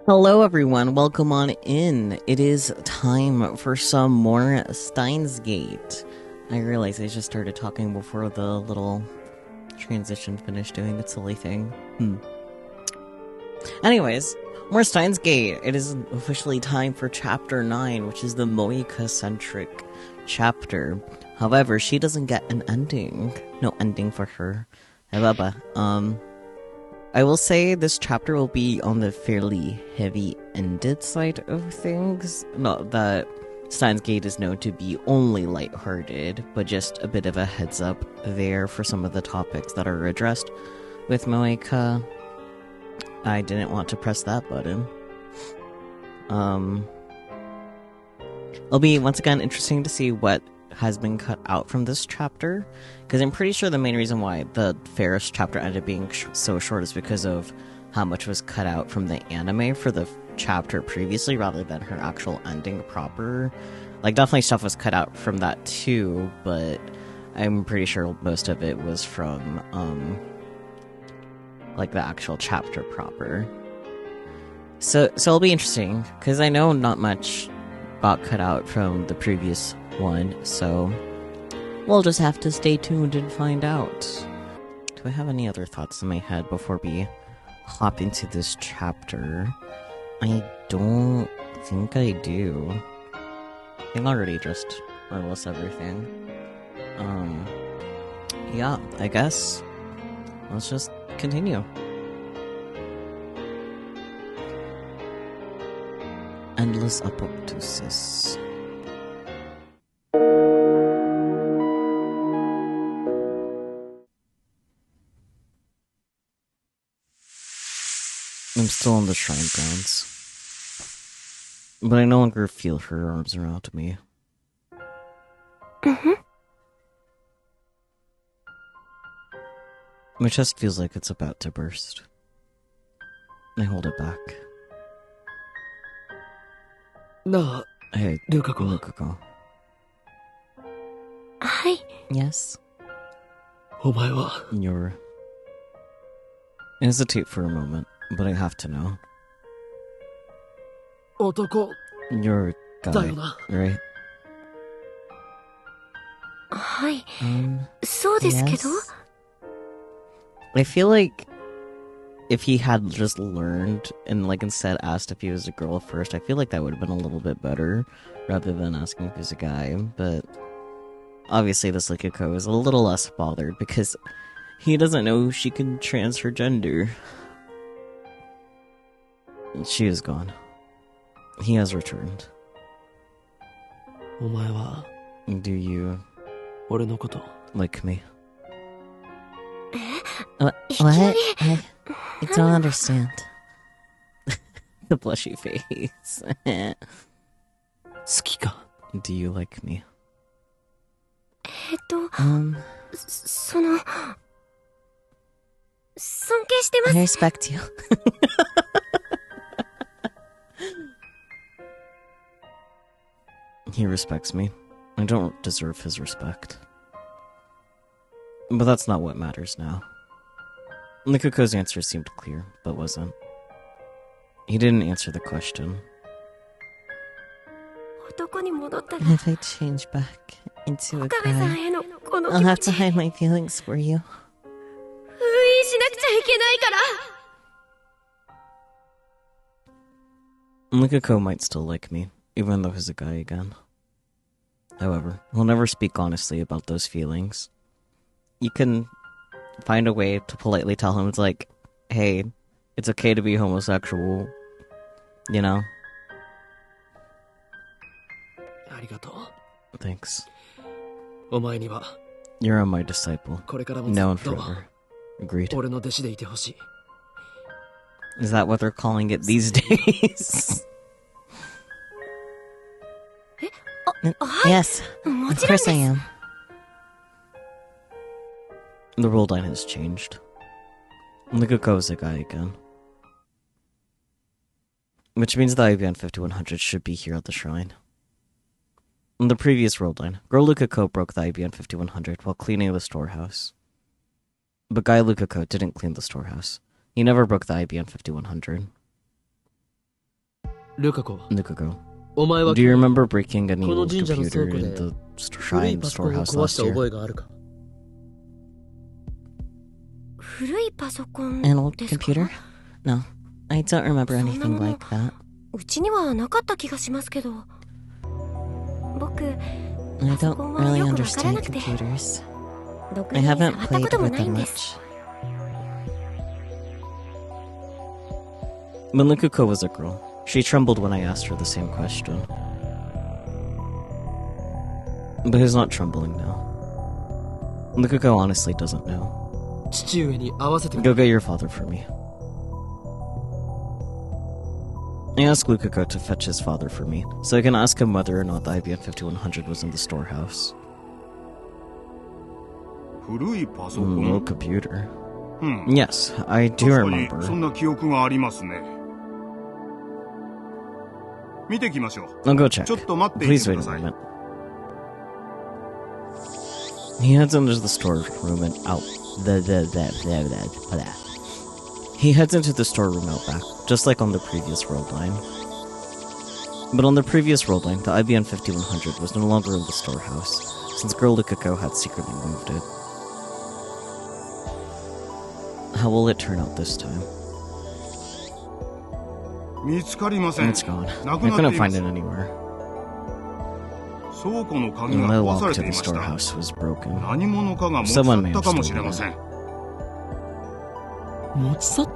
Hello, everyone. Welcome on in. It is time for some more Steins Gate. I realized I just started talking before the little transition finished doing its silly thing. Anyways, more Steins Gate. It is officially time for Chapter 9, which is the Moeka-centric chapter. However, she doesn't get an ending. No ending for her. I will say this chapter will be on the fairly heavy-ended side of things. Not that Steins Gate is known to be only lighthearted, but just a bit of a heads up there for some of the topics that are addressed with Moeka. I didn't want to press that button. It'll be, once again, interesting to see what has been cut out from this chapter, because I'm pretty sure the main reason why the Ferris chapter ended up being so short is because of how much was cut out from the anime for the chapter previously rather than her actual ending proper. Like, definitely stuff was cut out from that too, but I'm pretty sure most of it was from like the actual chapter proper. So it'll be interesting, because I know not much got cut out from the previous one, so we'll just have to stay tuned and find out. Do I have any other thoughts in my head before we hop into this chapter? I don't think I do. I think I already addressed more or less everything. Yeah, I guess let's just continue. Endless apoptosis. I'm still on the shrine grounds, but I no longer feel her arms around me. My chest feels like it's about to burst. I hold it back. Hey, Lukako. Hi. Yes? You're... I hesitate for a moment, but I have to know. You're a guy, right? はい。そうですけど。 Yes? I feel like if he had just learned and like instead asked if he was a girl first, I feel like that would have been a little bit better rather than asking if he's a guy. But obviously this Likiko is a little less bothered because he doesn't know she can trans her gender. She is gone. He has returned. Do you like me? What? I don't understand. The blushy face. Do you like me? その、尊敬してます。 I respect you. He respects me. I don't deserve his respect. But that's not what matters now. Nikuko's answer seemed clear, but wasn't. He didn't answer the question. If I change back into a guy, I'll have to hide my feelings for you. Nikuko might still like me, even though he's a guy again. However, he'll never speak honestly about those feelings. You can find a way to politely tell him, it's like, hey, it's okay to be homosexual, you know? Thanks. You're my disciple, now and forever. Agreed. Is that what they're calling it these days? Yes, of course I am. The rule line has changed. Nikuko is a guy again. Which means the IBN 5100 should be here at the shrine. In the previous world line, Girl Lukako broke the IBN 5100 while cleaning the storehouse. But Guy Lukako didn't clean the storehouse. He never broke the IBN 5100. Nukago. Do you remember breaking an old computer in the shrine storehouse last year? An old computer? No, I don't remember anything like that. I don't really understand computers. I haven't played with them much. But Nukuko was a girl. She trembled when I asked her the same question. But who's not trembling now? Nukuko honestly doesn't know. Go get your father for me. I asked Lukuko to fetch his father for me, so I can ask him whether or not the IBM 5100 was in the storehouse. Old computer. Yes, I do remember. I'll go check. Please wait a moment. He heads into the storeroom and out. He heads into the storeroom out back, just like on the previous world line. But on the previous world line, the IBM 5100 was no longer in the storehouse, since Girl Lukuko had secretly moved it. How will it turn out this time? It's gone. I couldn't find it anywhere. The lock to the storehouse was broken. Someone may have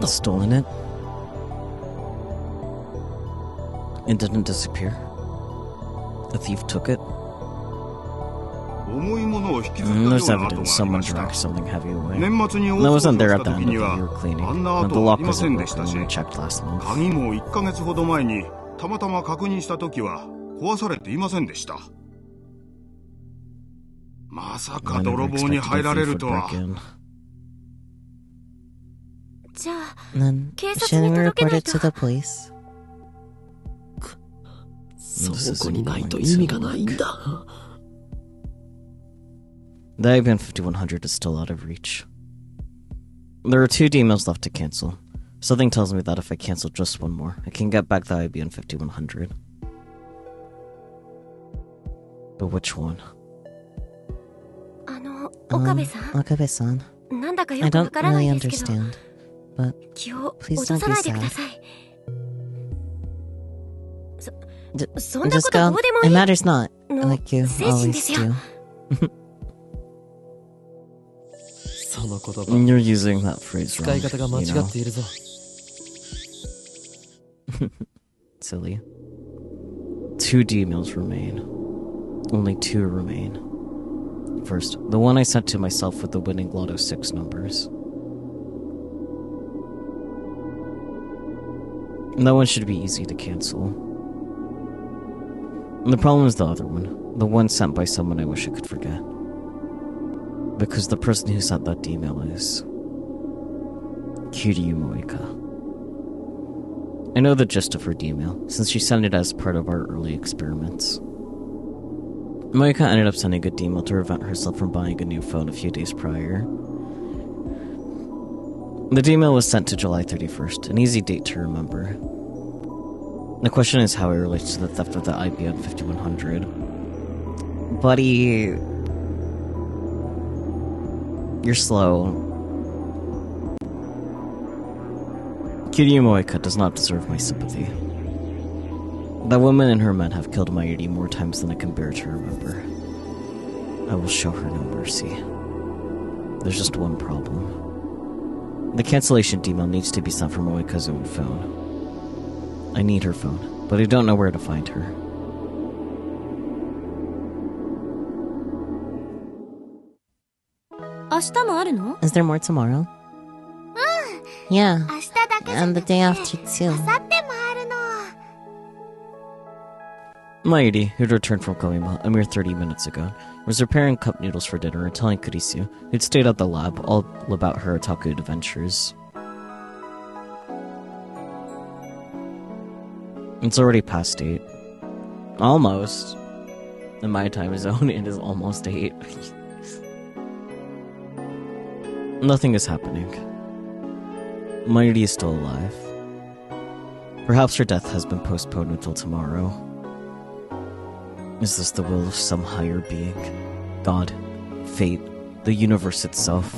stolen it. It didn't disappear. A thief took it. There's evidence someone dragged something heavy away. I wasn't there at the end of the year cleaning, but the lock wasn't broken when we checked last month. I never expected a thief would break in. Then, shouldn't we report it to the police? This isn't going to work. The IBM 5100 is still out of reach. There are 2 emails left to cancel. Something tells me that if I cancel just one more, I can get back the IBM 5100. But which one? Okabe-san, I don't really understand, but please don't be sad. Just go. It matters not, like you always do. You're using that phrase wrong, you know. Silly. 2 emails remain. Only 2 remain. First, the one I sent to myself with the winning Lotto 6 numbers. That one should be easy to cancel. And the problem is the other one. The one sent by someone I wish I could forget. Because the person who sent that email is Kiryu Moeka. I know the gist of her email, since she sent it as part of our early experiments. Moeka ended up sending a email to prevent herself from buying a new phone a few days prior. The email was sent to July 31st, an easy date to remember. The question is how it relates to the theft of the IBM 5100. Buddy... You're slow. Kiryu Moeka does not deserve my sympathy. That woman and her men have killed Mayuri more times than I can bear to remember. I will show her no mercy. There's just one problem. The cancellation email needs to be sent from Moeka's own phone. I need her phone, but I don't know where to find her. Is there more tomorrow? Yeah, and the day after too. Mayuri, who'd returned from Koima a mere 30 minutes ago, was preparing cup noodles for dinner and telling Kurisu, who'd stayed at the lab, all about her otaku adventures. It's already past 8. Almost. In my time zone, it is almost 8. Nothing is happening. Mayuri is still alive. Perhaps her death has been postponed until tomorrow. Is this the will of some higher being? God, fate, the universe itself?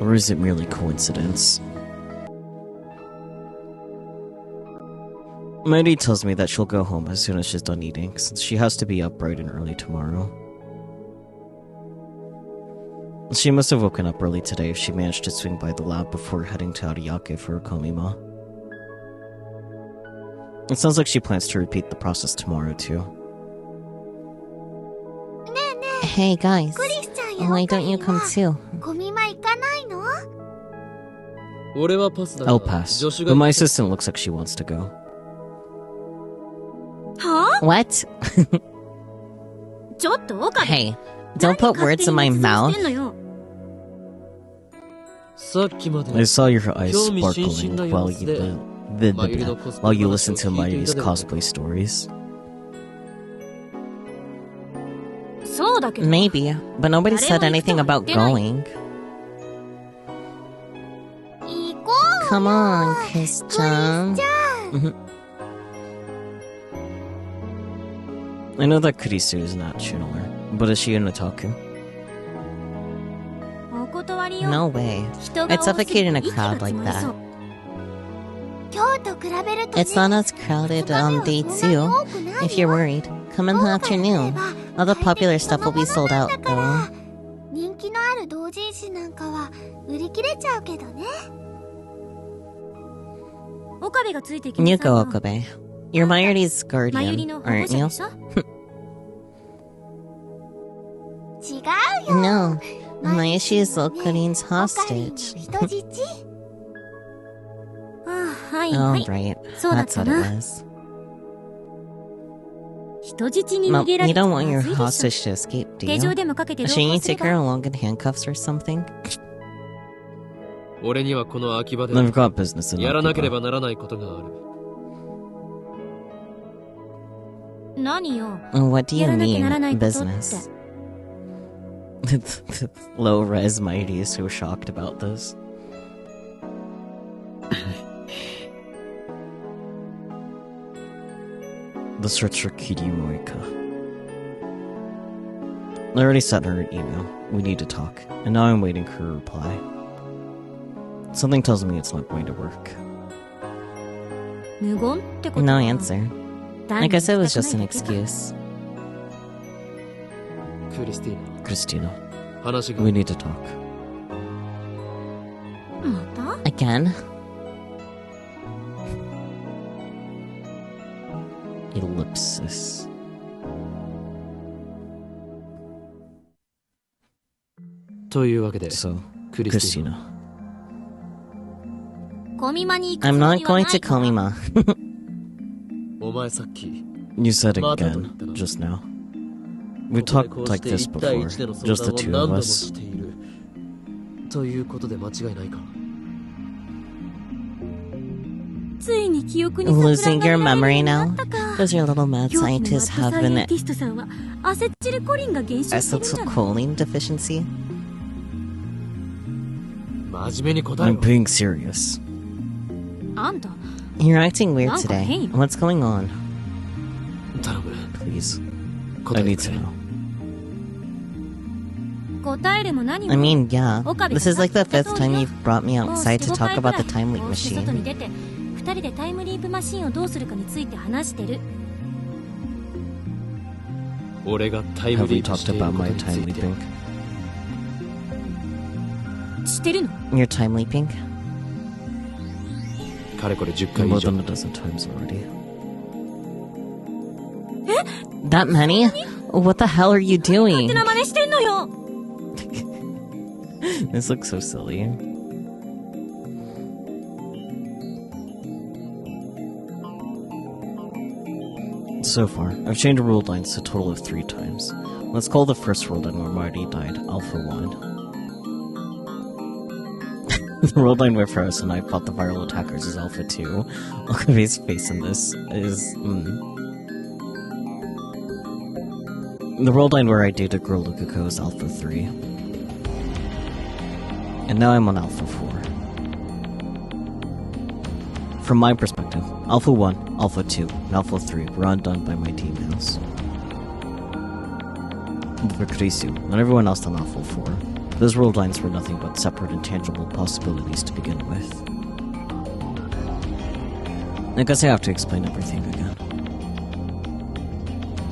Or is it merely coincidence? Mighty tells me that she'll go home as soon as she's done eating, since she has to be up bright and early tomorrow. She must have woken up early today if she managed to swing by the lab before heading to Ariake for her komima. It sounds like she plans to repeat the process tomorrow, too. Hey guys, why don't you come too? I'll pass, but my assistant looks like she wants to go. Huh? What? Hey, don't put words in my mouth. I saw your eyes sparkling while you listen to Mighty's cosplay stories. Maybe, but nobody said anything about going. Come on, Kiss-chan. I know that Kurisu is not Chinoler, but is she an otaku? No way. I'd suffocate in a crowd like that. It's not as crowded on day 2. If you're worried, come in the afternoon. All the popular stuff will be sold out, though. You go, Okabe. You're Mayuri's guardian, aren't you? No, Mayashi is Okarin's hostage. Oh, right. That's what it was. Well, you don't want your hostage to escape, do you? Shouldn't you take her along in handcuffs or something? I've got business in Akiba. What do you mean, business? Low-res Mighty is so shocked about this. The search for Kiryu Moeka. I already sent her an email. We need to talk. And now I'm waiting for her reply. Something tells me it's not going to work. No answer. I guess it was just an excuse. Christina, we need to talk. Again? Ellipsis. So, Christina. I'm not going to Komima. You said again, just now. We talked like this before, just the two of us. Losing your memory now? Does your little mad scientist have an acetylcholine deficiency? I'm being serious. You're acting weird today. What's going on? Please. I need to know. I mean, yeah. This is like the 5th time you've brought me outside to talk about the time leap machine. Have we talked about my time leaping? You're time leaping? More than a dozen times already. That many? What the hell are you doing? This looks so silly. So far, I've changed ruled lines a total of 3 times. Let's call the first ruled line where Marty died Alpha 1. The ruled line where Ferris and I fought the viral attackers is Alpha 2. Okabe's face in this is... The ruled line where I dated Girl Lukuko is Alpha 3. And now I'm on Alpha 4. from my perspective, Alpha 1, Alpha 2, and Alpha 3 were undone by my teammates. For Kurisu, and everyone else on Alpha 4, those world lines were nothing but separate and tangible possibilities to begin with. I guess I have to explain everything again.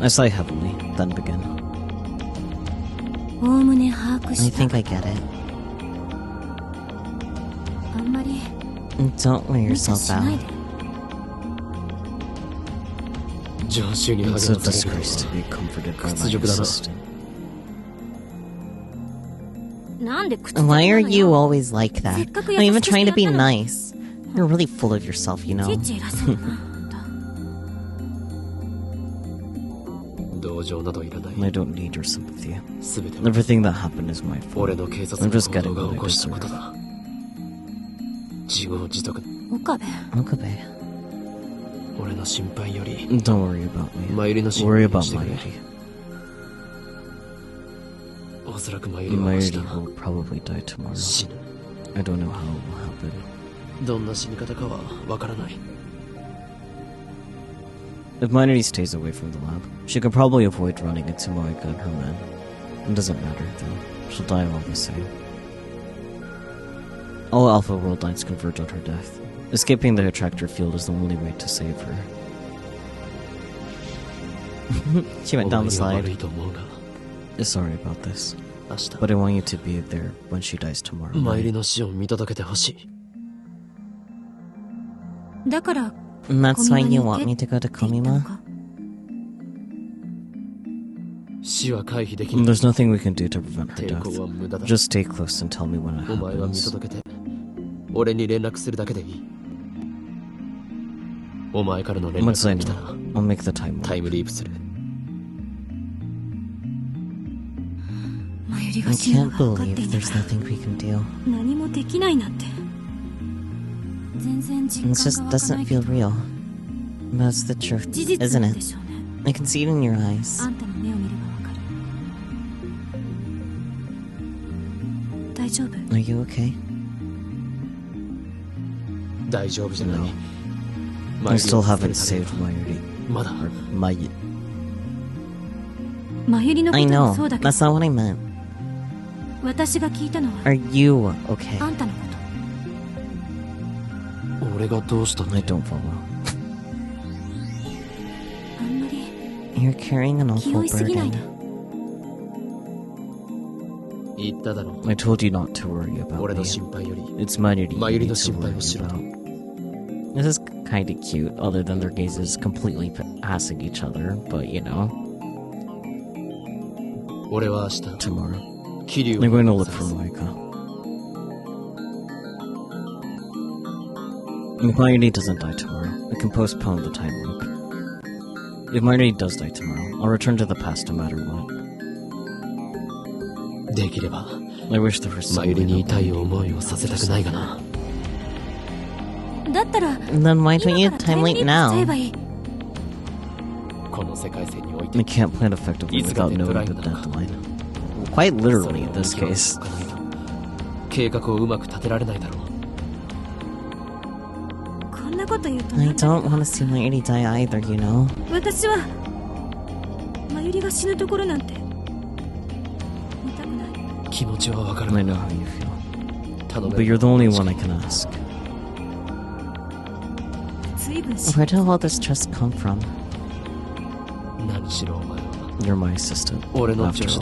I sigh heavily, then begin. I think I get it. Don't wear yourself out. It's a disgrace to be comforted by my assistant. Why are you always like that? I'm even trying to be nice. You're really full of yourself, you know. I don't need your sympathy. Everything that happened is my fault. I'm just getting what I deserve. Okabe. Don't worry about me. Worry about Mayuri. Mayuri will probably die tomorrow. I don't know how it will happen. If Mayuri stays away from the lab, she could probably avoid running into Moeka and her men. It doesn't matter, though. She'll die all the same. All Alpha world lines converge on her death. Escaping the attractor field is the only way to save her. She went down the slide. Sorry about this, but I want you to be there when she dies tomorrow. And that's why you want me to go to Komima? There's nothing we can do to prevent her death. Just stay close and tell me when it happens. Once I know, I'll make the time warp. I can't believe there's nothing we can do. It just doesn't feel real. That's the truth, isn't it? I can see it in your eyes. Are you okay? No. I still haven't saved Mayuri. Or May. I know, that's not what I meant. Are you okay? I don't follow. You're carrying an awful burden. I told you not to worry about me. It's Mayuri you need to worry about. This is kinda cute, other than their gazes completely passing each other, but you know. Tomorrow, I'm going to look for Moeka. If Mayuri doesn't die tomorrow, I can postpone the time loop. If Mayuri does die tomorrow, I'll return to the past no matter what. I wish there was some way that Then why don't you time leap now? I can't plan effectively without knowing the deadline. Quite literally in this case. I don't want to see Mayuri die either, you know? I know how you feel. But you're the only one I can ask. Where did all this trust come from? You're my assistant, after all.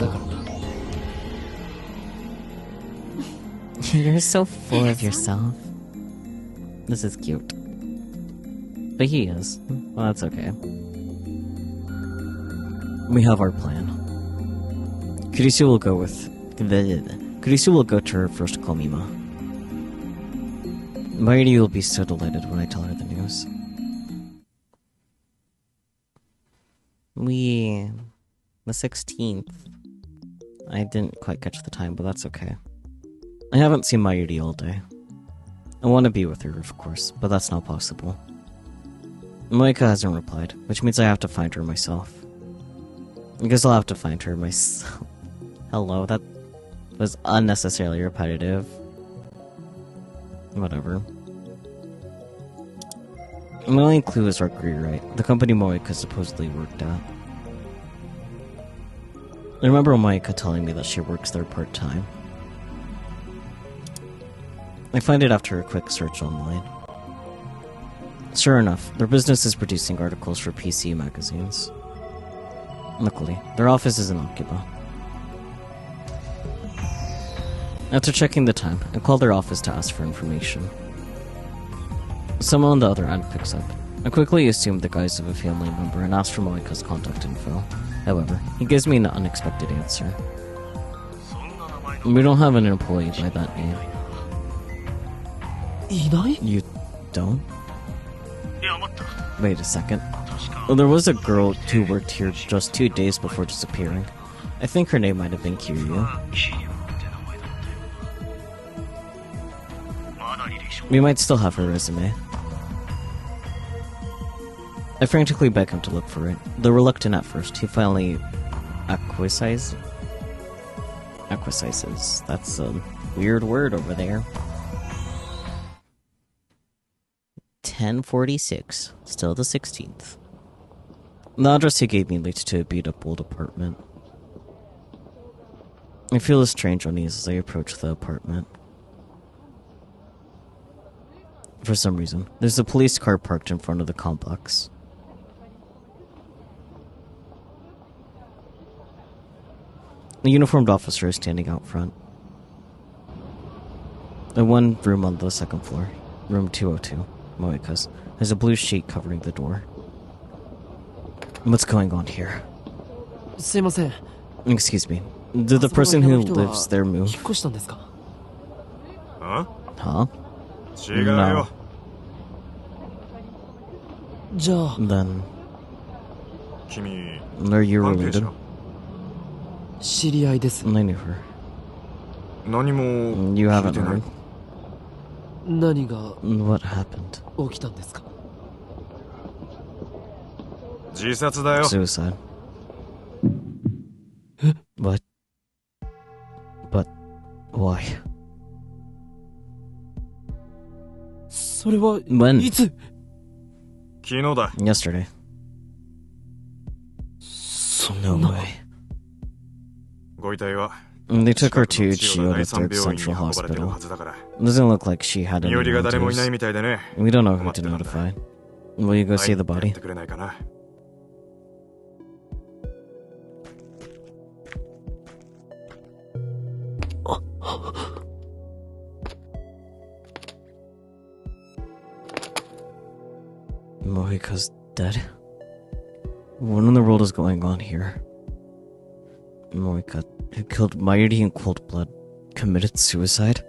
You're so full of yourself. This is cute. But he is. Well, that's okay. We have our plan. Kurisu will go with... Kurisu will go to her first Komima. Mayuri will be so delighted when I tell her the news. The 16th. I didn't quite catch the time, but that's okay. I haven't seen Mayuri all day. I want to be with her, of course, but that's not possible. Moeka hasn't replied, which means I have to find her myself. I guess I'll have to find her myself. Hello, that was unnecessarily repetitive. Whatever. My only clue is our rewrite, the company Moeka supposedly worked at. I remember Moeka telling me that she works there part-time. I find it after a quick search online. Sure enough, their business is producing articles for PC magazines. Luckily, their office is in Akiba. After checking the time, I call their office to ask for information. Someone on the other end picks up. I quickly assume the guise of a family member and ask for Moeka's contact info. However, he gives me an unexpected answer. We don't have an employee by that name. You don't? Wait a second. Well, there was a girl who worked here just 2 days before disappearing. I think her name might have been Kiryu. We might still have her resume. I frantically beg him to look for it. Though reluctant at first, he finally acquiesces. That's a weird word over there. 10:46, still the 16th. The address he gave me leads to a beat-up old apartment. I feel a strange unease as I approach the apartment. For some reason, there's a police car parked in front of the complex. A uniformed officer is standing out front. The one room on the second floor, room 202, Moeka's, has a blue sheet covering the door. What's going on here? Excuse me. Did the person who lives there move? Huh? No. Then... Are you related? I knew her. You haven't heard? What happened? Suicide. What? But why? When? Yesterday. No way. They took her to Chiyoda Third Central Hospital. Doesn't look like she had any relatives. We don't know who to notify. Will you go see the body? Moeka's dead? What in the world is going on here? Moeka, who killed Mayuri in cold blood, committed suicide?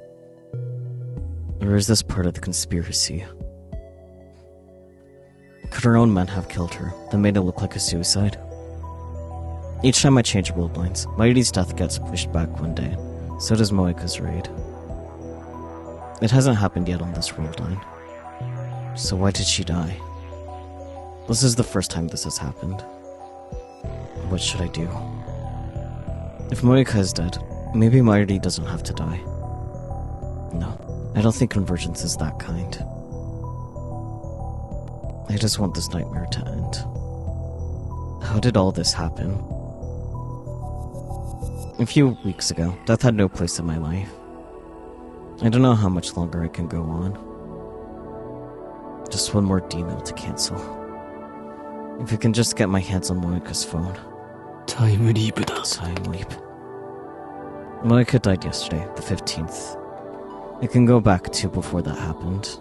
Or is this part of the conspiracy? Could her own men have killed her, that made it look like a suicide? Each time I change world lines, Mayuri's death gets pushed back one day. So does Moeka's raid. It hasn't happened yet on this world line. So why did she die? This is the first time this has happened. What should I do? If Moeka is dead, maybe Mayuri doesn't have to die. No, I don't think convergence is that kind. I just want this nightmare to end. How did all this happen? A few weeks ago, death had no place in my life. I don't know how much longer I can go on. Just one more D-mail to cancel. If I can just get my hands on Moeka's phone. Time leap. Moeka died yesterday, the 15th. I can go back to before that happened.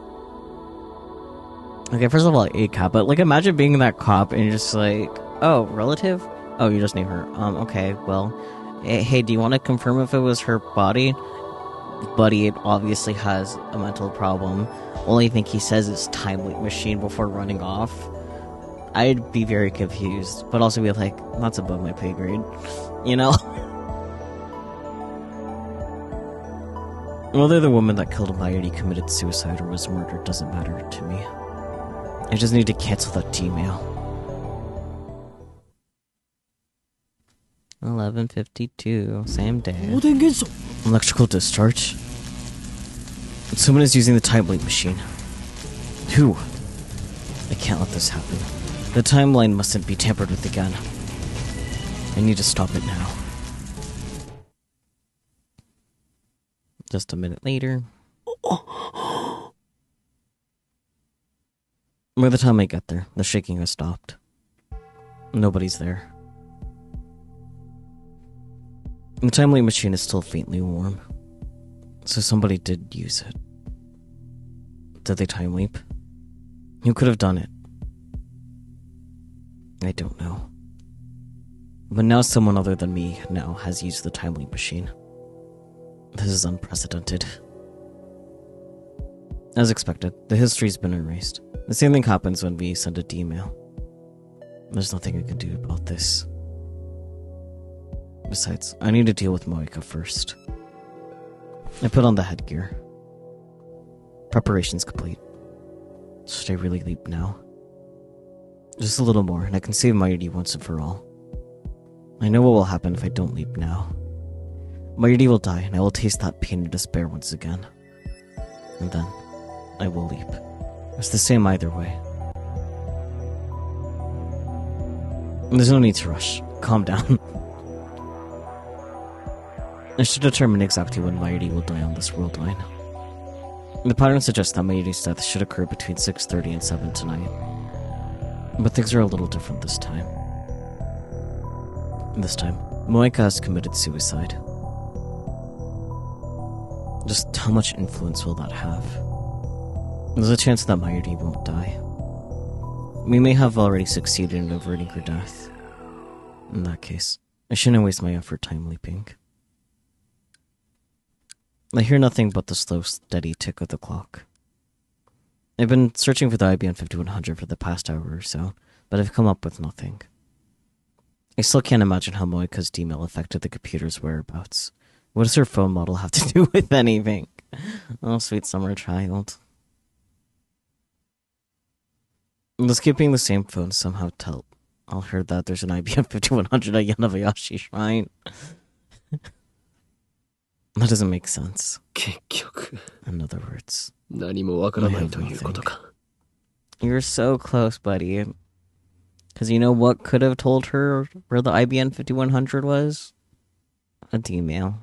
Okay, first of all, a cop, but like imagine being that cop and you're just like, oh, relative? Oh, you just knew her. Okay, well, hey, do you want to confirm if it was her body? Buddy, it obviously has a mental problem. Only thing he says is time leap machine before running off. I'd be very confused, but also be like, that's above my pay grade, you know? Whether the woman that killed Mayuri committed suicide or was murdered doesn't matter to me. I just need to cancel that Gmail. 11:52, same day. Electrical discharge? Someone is using the time leap machine. Who? I can't let this happen. The timeline mustn't be tampered with again. I need to stop it now. Just a minute later. By the time I get there, the shaking has stopped. Nobody's there. The timeline machine is still faintly warm. So somebody did use it. Did they time leap? Who could have done it? I don't know. But now someone other than me now has used the time leap machine. This is unprecedented. As expected, the history's been erased. The same thing happens when we send a D-mail. There's nothing I can do about this. Besides, I need to deal with Moeka first. I put on the headgear. Preparation's complete. Should I really leap now? Just a little more, and I can save Mayuri once and for all. I know what will happen if I don't leap now. Mayuri will die, and I will taste that pain and despair once again. And then, I will leap. It's the same either way. There's no need to rush. Calm down. I should determine exactly when Mayuri will die on this world line. The pattern suggests that Mayuri's death should occur between 6:30 and 7 tonight. But things are a little different this time. This time, Moeka has committed suicide. Just how much influence will that have? There's a chance that Mayuri won't die. We may have already succeeded in averting her death. In that case, I shouldn't waste my effort time leaping. I hear nothing but the slow, steady tick of the clock. I've been searching for the IBM 5100 for the past hour or so, but I've come up with nothing. I still can't imagine how Moeka's D-mail affected the computer's whereabouts. What does her phone model have to do with anything? Oh, sweet summer child. Does keeping the same phone somehow tell her that there's an IBM 5100 at Yanabayashi Shrine? That doesn't make sense. In other words, I have nothing. You're so close, buddy. Because you know what could have told her where the IBM 5100 was? A D-mail.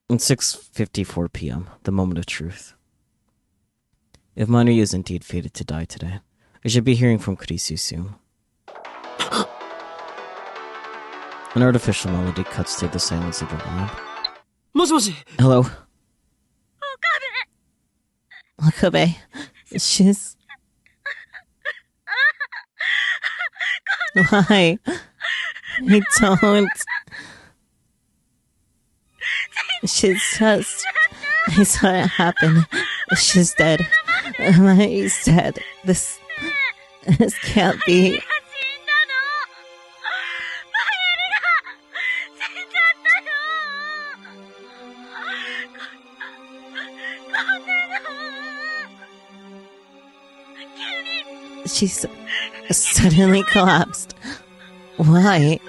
It's 6:54 p.m., the moment of truth. If Mayuri is indeed fated to die today, I should be hearing from Kurisu soon. An artificial melody cuts through the silence of the lab. Hello? Okabe, she's... Why? I don't... She's just... I saw it happen. She's dead. Mayuri's dead. This can't be... She's suddenly collapsed. Why?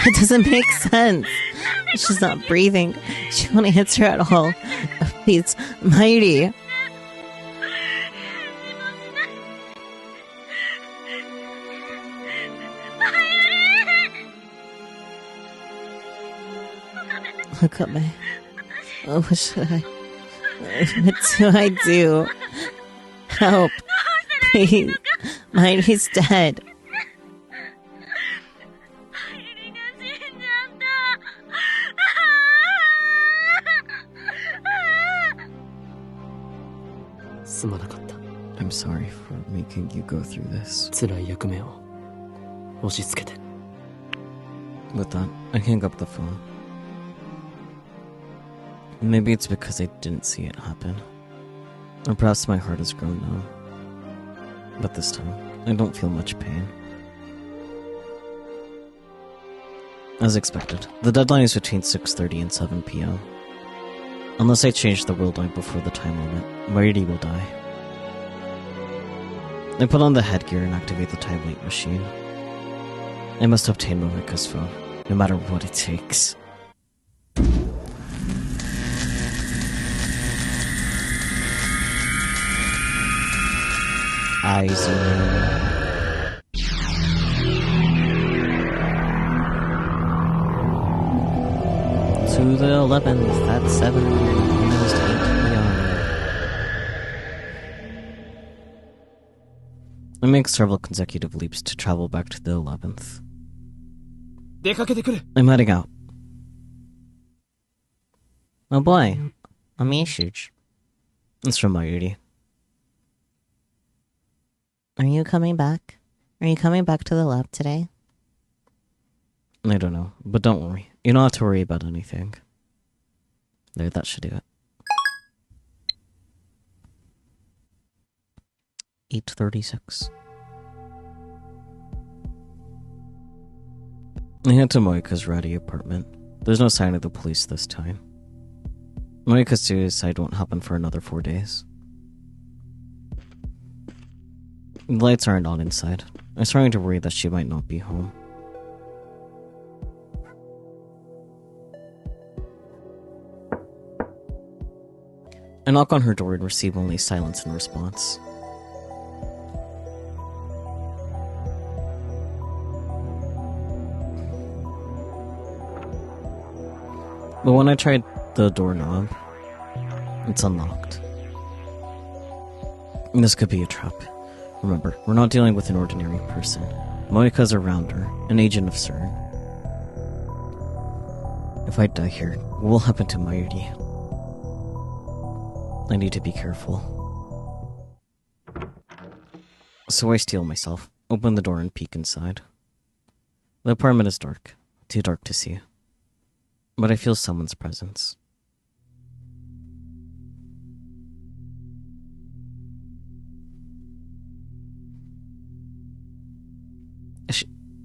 It doesn't make sense. She's not breathing. She won't answer at all. Please, Mayuri. Look at me. What should I... What do I do? Help. Please. Mayuri's dead. I'm sorry for making you go through this. With that, I hang up the phone. Maybe it's because I didn't see it happen. Or perhaps my heart has grown numb. But this time, I don't feel much pain. As expected, the deadline is between 6:30 and 7 p.m. Unless I change the world line before the time limit, Mayuri will die. I put on the headgear and activate the time leap machine. I must obtain Moeka's phone, no matter what it takes. I zoom in. To the 11th, that's 7, almost 8 p.m. I make several consecutive leaps to travel back to the 11th. I'm heading out. Oh boy, a message. It's from Mayuri. Are you coming back? Are you coming back to the lab today? I don't know, but don't worry. You don't have to worry about anything. There, that should do it. 8:36. I head to Moeka's ratty apartment. There's no sign of the police this time. Moeka's suicide won't happen for another 4 days. The lights aren't on inside. I'm starting to worry that she might not be home. I knock on her door and receive only silence in response. But when I tried the doorknob, it's unlocked. This could be a trap. Remember, we're not dealing with an ordinary person. Moeka's a rounder, an agent of CERN. If I die here, what will happen to Mayuri? I need to be careful. So I steel myself, open the door and peek inside. The apartment is dark, too dark to see. But I feel someone's presence.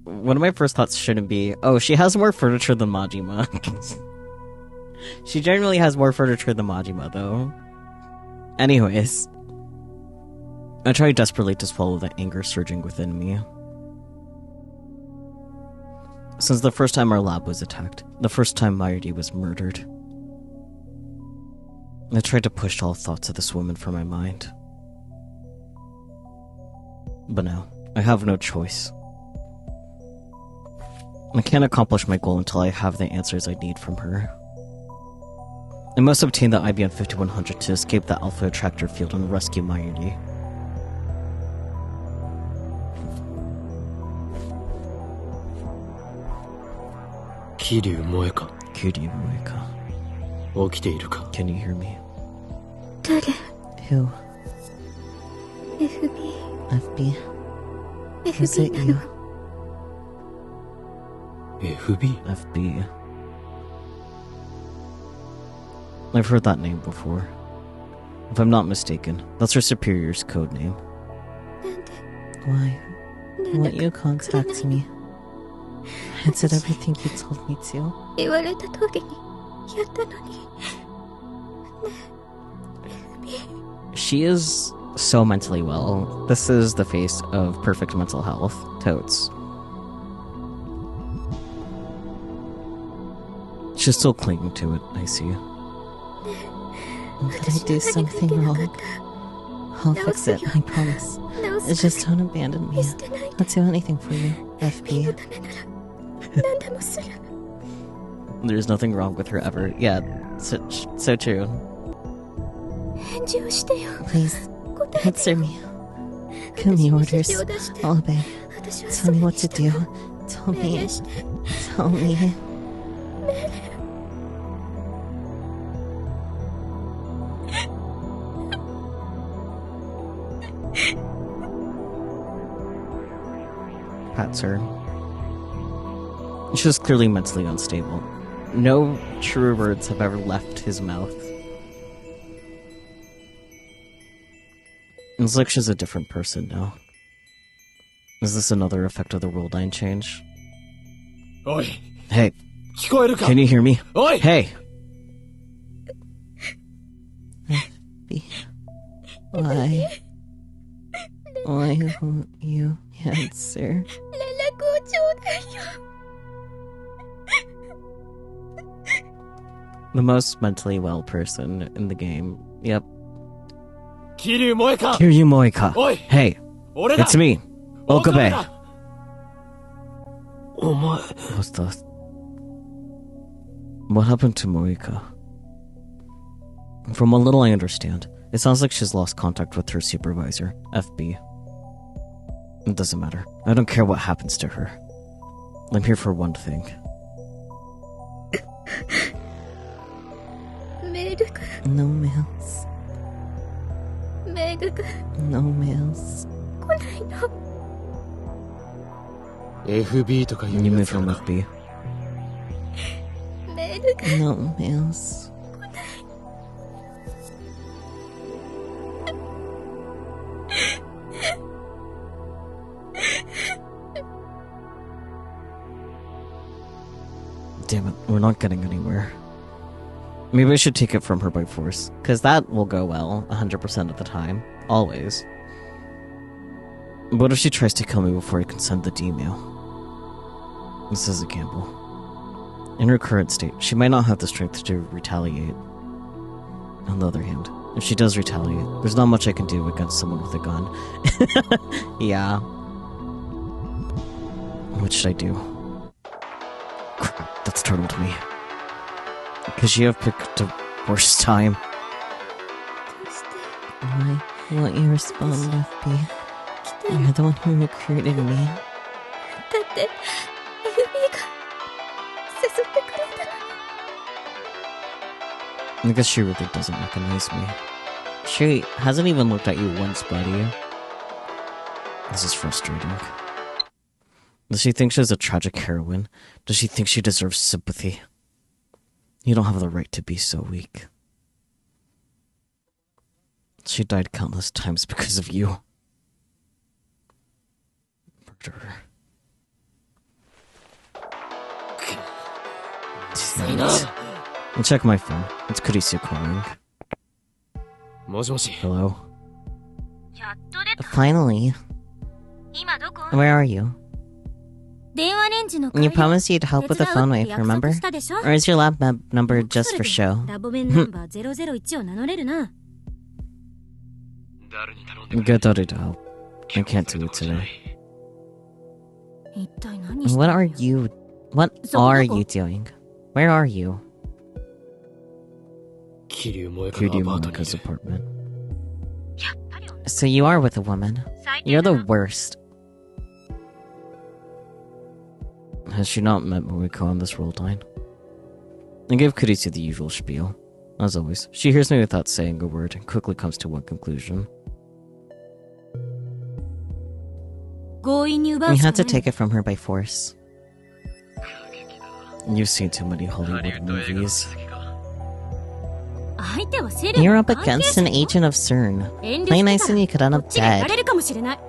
One of my first thoughts shouldn't be, oh, she has more furniture than Majima. She generally has more furniture than Majima, though. Anyways, I try desperately to swallow the anger surging within me. Since the first time our lab was attacked, the first time Mayuri was murdered, I tried to push all thoughts of this woman from my mind. But now, I have no choice. I can't accomplish my goal until I have the answers I need from her. I must obtain the IBM 5100 to escape the Alpha Attractor field and rescue Mayuri. Kiryu Moeka. Kiryu Moeka. 起きているか? Can you hear me? 誰? Who? FB FB? Is it な you? の FB? FB. I've heard that name before. If I'm not mistaken, that's her superior's code name. なんで Why? 連 Won't you 絡くれ contact ない me? I did everything you told me to. 言われた通りにやったのに。She is so mentally well. This is the face of perfect mental health. Totes. She's still clinging to it, I see. Did I do something wrong? I'll fix it, I promise. 直す Just don't abandon me. 見捨てないで I'll do anything for you, の FB. ためなら何でもする。 There's nothing wrong with her ever. Yeah, so true. 返事をしてよ。 Please, 答えて answer me. Give me 私に指 orders. 示を出して I'll obey. 私は Tell そ me れ what に to 従 do. う Tell 命 me. 令して Tell me. Pats her. She's clearly mentally unstable. No truer words have ever left his mouth. It's like she's a different person now. Is this another effect of the world line change? おい、 Hey, 聞こえるか? can you hear me? おい! Hey! FB. Why? Why won't you answer? 連絡をちょうだいよ。 The most mentally well person in the game. Yep. 桐生萌か? Kiryu Moeka. Oi! Hey, It's me, Okabe. お前。 What's that? What happened to Moeka? From what little I understand, it sounds like she's lost contact with her supervisor, FB. It doesn't matter. I don't care what happens to her. I'm here for one thing. メールが No mails. メールが No mails. 来ないの。 FB とかい You う move やつ from か。 FB. メールが No mails. 来ない。 Damn it, we're not getting anywhere. Maybe I should take it from her by force, because that will go well 100% of the time. Always. What if she tries to kill me before I can send the email? This is a gamble. In her current state, she might not have the strength to retaliate. On the other hand, if she does retaliate, there's not much I can do against someone with a gun. Yeah. What should I do? Crap, that startled me. Could she have picked a worse time? Why won't you respond, FB? You're the one who recruited me. だって FB が誘ってくれたのに。 I guess she really doesn't recognize me. She hasn't even looked at you once, buddy. This is frustrating. Does she think she's a tragic heroine? Does she think she deserves sympathy? You don't have the right to be so weak. She died countless times because of you. Murderer. I'll check my phone. It's Kurisu calling. もしもし。 Hello? やっと出た。 Finally. 今どこ？ Where are you? 電話レンジの You promised you'd help with the phone wave, remember? Or is your lab number just for show? ラボ弁ナンバー001を名乗れるな。 Get Daddy to help. I can't do it today. 一体何して What are you doing? Where are you? 桐生萌香 Cutie のアパートに Monica's いる。 apartment. やっぱり So you are with a woman. 最低 You're だ the な。 worst. Has she not met Moeka on this roll line? I gave Kurisu the usual spiel. As always, she hears me without saying a word and quickly comes to one conclusion. 強引に奪 We うしか had to ない。 take it from her by force. You've seen too many Hollywood movies. 相手はセレブ You're の up 関係 against 者 an よ。 agent of CERN. 遠慮 Play して nice た and ら you could end こ up っちがやら dead. れるかもしれない。迷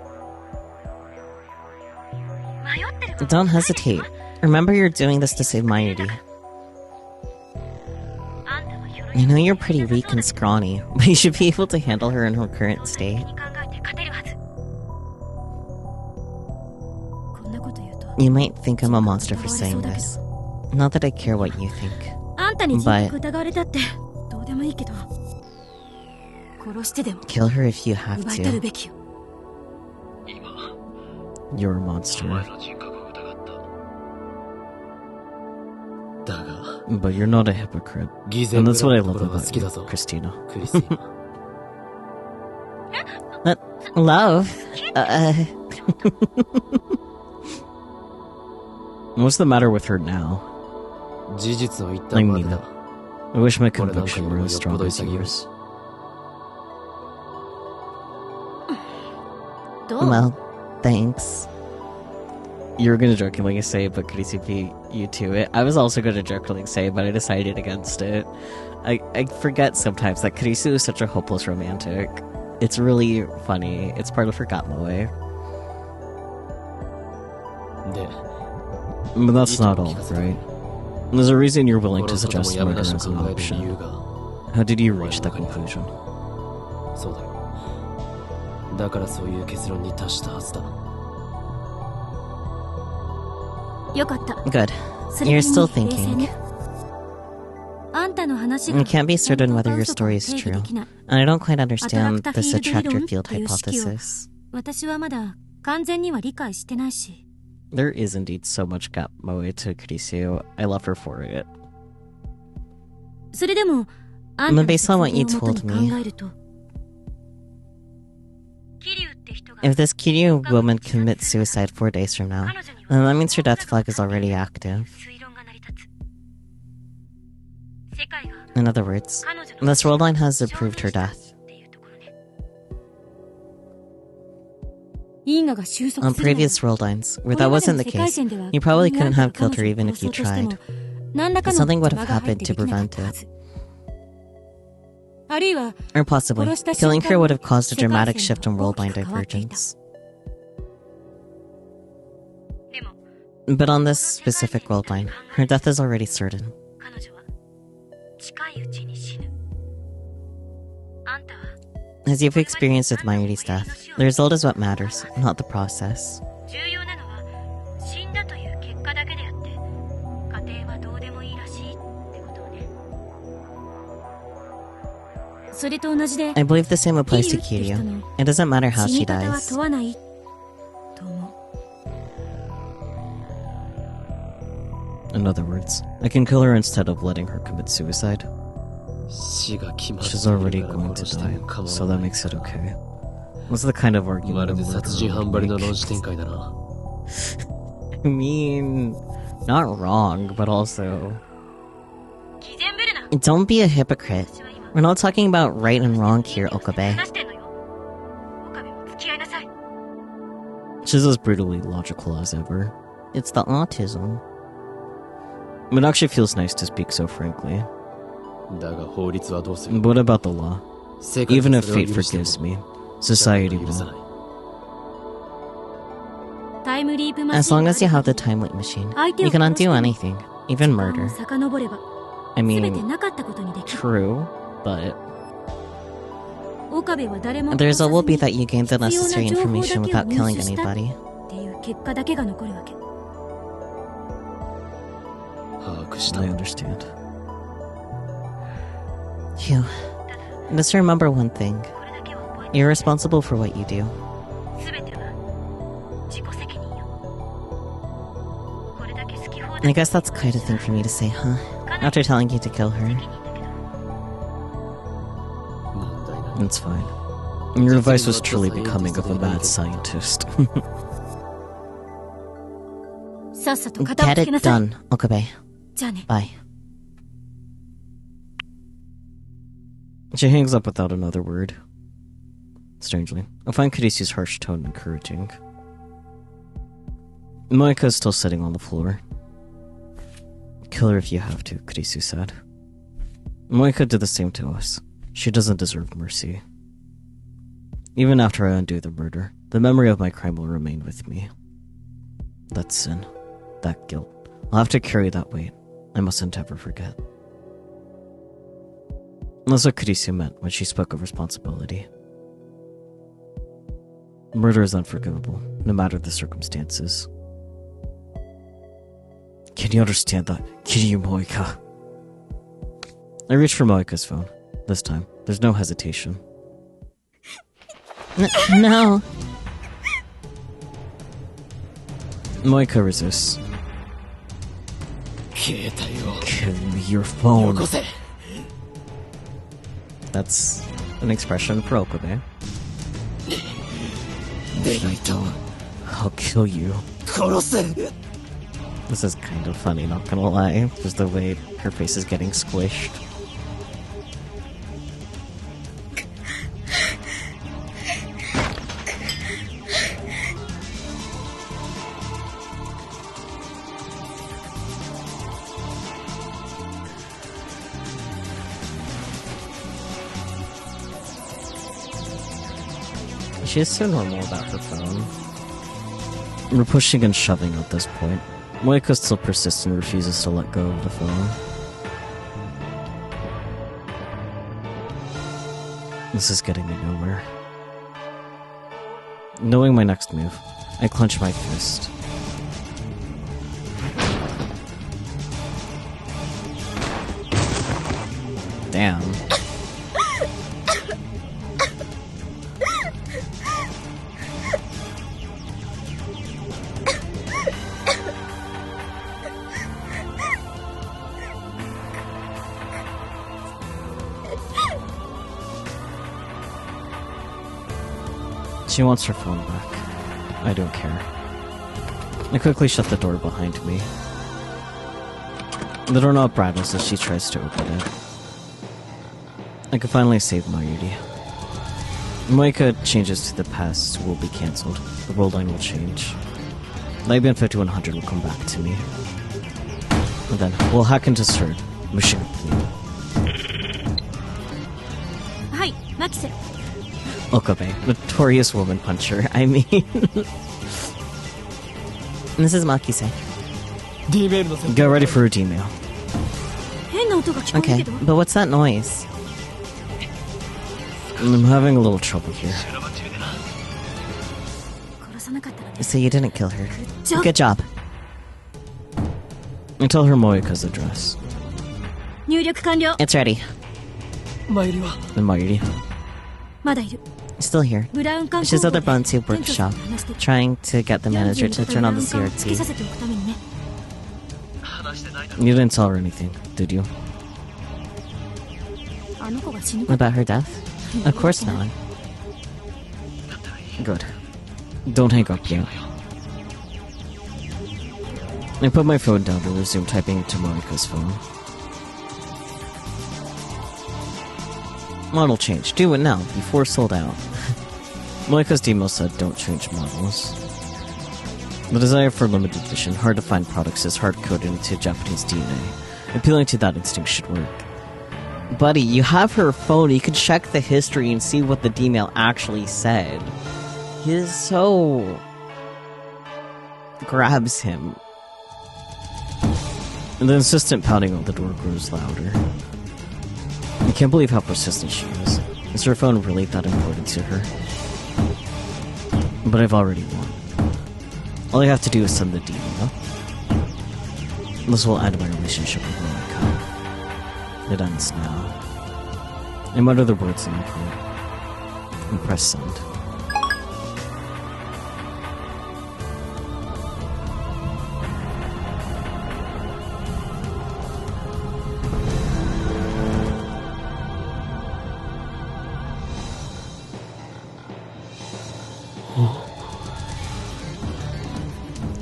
ってるかも Don't hesitate. Remember you're doing this to save Mayuri. あんたはひょろ I know you're pretty weak and scrawny, but you should be able to handle her in her current 的 state. に考えて勝てるはず。こんなこと言うと You might think I'm a monster for saying this. Not that I care what you think. あんたに人格疑われたってどうでもいいけど、殺してでも Kill her if you have 奪い取る to. べきよ。 You're a お monster. 前の人格を疑った。だが、 But you're not a hypocrite. 偽善 And ぶ that's what I らのと love ころが about 好きだ you, ぞ。 Christina. クリスティーナ。 Love? What's the matter with her now? 事実を言ったまでだ。 I wish my これなんか conviction よ were りも as よっぽ strong ど as 潔い。 yours. どう？ Well, thanks. You were gonna jokingly say, but Kurisu beat you to it. I was also gonna jokingly say, but I decided against it. I forget sometimes that Kurisu is such a hopeless romantic. It's really funny. It's part of her gatmoe. で、 But that's not all, right? There's a reason you're willing to 殺すこと suggest もやめ murder なし as と an 考える理由 option. が、 How did you reach that conclusion? そうだよ。だからそういう結論に達したはずだ。よかった。 Good. それ You're に still 冷静 thinking. ね。あんたの話 You が can't be certain 本当 whether か your 嘘か story is 定義 true. できない。 And I don't quite understand Attractor this field attractor理論 field という式を hypothesis. 私はまだ完全には理解してないし。 There is indeed so much gap moe to Kurisu. I love her for it. それでも、あんたの based on what you 説明を元 told me. に考えると、 If this Kiryu woman commits suicide 4 days from now, then that means her death flag is already active. In other words, this world line has approved her death. 因果が収束 On するなら previous world lines, where that wasn't the case, you probably couldn't have killed her even if you tried. 何らかの Something would 邪 have 魔が入っ happened て to できなかっ prevent たは it. ず。あるいは Or possibly, killing her would have caused a dramatic shift in world line 世界線と divergence. でも But on this specific world line, her death is already certain. 彼女は近いうちに死ぬ。あんたは As you've experienced with Mayuri's death, the result is what matters, not the process. 重要なのは死んだという結果だけであって、過程はどうでもいいらしいってことをね。それと同じで I believe the same applies to キリュウって人 Kiryu. の It doesn't matter how 死 she に方は dies. 問わないと思う。 In other words, I can kill her instead of letting her commit suicide. 死が決まって She's いる already から going to 殺しても die, 構 so わ that ない makes it okay. What's the kind of ま argument る a で murderer 殺人犯 would ばりの make? 論じ展開だな。 I mean, not wrong, but also... 偽善ぶるな。 Don't be a hypocrite. 私は今 We're not talking about right and wrong here, Okabe. 話してんのよ。岡部も付き合いなさい。 She's as brutally logical as ever. It's the autism. It actually feels nice to speak so frankly. だが法律はどうする？ But what about the law? 世界 Even が if それを fate 許しても forgives me, ちゃ society んと許さな will. い。タイムリープマシン As long as you have the time leap machine, 相手を you can 殺して undo も anything, even 時間を murder. 遡れば I 全て mean, なかったことにできる。 true, but 岡部は誰も The 殺さ result ず will be に that you gained the 必要な necessary 情報 information だけを without killing 入手した anybody. っていう結果だけが残るわけ。把握した。 I understand. Phew. Just remember one thing. これだけは覚えて You're responsible for what you do. 全ては自己責任よ。これだけ好き放 I 題 guess that's quite a thing for me to say, huh? 彼女 After telling you to kill 責 her. 任だけど。問題ない。 It's fine. Your advice was truly becoming of a mad scientist. さっさと片 Get 付け it なさい。 done, Okabe. じゃあね。 Bye. She hangs up without another word. Strangely, I find Kurisu's harsh tone encouraging. Moeka is still sitting on the floor. Kill her if you have to, Kurisu said. Moeka did the same to us. She doesn't deserve mercy. Even after I undo the murder, the memory of my crime will remain with me. That sin, that guilt, I'll have to carry that weight. I mustn't ever forget. That's what Kurisu meant when she spoke of responsibility. Murder is unforgivable, no matter the circumstances. Can you understand that, Kiryu Moeka? I reached for Moeka's phone. This time, there's no hesitation. No. Moeka resists. 携帯を Give me your よ phone. こせ。 That's an expression for Okabe. でないと I'll kill you. 殺せ。 This is kind of funny, not gonna lie. Just the way her face is getting squished. She is so normal about her phone. We're pushing and shoving at this point. Moeka still persists and refuses to let go of the phone. This is getting me nowhere. Knowing my next move, I clench my fist. Damn. She wants her phone back. I don't care. I quickly shut the door behind me. The doorknob rattles as she tries to open it. I can finally save Mayuri. Moeka changes to the past will be cancelled. The world line will change. Liban 5100 will come back to me. And then we'll hack into Sir Mushin. はい、マキセ。 Okabe, notorious woman puncher. I mean, This is Makise. get ready for a D-mail. 変な音が聞こえる Okay, けど。 but what's that noise? I'm having a little trouble here. 殺さなかったらね。 So you didn't kill her. じゃあ Good job. I tell her Moeka's address. 入力完了。 It's ready. 参りは And Mayuri. まだいる。 Still here. ブラウン管 She's at the 工房 Bronze で Workshop, 店長さんと話してて trying to get the manager to turn on the つけ CRT. させておくためにね。 You didn't tell her anything, did you? あの子が死ぬこと About her death? Of course not. Good. Don't hang up yet. I put my phone down to resume typing into Moeka's phone. Model change. Do it now, before sold out. Moeka's email said don't change models. The desire for limited edition, hard to find products is hard-coded into Japanese DNA. Appealing to that instinct should work. Buddy, you have her phone. You can check the history and see what the D-mail actually said. He's so... grabs him. And the insistent pounding on the door grows louder. I can't believe how persistent she is. Is her phone really that important to her? But I've already won. All I have to do is send the email. This will end my relationship with Moeka. It ends now. I mutter the words in my phone and press send.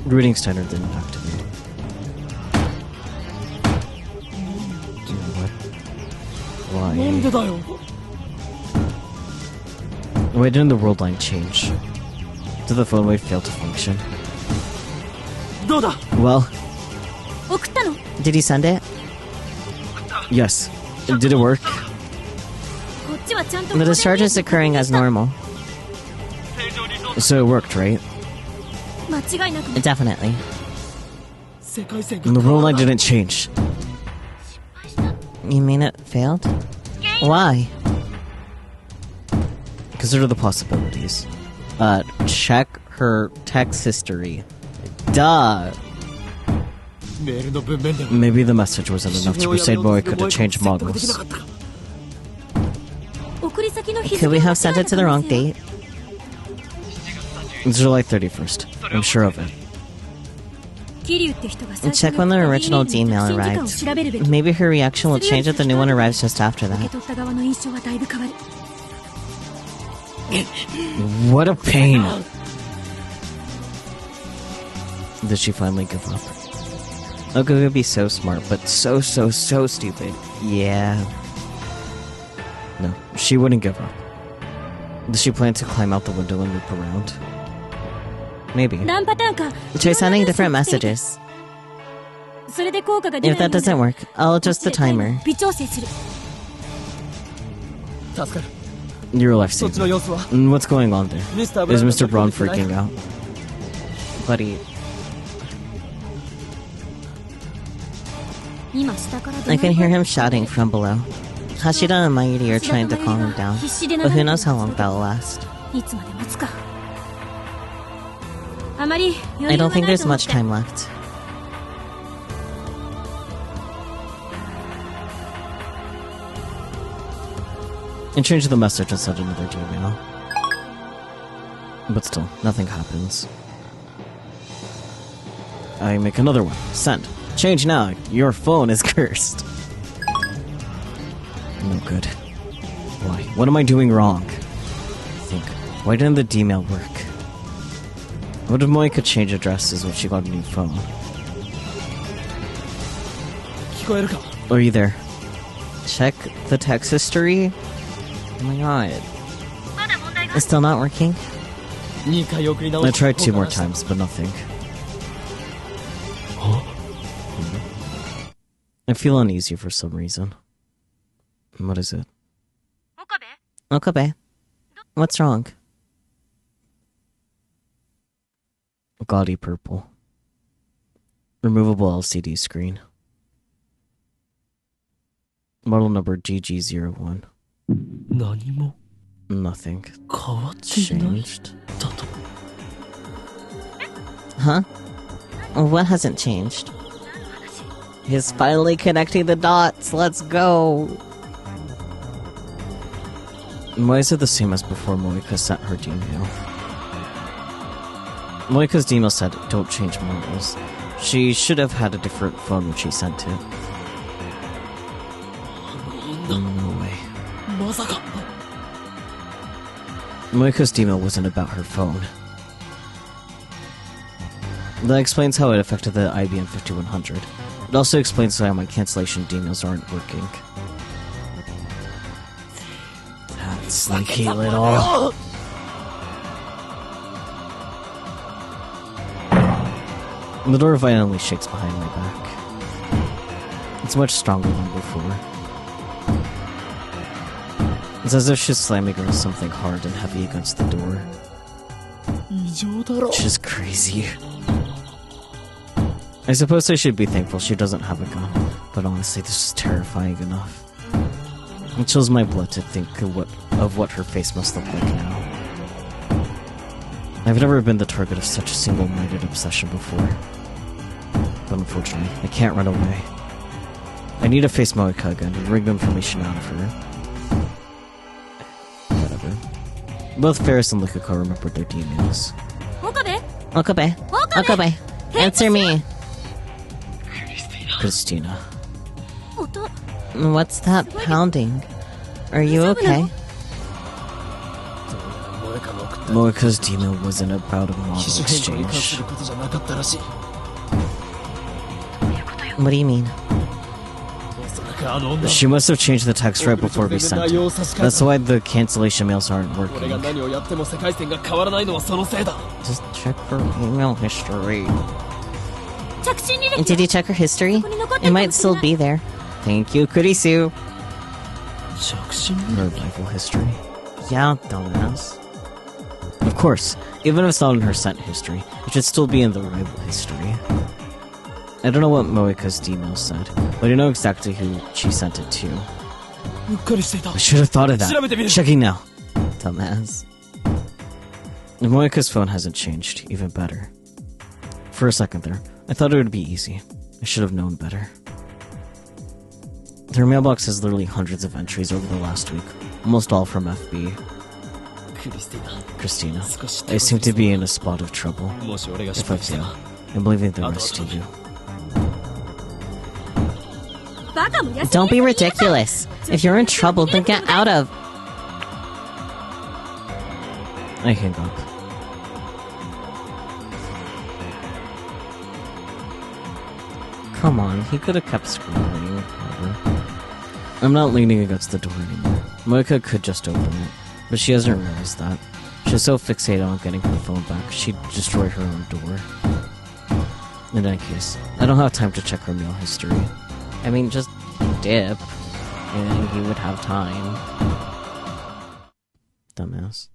Reading standard didn't activate. What? Why? なんでだよ Why didn't the world line change? Did the phone wave fail to function? どうだ Well, 送ったの？ Did you send it? yes. Did it work? こっちはちゃんと The discharge is occurring as normal. So it worked, right? 間違いなくね。 Definitely. 世界線 And the world line didn't change. You mean it failed? Why? Consider the possibilities. Check her text history. Duh! メールの文面でも Maybe the message wasn't enough to persuade Moeka to change 説得で models. きなかったか送り先の日 Could 付 we を have 間違 sent え it た to the 可 wrong 能性 date? It's July 31st. I'm sure of it. 桐生って人が最 Check 初 when の the 送った original D-mail の email 着信時間を arrived. 調べるべき。 Maybe her reaction will change if the new one arrives just after 受け that. 取った側の印象はだいぶ変わる。 What a pain! Did she finally give up? Oka would be so smart, but so stupid. Yeah. No, she wouldn't give up. Does she plan to climb out the window and loop around? Maybe. 何パターンか。 Try sending different messages. それで効果が出 If ない that doesn't work, I'll adjust the timer. 微調整する。助かる You're a そっちの lifesaver. 様子は What's going on there? ミスター Is ブラウン Mr. Braun が取り入れて freaking ない out? Buddy, 今下から I can hear him shouting from below. Hashida and Mayuri are trying to calm him down, but who knows how long that will last. いつまで待つか。あまり I 余裕 don't が think ない there's と思っ much て。 time left. And change the message and send another Gmail. But still, nothing happens. I make another one. Send. Change now. Your phone is cursed. No good. Why? What am I doing wrong? Think. Why didn't the D-mail work? What if Moeka change addresses when she got a new phone? 聞こえるか Or either check the text history? Oh my god. まだ問題が It's still not working? 2回送り直 I し tried 2 more times, but nothing. I feel uneasy for some reason. What is it? 岡部 Okabe. What's wrong? Gaudy purple. Removable LCD screen. Model number GG01. 何も Nothing 変わってない changed. だと Huh? What hasn't changed? 何の話 He's finally connecting the dots. Let's go. Why is it the same as before Moeka sent her D-mail? Moeka's D-mail said, don't change models. She should have had a different phone when she sent it. No way. まさか Moeka's D-mail wasn't about her phone. That explains how it affected the IBM 5100. It also explains why my cancellation D-mails aren't working. That sneaky little... The door violently shakes behind my back. It's much stronger than before. It's as if she's slamming against something hard and heavy against the door. 異常だろ She's crazy. I suppose I should be thankful she doesn't have a gun, but honestly, this is terrifying enough. It chills my blood to think of what her face must look like now. I've never been the target of such a single-minded obsession before. But unfortunately, I can't run away. I need to face Moeka again and wring the information out of her. Whatever. Both Ferris and Lukako remembered their D-mails. 岡部 Okabe. Okabe. Answer me. Christina. 音 What's that pounding? Are you okay? 萌えかが送った Moeka's D-mail wasn't about a 機 model 種変更に関す exchange. ることじゃなかったらしい What do you mean? おそらくあの女は She must have changed the text right before we sent it. That's why the cancellation mails aren't 俺が working. 何をやっても世界線が変わらないのはそのせいだ Just check her email history. 着信履歴 Did you check her history? It might still be there. Thank you, Kurisu. 着信 Her rifle history. Yeah, dumbass. Of course, even if it's not in her sent history, it should still be in the rival history. I don't know what Moeka's D-mail said, but I know exactly who she sent it to. うっかりしていた I should have thought of that. 調べてみる Checking now. Dumbass. Moeka's phone hasn't changed, even better. For a second there, I thought it would be easy. I should have known better. Her mailbox has literally hundreds of entries over the last week, almost all from FB. クリスティナ Christina, 少し I seem to be in a spot of trouble. もし俺が If 失 I 敗した fail, ら I'm leaving the rest to you. バカも休 Don't be ridiculous. If you're in trouble, then get out of. I hang up. Come on, he could have kept scrolling. Whatever. I'm not leaning against the door anymore. Moeka could just open it, but she hasn't realized that. She's so fixated on getting her phone back, she'd destroy her own door. In any case, I don't have time to check her mail history. I mean, just dip. And you would have time. Dumbass.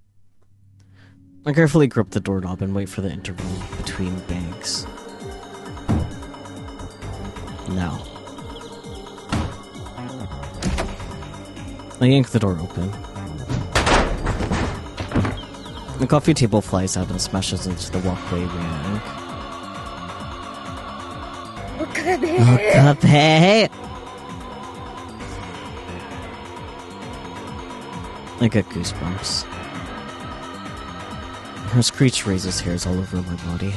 I carefully grip the doorknob and wait for the interval between bangs. Now. I yank the door open. The coffee table flies out and smashes into the walkway railing. Okabe. I get goosebumps. Her screech raises hairs all over my body.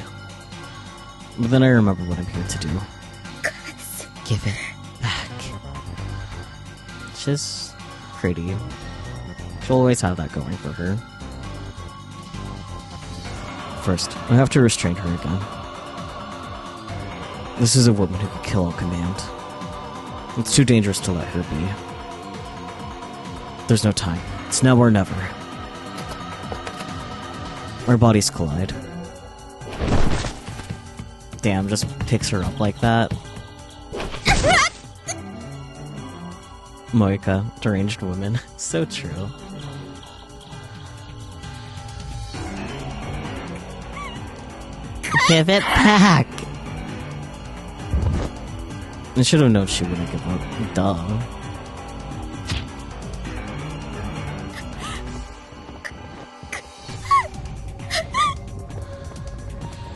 But then I remember what I'm here to do. Give it back. She's pretty. She'll always have that going for her. First, I have to restrain her again. This is a woman who could kill on command. It's too dangerous to let her be. There's no time. It's now or never. Our bodies collide. Damn, just picks her up like that. Moeka, deranged woman. So true. Give it back! I should have known she wouldn't give up. Duh.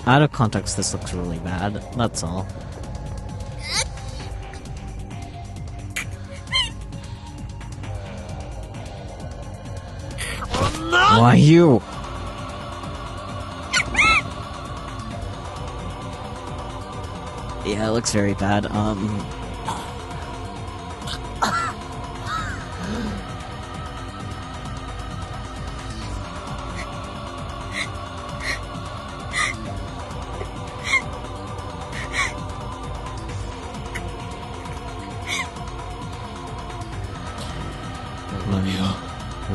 Out of context, this looks really bad. That's all. Why you? Yeah, it looks very bad. I'm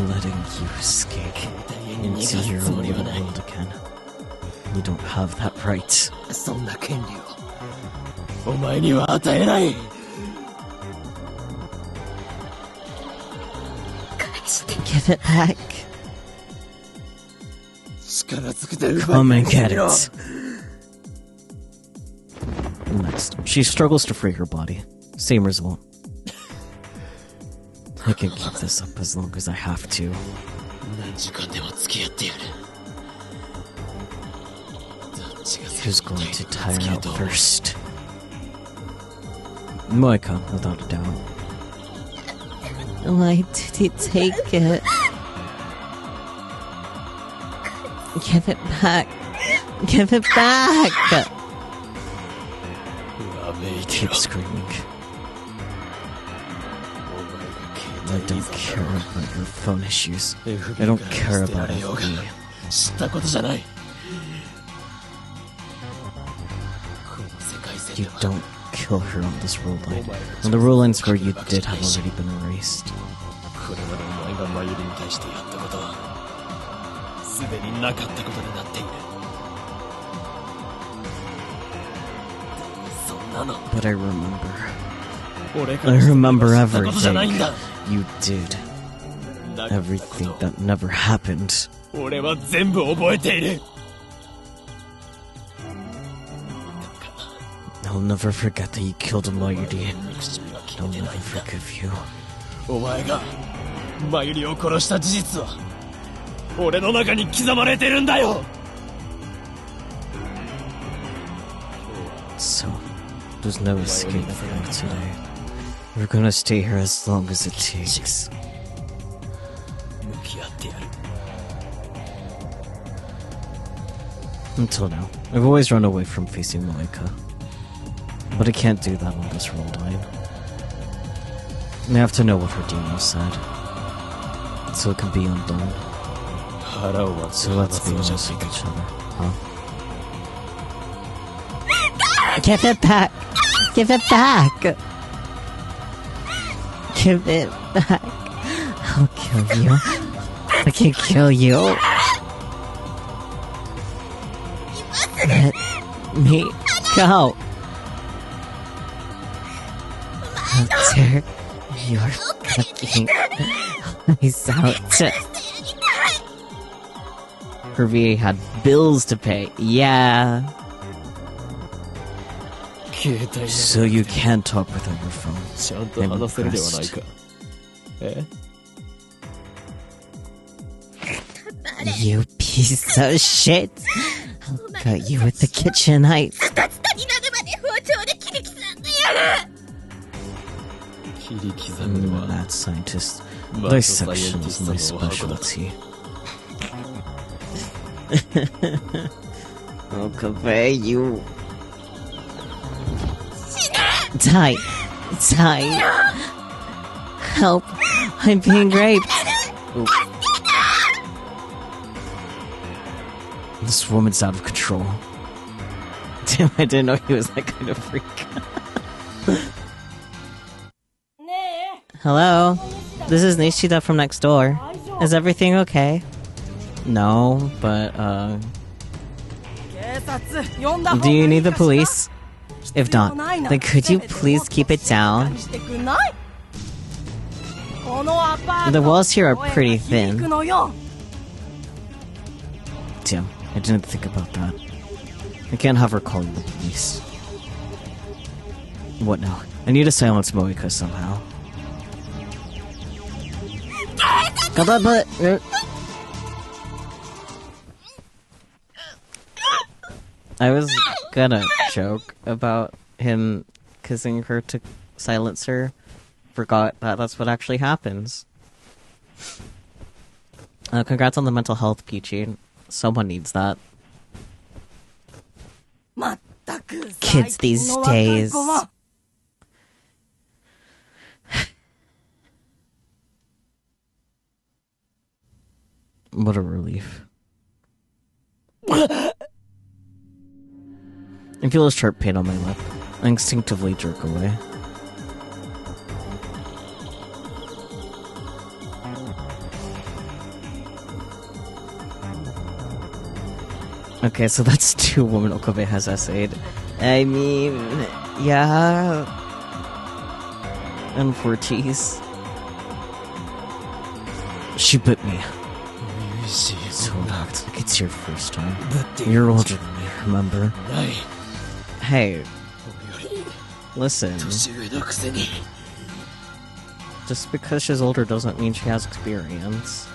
letting you escape into your own world again. You don't have that right. そんな権利をお前には与えない。 Give it back. 力ずくで奪 Come っ and て get みろ。 it. Next, she struggles to free her body. Same result. I can keep this up as long as I have to. 何時間でも付き合ってやる。どっちが Who's going to tire out first? Moeka, without a doubt. Why did he take it? Give it back. Give it back! Keep screaming. I don't care about your phone issues. I don't care about FB. 知ったことじゃない。この世界線 You では don't kill her on this rule line. On the rule lines where you did have already been erased. これまでお前がマユリに対してやったことはすでになかったことになっている。そんなの But I remember. 俺か I らして remember やったことじゃないん everything だ。 you did. なかったこ Everything と that never happened. 俺は全部覚えている。 I'll never forget that you killed a Mayuri. 憎しみは消 I'll えて never ないんだ。 forgive you. お前がマユリを殺した事実は俺の中に刻まれてるんだよ。 So, there's no escape for me today. We're gonna stay here as long as it takes. 向き合ってやる。 Until now, I've always run away from facing Moeka. But I can't do that on this roll line. I have to know what her demon said. So it can be undone. 腹を割って So let's be 話そうじゃ honest ない with か。 each other, huh? Give it back! Give it back! Give it back. I'll kill you. I can kill you. Let me go. How dare you're fucking eyes out. Her VA had bills to pay. Yeah. 携帯で So you can't talk without your phone. ちゃんと話せるではないか。え You piece of shit. I'll cut you with the kitchen knife. ツタツタになるまで包丁で切り刻んでやる。切り刻むのは Mad scientist. マッド Dissection is my サイエンティストのお箱だ。 specialty. Okay, you. Die. Die. Help. I'm being raped. This woman's out of control. Damn, I didn't know he was that kind of freak. Hello? This is Nishida from next door. Is everything okay? No, but, do you need the police? If not, then could you please keep it down? The walls here are pretty thin. Damn, I didn't think about that. I can't have her calling the police. What now? I need to silence Moeka somehow. I was gonna joke about him kissing her to silence her. Forgot that that's what actually happens. Congrats on the mental health, Peachy. Someone needs that. Kids these days. What a relief. I feel a sharp pain on my lip. I instinctively jerk away. Okay, so that's 2 women Okabe has essayed. I mean, yeah. And 4 T's. She bit me. So not like it's your first time. You're older than me, remember? Hey. Listen. Just because she's older doesn't mean she has experience.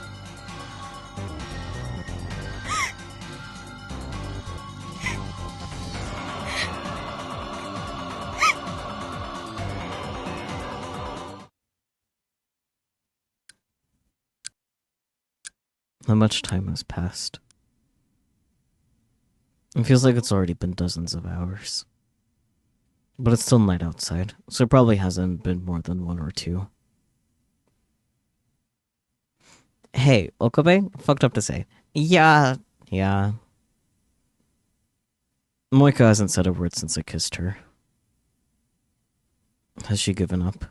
How much time has passed? It feels like it's already been dozens of hours. But it's still night outside, so it probably hasn't been more than 1 or 2. Hey, Okabe? Fucked up to say. Yeah. Moeka hasn't said a word since I kissed her. Has she given up?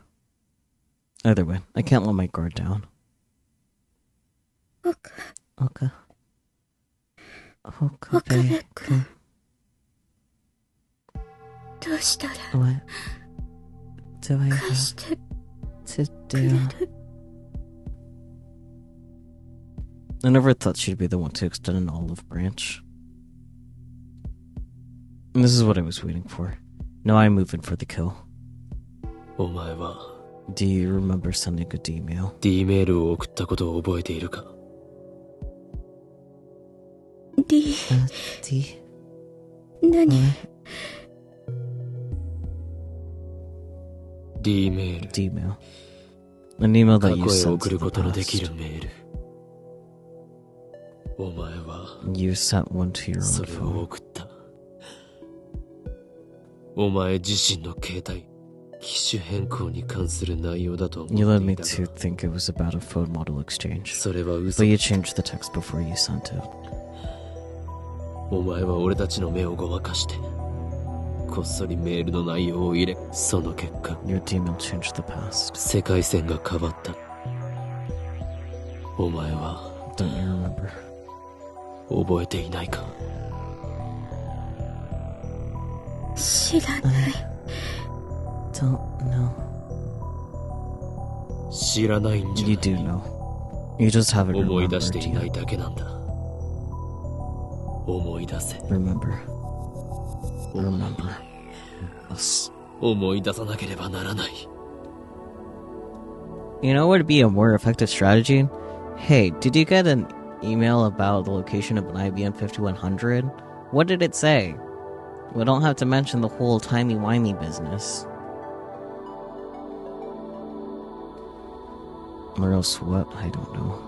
Either way, I can't let my guard down. Okabe. What do I have to do? I never thought she'd be the one to extend an olive branch. And this is what I was waiting for. Now I'm moving for the kill. Do you remember sending a D-mail? D? 何 D-mail. An email that you sent to the past. You sent one to your own phone. You led me to think it was about a phone model exchange, but you changed the text before you sent it. Your D-mail changed the past. Don't you remember? Don't know. You do know. You just haven't remembered yet. Remember us. You know what would be a more effective strategy? Hey, did you get an email about the location of an IBM 5100? What did it say? We don't have to mention the whole timey-wimey business. Or else what? I don't know.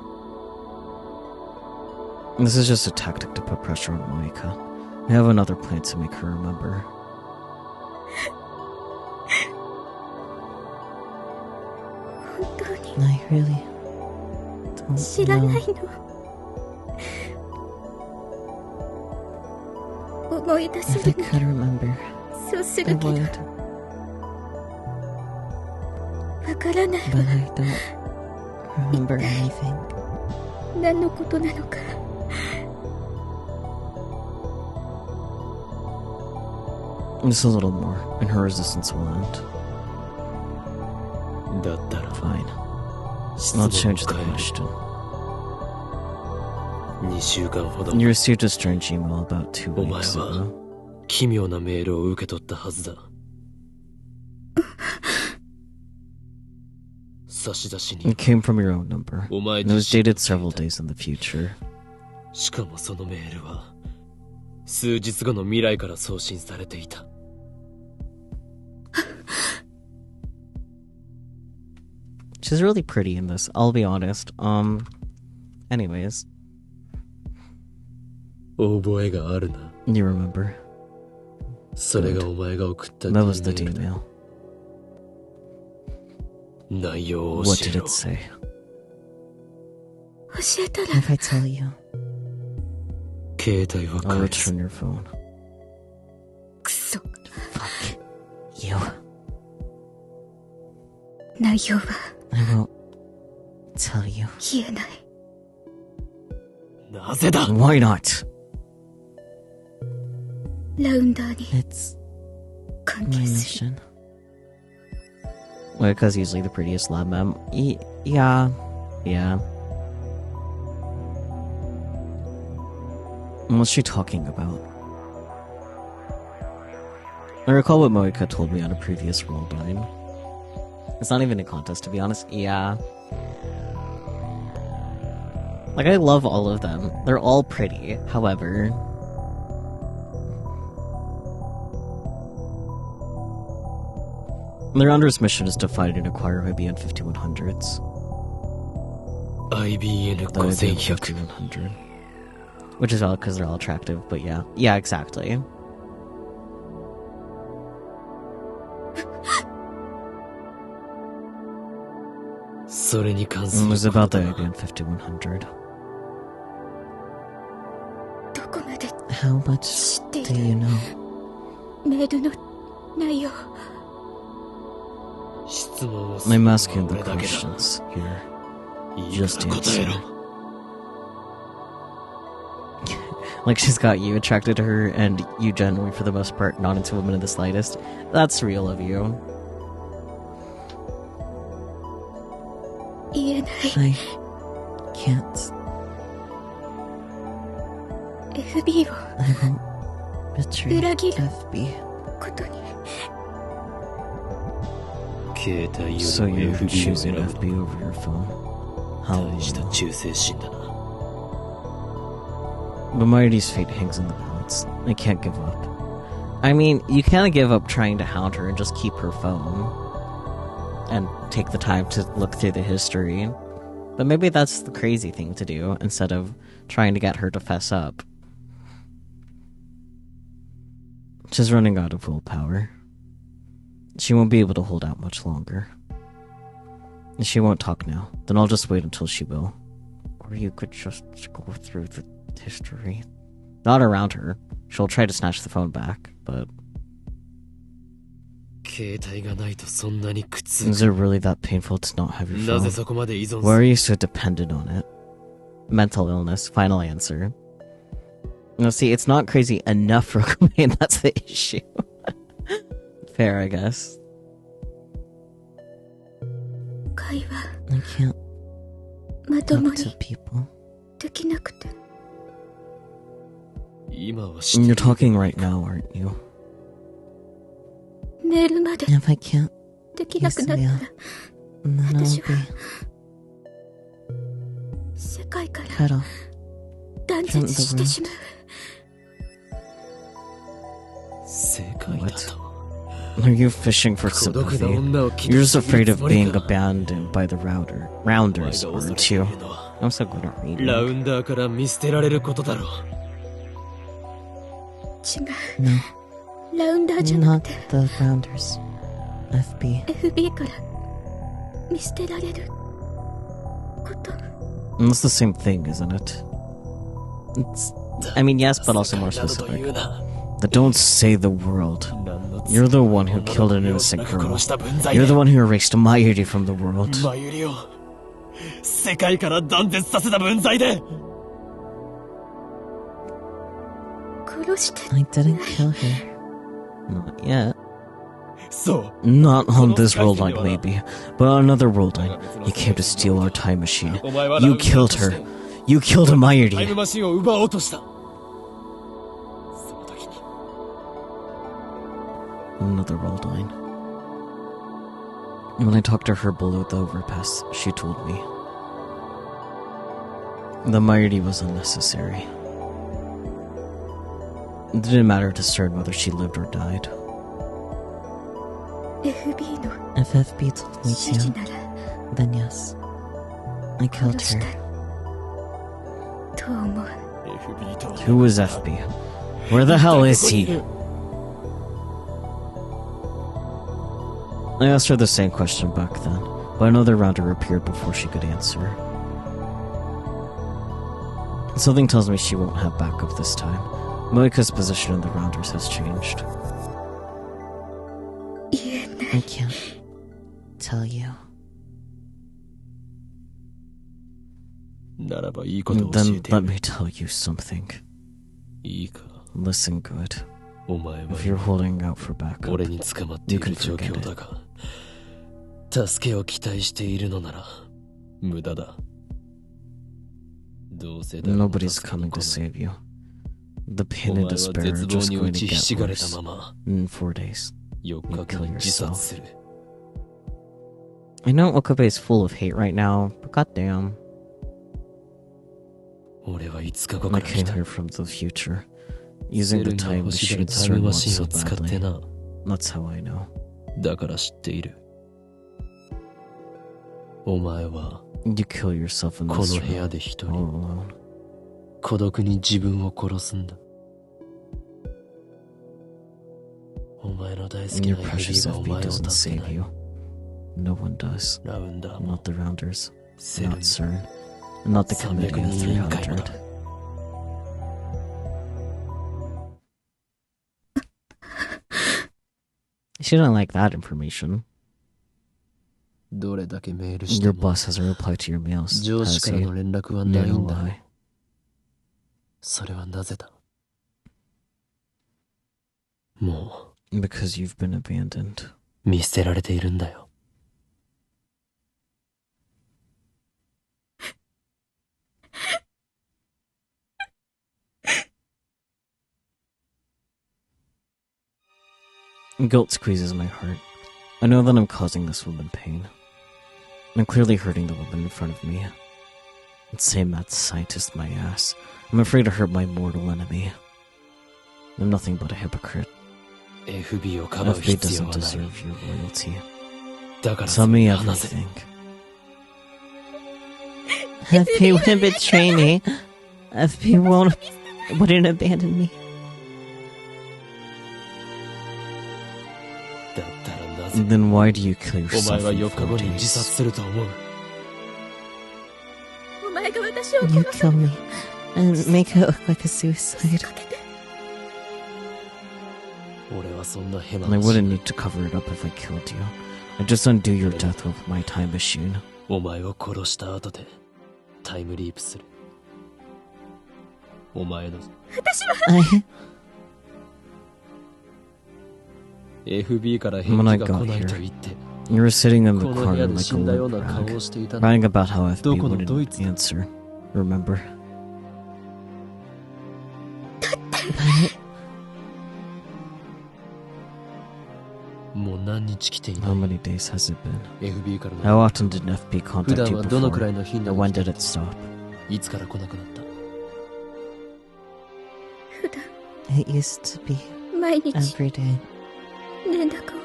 This is just a tactic to put pressure on Moeka. I have another plan to make her remember. I really don't know. 思い出せ If I るな could remember, そうす I るけど would. わからない But I don't remember anything. 何のことなのか Just a little more, and her resistance will end. だったら Fine. 質 I'll 問を change the 変える question. 2週間ほど You 前 received a strange email about 2 お前 weeks は ago. 奇妙なメールを受け取ったはずだ差出に It came from your own number. お前 And it 自 was 身の dated several days in the future. しかもそのメールは数日後の未来から送信されていた She's really pretty in this, I'll be honest. Anyways, 覚えがあるな you remember. それがお前が送った That was the D email. 内容を What 教 did えろ it say? 教えたら If I tell you, 携帯は I'll 返す return your phone. クソ Fuck you. 内容は I won't tell you. 言えないなぜだ Why not? ラウンダーに it's 関 my 係する mission. Moeka's usually the prettiest lab mem. Yeah. What's she talking about? I recall what Moeka told me on a previous roll-dine. It's not even a contest, to be honest. Yeah. Like, I love all of them. They're all pretty. However... Their Under's mission is to find and acquire IBN 5100s. IBN The IBN 5100 5100. Which is all because they're all attractive, but yeah. Yeah, exactly. It was about the IBN 5100. どこまで How much 知ってい do る you know? メールの内容 I'm asking the questions here. Just answer. Like she's got you attracted to her, and you generally, for the most part, not into women in the slightest. That's real of you. 言えない I can't. FB を I won't betray Uragiri. FB. ことに So you're choosing FB over your phone. How 大した low. 忠誠心だな But Marty's fate hangs in the balance. I can't give up. I mean, you can't give up trying to hound her and just keep her phone. And take the time to look through the history. But maybe that's the crazy thing to do, instead of trying to get her to fess up. She's running out of willpower. She won't be able to hold out much longer. And she won't talk now. Then I'll just wait until she will. Or you could just go through the history. Not around her. She'll try to snatch the phone back, but... 携帯がないとそんなに苦痛 Is it really that painful to not have your なぜ phone? そこまで依存 Why す are る you so dependent on it? Mental illness, final answer. No, see, it's not crazy enough for Rokumain, that's the issue. Fair, I guess. 会話 I can't まとも talk to に people. できなくて今は知って You're る talking right now, aren't you? メールまで If I can't できなくなったら then I'll 私 be は世界から cut off. 断絶してしまう正解だと Are you fishing for 孤独な sympathy? 女を気 You're に just してい afraid る of つもり being か abandoned by the rounders, お前が aren't 恐れ you? ているのは I'm so good at reading. ラウンダーから見捨てられることだろう違う No, ラウンダーじゃな not くて the Rounders. FB. FB から見捨てられること It's the same thing, isn't it? It's... I mean, yes, but also more 世界などと言 specific. うな Don't say the world. You're the one who killed an innocent girl. You're the one who erased Mayuri from the world. マユリを世界から断絶させた分際で。殺して I didn't kill her. Not yet. そう。 Not on this world line, maybe, but on another world line. You came to steal our time machine. You killed her. You killed タイム Mayuri. マシンを奪おうとした。その時に Another world line. When I talked to her below the overpass, she told me the Mayuri was unnecessary. It didn't matter to Stern whether she lived or died. FB の If FB told me 指示 to, なら then yes. I killed 殺した her. いと思う。 FB と Who is FB? Where the hell is he? I asked her the same question back then, but another rounder appeared before she could answer. Something tells me she won't have backup this time. Moeka's position in the rounders has changed. 言えない。 I can't tell you. ならばいいことを教 Then えて let me tell you something. いいか。 Listen good. お前は If you're holding out for backup, 俺に捕まっている状況だが、助けを期待しているのなら無駄だ。どうせ誰も nobody's 助けに coming 来 to ない save you. The お pain 前 and は despair 絶 are 望 just に going 打 to ち get ひしがれた worse. まま In 4 days. 4日後に自殺する。 I know Okabe is full of hate right now, but goddamn. 俺は5日後か I ら来 came た。 here from the future, セ using ル the ンが time 欲しが machine る to タイム turn マ one シン so を使って badly. な。 That's how I know. だから知っている。お前は You kill yourself in こ this の部屋 room, で一 all 人 alone. 孤独に自分を殺すんだ。お前の大好き Your な precious 指はお FB 前を doesn't 助け save ない。 you. No one does. ラウンダーも Not the rounders, セルン not CERN, not the committee of 300人委員会もだ。 300. She didn't like that information. どれだけメールして Your も boss hasn't replied to your mails, 上司 has から he? の連絡はない No んだ。 lie. それはなぜだ。も Because you've been abandoned. う見捨てられているんだよ。Guilt squeezes my heart. I know that I'm causing this woman pain. I'm clearly hurting the woman in front of me. Let's say mad scientist my ass. I'm afraid to hurt my mortal enemy. I'm nothing but a hypocrite. FB をかばう FB 必要 doesn't はない。 deserve your loyalty. だから Tell me 話せ。 everything. FP wouldn't betray me. FP wouldn't abandon me. だったらなぜ Then why do you kill お前 yourself は in 4日後 4に自殺 days? すると思う。お前が私を You 殺す kill me and make it look like a suicide. かけて。俺はそんなヘマ I なし wouldn't need to cover it up if I killed you. I'd just undo your death with my time machine. お前を殺した後でタイムリープする。お前の I FB から返 When I 事が got 来ない here, と言って、 You were sitting in こ the の部屋 corner で like 死 a んだよう limp な顔 rag, をしていたんだ。 writing about how FB どこのドイ wouldn't ツだ answer. Remember? but もう何日来ていな How い。 many days has it been? FB からの How often did FB 普 contact 段 you はどのくらい before? の頻度 Or で when 来て did it stop? いつから来なくなった。普段 it used to be 毎日 every day. 連絡を。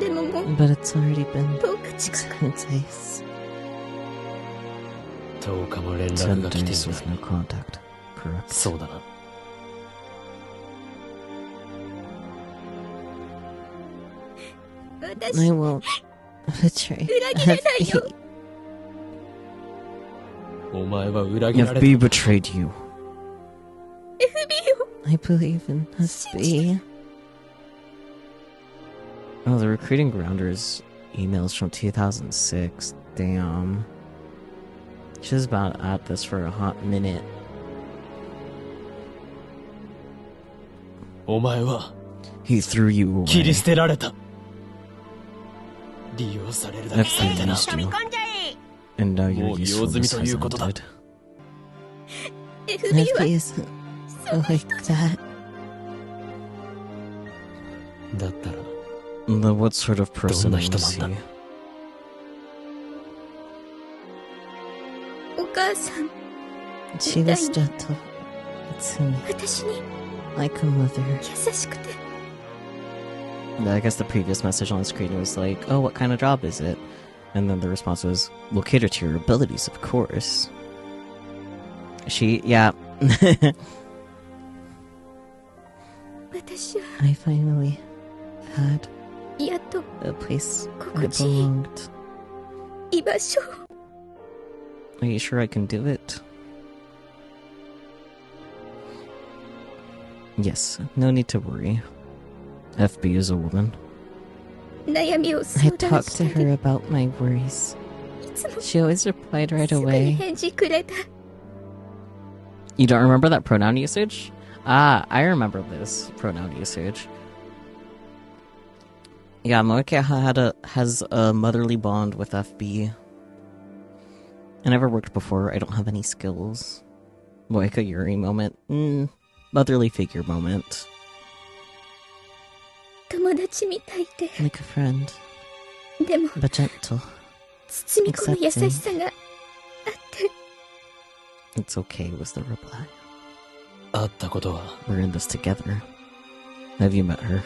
でももう But it's already been 10日近く。 10 days. 10日も連絡10が来てい days な with い。 no contact. Correct. そうだな。私 I won't betray 裏切れないよ。 FP. お前は裏切られた。 FB betrayed you. I believe in SB. Oh, the recruiting grounders emails from 2006. Damn. She's about at this for a hot minute. お前は He threw you away. 切り捨てられた。利用されるだけ F されたな。 used you. And now you're もう利用済み usefulness とい has うことだ。 ended. FB は FB isn't like that. だったら Then what sort of person どんな was 人 he? なんだ。お母さん She was gentle. Itsumi, 私に like a mother. 優しくて I guess the previous message on the screen was like, oh, what kind of job is it? And then the response was, well, cater to your abilities, of course. Yeah. 私は I finally had やっと a place 心 I 地いい belonged. 居場所を Are you sure I can do it? Yes, no need to worry. FB is a woman. 悩みを I 相談 talked し to た her り about my worries. いつも She always replied right すぐに away. 返事くれた You don't remember that pronoun usage? Ah, I remember this pronoun usage. Yeah, Moeka has a motherly bond with FB. I never worked before. I don't have any skills. Moeka Yuri moment. Motherly figure moment. 友達みたいで Like a friend, でも but gentle. 包み込む優しさがあって It's okay, was the reply. 会ったことは We're in this together. Have you met her?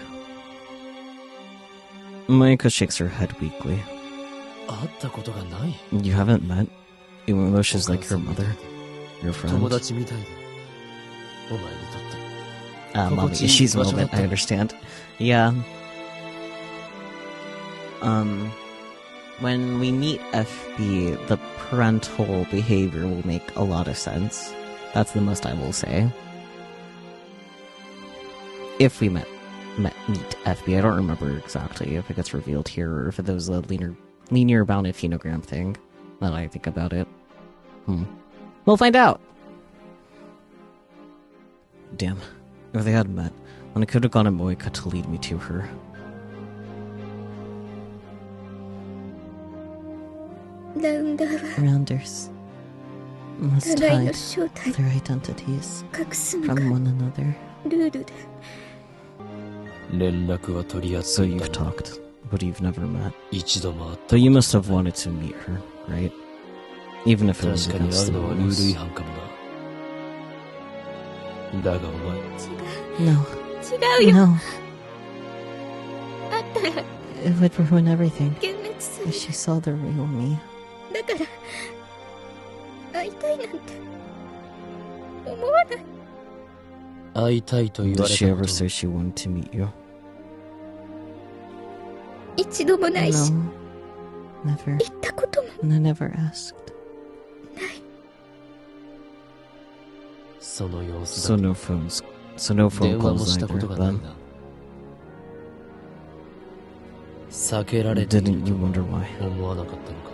Moeka shakes her head weakly. 会ったことがない。 You haven't met? Even though she's like your mother? Your friend? 友達みたいで。お前にとって。 Mommy issues moment, I understand. Yeah. When we meet FB, the parental behavior will make a lot of sense. That's the most I will say. If we meet FB, I don't remember exactly if it gets revealed here or if it was a linear bounded phenogram thing. Now that I think about it. We'll find out! Damn. If they had met, then I could have gone to Moeka to lead me to her. Rounders must 互いの hide 正体 their identities 隠すのが from one another. ルールで連絡は取り合って So いた you've が talked, but you've never met. 一度も会った Though you must have wanted to meet her, right? Even if it was 確かに against 会う the のはルール違 rules. 反かもな。だがお前 違 No, う違うよ no, あったら it would ruin everything 幻滅す if る she saw the real me. だから会いたいなんて思わない会いたいと言わ Did れ she た ever こと say she wanted to meet you? 一度もないし No, never. 行ったことも And I never asked. その様子 So だ no phone 電話も calls したこと either, がない then. な。避けられている Didn't you wonder why? と思わなかったのか。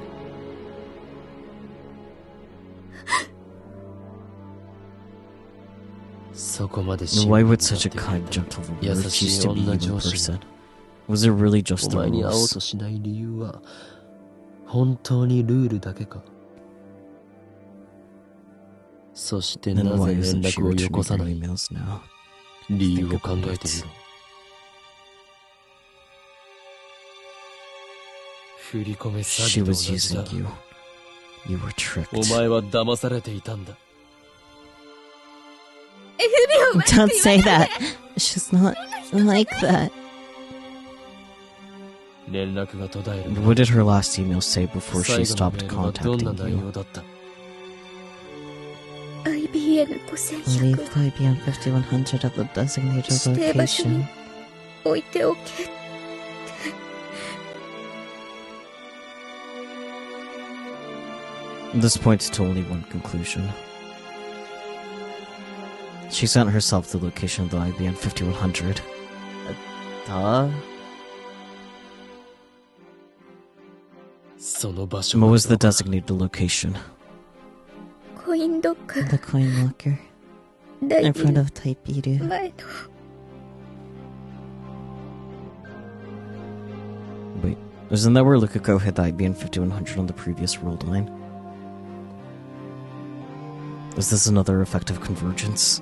そこまで Why would such a kind, gentle lord 優 choose しい to meet 女 you in 上司 person? が Was it really just お the 前に会おう rules? としない理由は本当にルールだけか。そしてな Then ぜ why 連 isn't she 絡をよこ returning さ her ない emails now? 理由を考えてみろ。振り込め She 詐欺と was 同じだ。 using you. You were お tricked. 前は騙されていたんだ。 FB を悪く Don't 言 say わない that. She's not like that. 連絡が途絶える What did her last email say before 最 she 後の stopped メールはどんな contacting 内 you? 容だった IBN5100 Leave IBM 5100 at the designated 指定場所に location. 置いておけ This points to only one conclusion. She sent herself the location of the IBM 5100. Duh? What was the designated location? コインロッカー The coin locker. In front of Type Iru. 前の Wait, isn't that where Lukako hid the IBM 5100 on the previous world line? Is this another effective convergence?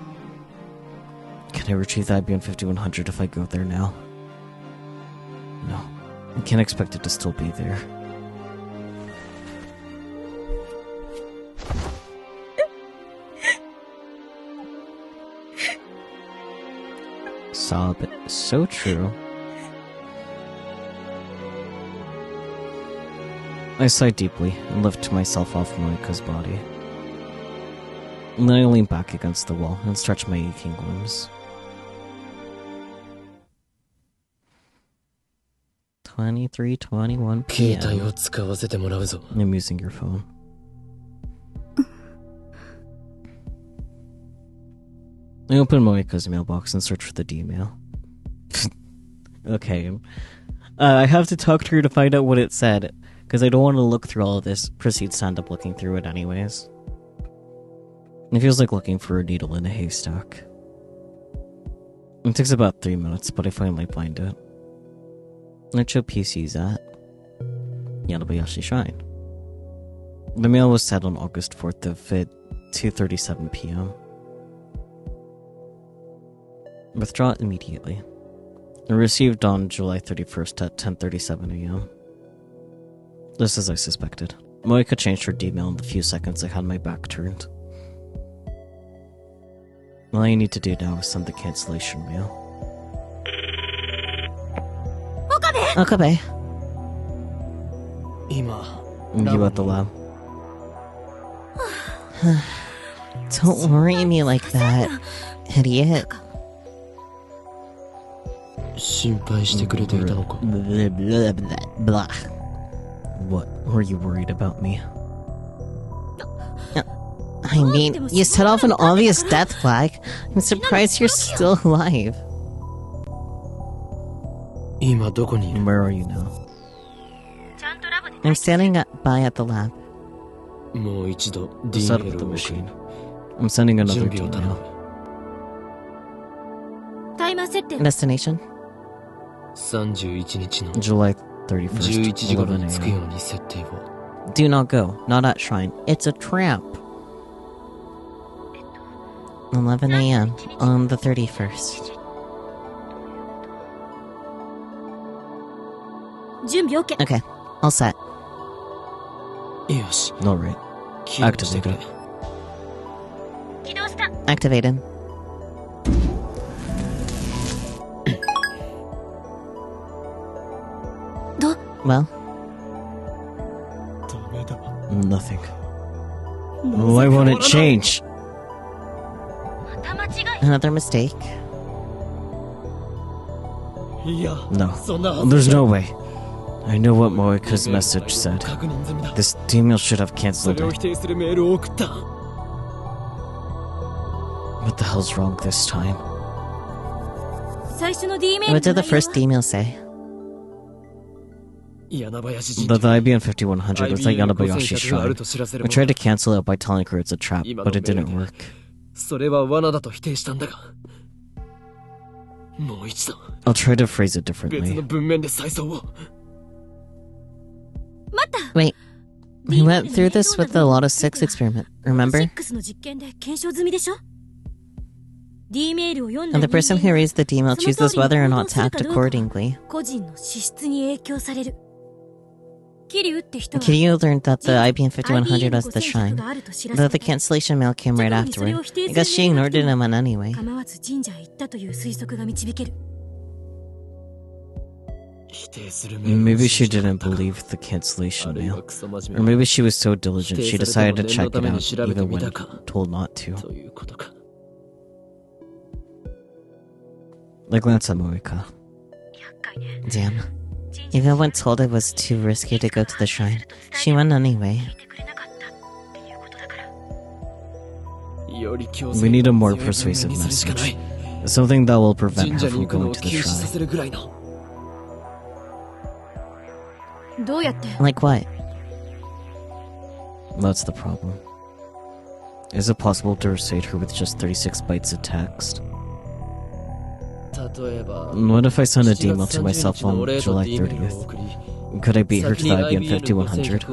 Can I retrieve the IBM 5100 if I go there now? No. I can't expect it to still be there. Sob. So true. I sighed deeply and lifted myself off Moeka's body. And then I leaned back against the wall and stretched my aching limbs. 23:21 携帯 p.m. を使わせてもらうぞ。 I'm using your phone. I opened Moeka's mailbox and searched for the D-mail. Okay. I have to talk to her to find out what it said, because I don't want to look through all of this. Proceeds to end up looking through it anyways. It feels like looking for a needle in a haystack. It takes about 3 minutes, but I finally find it. Let's show PC's at Yanabayashi Shrine. The mail was sent on August 4th of 2:37 p.m. Withdraw it immediately. Received on July 31st at 10:37 a.m. Just as I suspected. Moeka changed her D-mail in the few seconds I had my back turned. All I need to do now is send the cancellation mail. Okabe. 今、 You at the lab. Don't worry me like that, idiot. 心配してくれていたのか。 Blah, blah, blah, blah. What were you worried about me? I mean, you set off an obvious death flag. I'm surprised you're still alive. 今どこにいる？ Where are you now? ちゃんとラボで I'm standing by at the lab. もう一度 Set up D メー the ルを送 machine. る。 I'm sending another 準備を頼 D-mail. む。タイマー設定 Destination? 31日の July 31st, 11時頃に着く 11 よ a.m. うに設定を。 Do not go. Not at Shrine. It's a trap. 11 a.m. on the 31st. 準備 OK Okay, all set. よし、 Alright. 起動してくれ。 起動した Activated. Well, ダメだ。 Nothing. Why won't it change? また間違い another mistake. いや、 No. そんなはず There's no way. I know what Moeka's message said. 確認済みだ。 This D-mail should have そ cancelled れを it. 否定するメールを送った。 What the hell's wrong this time? 最初の D メール What の did the 内容 first email say? 柳林神 The 社 IBM 5100 was at IBM Yanabayashi 5100がある Shrine. と知らせる I もの tried to cancel it by telling her it's a trap, 今の but it メー didn't ル work. それは罠だと否定したんだが、もう一度 I'll try to phrase it 別 differently. の文面で再送を。待った Wait, we went through this with the Lot of 6 experiment, remember? 6の実験で検証済みでしょ D メールを読んだ And the person who 人間 reads the email chooses whether or not to act accordingly. 個人の資質に影響される桐生って人は Kiryu learned that the IBM 5100 was the 5100 shrine, があると知ら though さ the れて cancellation mail came right afterward. I guess she ignored it and went anyway. 構わず神社へ行ったという推測が導ける否定するメールを Maybe 信 she じなか didn't ったか believe the あ cancellation るいは mail. クソ真 Or 面目 maybe she was so diligent she decided to check it out even when told not to. ということか。 I glanced at Moeka. 厄介ね Damn. Even when told it was too risky to go to the shrine, she went anyway. 聞いてくれなかったっていうことだからよ We need a more persuasive message. Something that will prevent her from going to the shrine. どうやって Like what? That's the problem. Is it possible to recite her with just 36 bytes of text? What if I send a email to myself on July 30th? Could I beat her to the IBM 5100?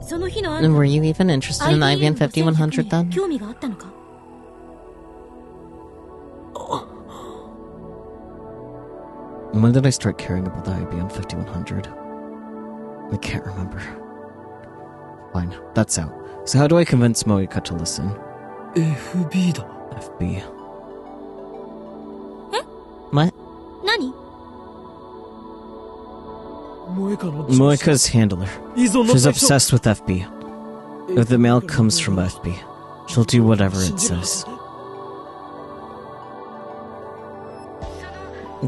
その日のあ And ん were you even interested in the IBM 5100 then? 興味があったのか When did I start caring about the IBM 5100? I can't remember. Fine, that's out. So how do I convince Moeka to listen? FB だ FB. What? 何 Moeka's handler. She's obsessed with FB. If the mail comes from FB, she'll do whatever it says.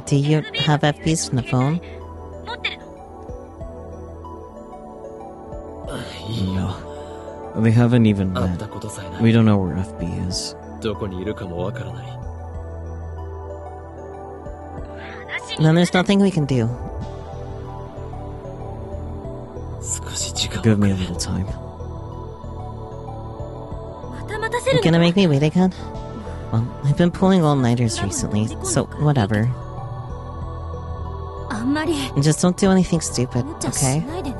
Do you have FBs on the phone? 持ってるの No. They haven't even 会っ met. たことさえない We don't know where FB is. どこにいるかもわからない Then there's nothing we can do. 少し時間 Give me a little time. また待たせる You の gonna make me wait again? Well, I've been pulling all-nighters recently, so whatever. あんまり Just don't do anything stupid, 無茶し okay? ないでね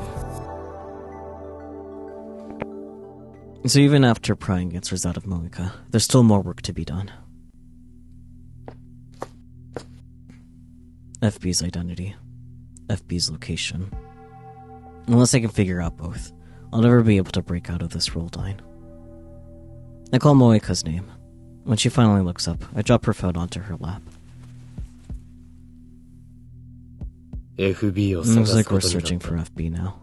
So even after prying answers out of Moeka, there's still more work to be done. FB's identity. FB's location. Unless I can figure out both, I'll never be able to break out of this roll line. I call Moeka's name. When she finally looks up, I drop her phone onto her lap. FB を Looks 探す like こ we're とにな searching った for FB now.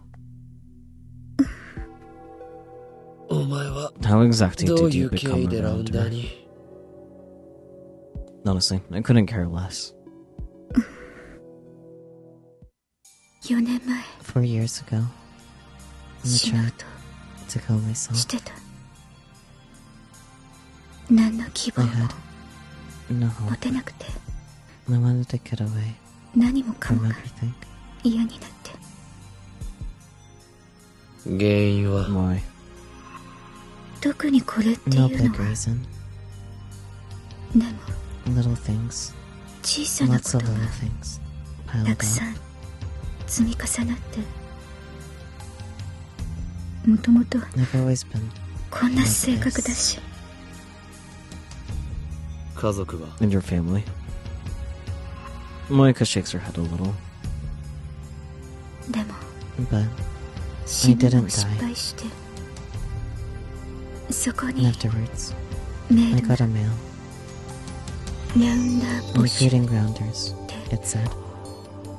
お前は How exactly どう did い you う経 become 緯でラウン around ダー her? に Honestly, I couldn't care less. 4年前 4 years ago, I 死のう tried と to kill myself. してた何の希望 I も had no 持 hope. てなくて I wanted to get away 何もか from もが everything. 嫌になって原因は Why? 特にこれってい No う big のは reason. でも Little things. 小さなこ Lots と of が little things た piled くさ up. ん積み重なってもともと I've always been こんな性格だし家族は And your family? Moeka shakes her head a little. でも but 死ぬの didn't を失敗してそこ and に afterwards メ I ールが got a mail ラウンダー募集 recruiting grounders. It said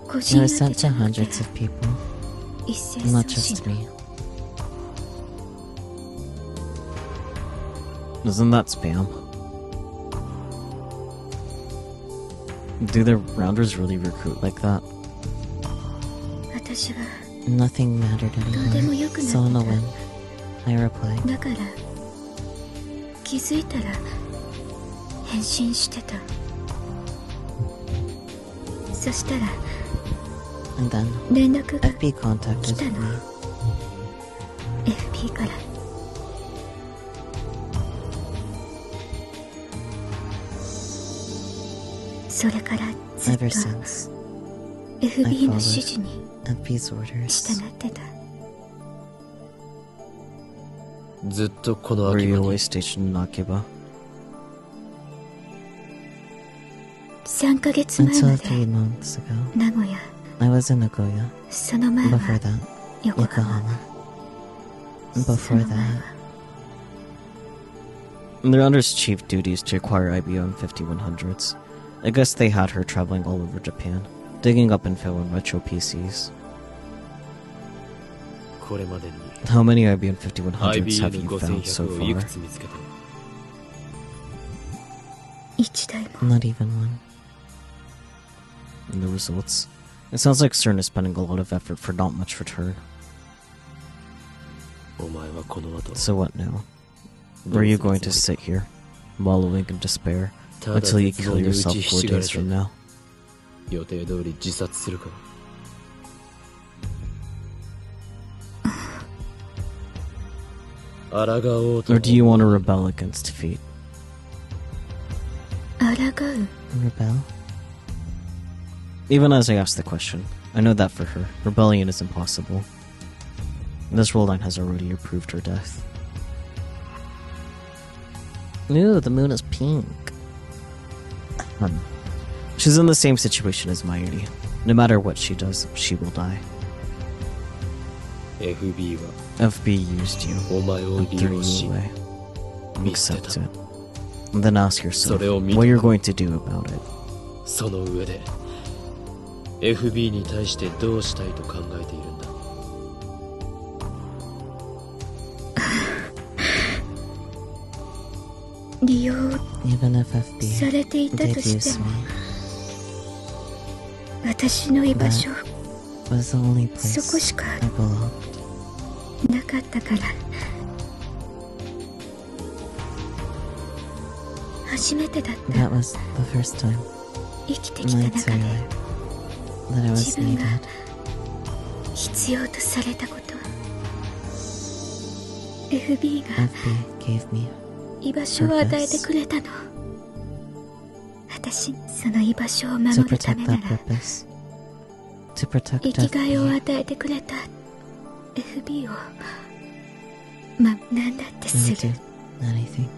個 it 人 was 宛て sent じゃ to なくて hundreds of people, 一斉 not 送信 just me. Isn't that spam? Do the rounders really recruit like that? 私は Nothing mattered anymore. So on a whim, I replied. だから気づいたら返信してたそしたら And then 連絡が FB contacted Kita me. na. FB からそれからずっと Ever since, FB の指示に FB's orders. 従ってたずっとこの Were 秋 you 葉 always に stationed in Akiba? 3ヶ月前 Until ま 3 で months ago, 名古屋 I was in Nagoya. その前 Before は that, 横浜 Yokohama. そ Before の前 that, は The rounders' chief duties to acquire IBM 5100s. I guess they had her traveling all over Japan, digging up info on retro PCs. これまでに How many IBM 5100s have IBM you found so 5100をい far? くつ見つけた一台も not even one. And the results? It sounds like CERN is spending a lot of effort for not much return. So what now? Are you going to sit here, wallowing in despair, until you kill yourself 4 days from now? 予定通り自殺するか Or do you want to rebel against fate? 抗う Rebel? Even as I ask the question, I know that for her, rebellion is impossible. This world line has already approved her death. Ooh, the moon is pink. She's in the same situation as Mayuri. No matter what she does, she will die. FB は FB used you お前を and 利 threw 用し you away. 見捨て Accept た it. And then ask yourself それを見て what you're going to do about it. その上で FB に対してどうしたいと考えているんだ 利用 Even if FB されていたと did して use も me, 私の居場所 was the only そこ place しか I belonged. なかったから初めてだった That was the first time 生きて in き my た entire 中で life that I was 自分が needed. 必要とされたこと FB が FB gave me 居場所を与えてくれたの私その居場所を to 守るため protect な that ら purpose. To protect 生きがいを FB. 与えてくれた FB を何だってす I る did anything.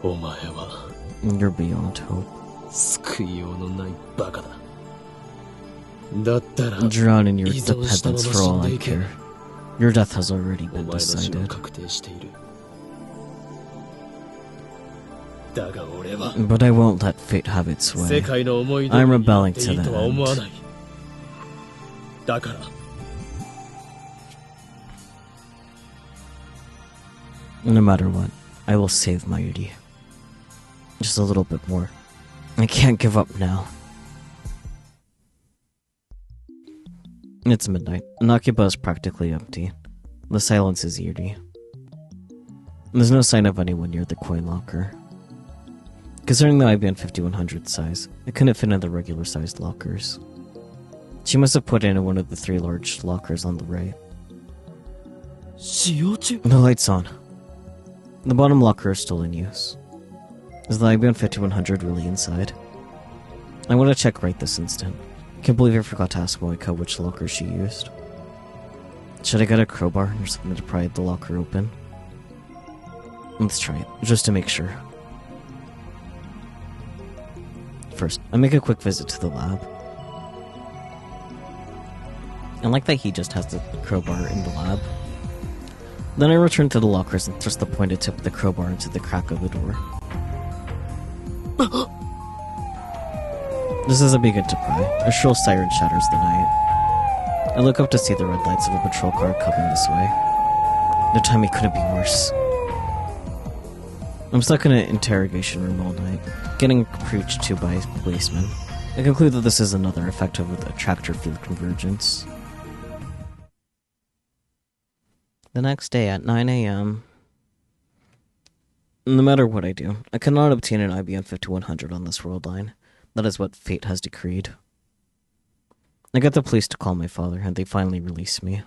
お前は You're beyond hope. 救いようのないバカだだったら Drown in your 依存したまま dependence 死 for ん all で I いけ care. Your death has already お been 前の死は decided. 確定しているだが俺は But I won't let fate have its 世 way. 界の思い通り I'm にやっ rebelling て to いい the とは思わ end. ないだから No matter what, I will save Mayuri. Just a little bit more. I can't give up now. It's midnight, and Akiba is practically empty. The silence is eerie. There's no sign of anyone near the coin locker. Considering the IBM 5100 size, it couldn't fit in the regular sized lockers. She must have put it in one of the 3 large lockers on the right. 使用中 The light's on. The bottom locker is still in use. Is the IBM 5100 really inside? I want to check right this instant. Can't believe I forgot to ask Moeka which locker she used. Should I get a crowbar or something to pry the locker open? Let's try it, just to make sure. First, I make a quick visit to the lab. I like that he just has the crowbar in the lab. Then I return to the lockers and thrust the pointed tip of the crowbar into the crack of the door. Just as I begin to pry, a shrill siren shatters the night. I look up to see the red lights of a patrol car coming this way. The timing couldn't be worse. I'm stuck in an interrogation room all night, getting preached to by policemen. I conclude that this is another effect of the attractor field convergence. The next day at 9 a.m. No matter what I do, I cannot obtain an IBM 5100 on this world line. That is what fate has decreed. I get the police to call my father, and they finally release me.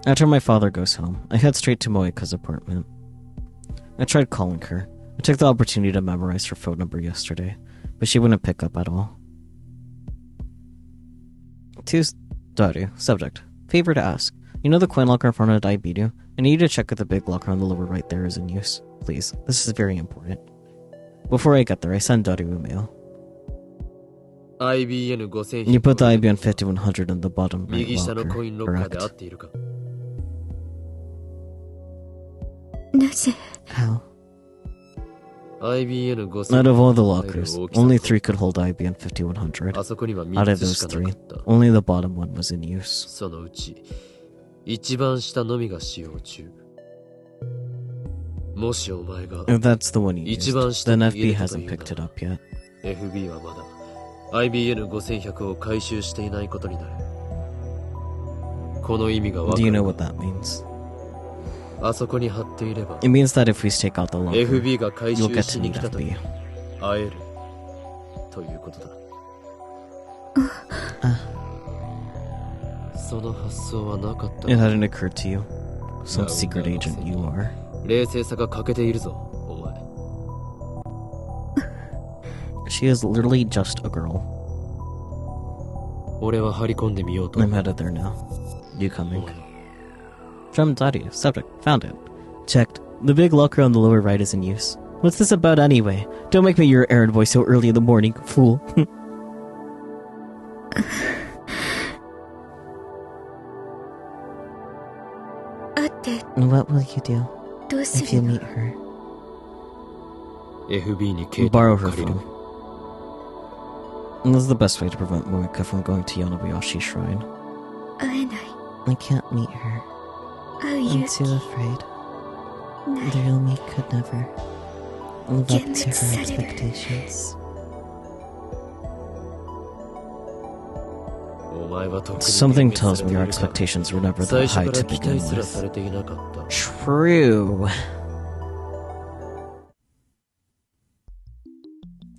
After my father goes home, I head straight to Moeka's apartment. I tried calling her. I took the opportunity to memorize her phone number yesterday, but she wouldn't pick up at all. Daru, subject. Favor to ask. You know the coin locker in front of Daibidu? I need you to check if the big locker on the lower right there is in use. Please, this is very important. Before I get there, I send Daru a mail. IBN 5100 You put the IBN 5100 in the bottom right 右下の locker, コインロッカーで合 correct? っているかなぜ How? IBN Out of all the 5100 lockers, 大きさ only と 3 could hold IBN 5100. あそこには Out 3 of つ those しかなか 3, った only the bottom one was in use. そのうち一番下のみが使用中もしお前が If that's the one you used, 一番下 then に FB 入れたと hasn't いう picked it な up yet. FB はまだ IBN 5100を回収していないことになる Do you know what that means? あそこに貼っていれば It means that if we stake out the locker, FB が回 you'll 収 get し to に meet 来た時 FB. 会えるということだ。その発想はなかった。 It hadn't occurred to you. Some secret agent you are. 冷静さが欠けているぞ、お前。 She is literally just a girl. 俺は張り込んでみようと。 I'm headed there now. You coming? Drum's audio. Subject. Found it. Checked. The big locker on the lower right is in use. What's this about anyway? Don't make me your errand boy so early in the morning, fool. What will you do if you meet her? FB に携帯 Borrow を her 借りる。 phone. And this is the best way to prevent Moeka from going to Yanobuyashi Shrine. 会えない。 I can't meet her. 会う I'm 勇 too 気 afraid. ない The real me could never live up to her Genmetsu-される。 expectations. お前は特に Something 厳密さ tells れ me てい your るから expectations were never 最 that 初 high から to 期 begin 待すら with. されていなかった。 True.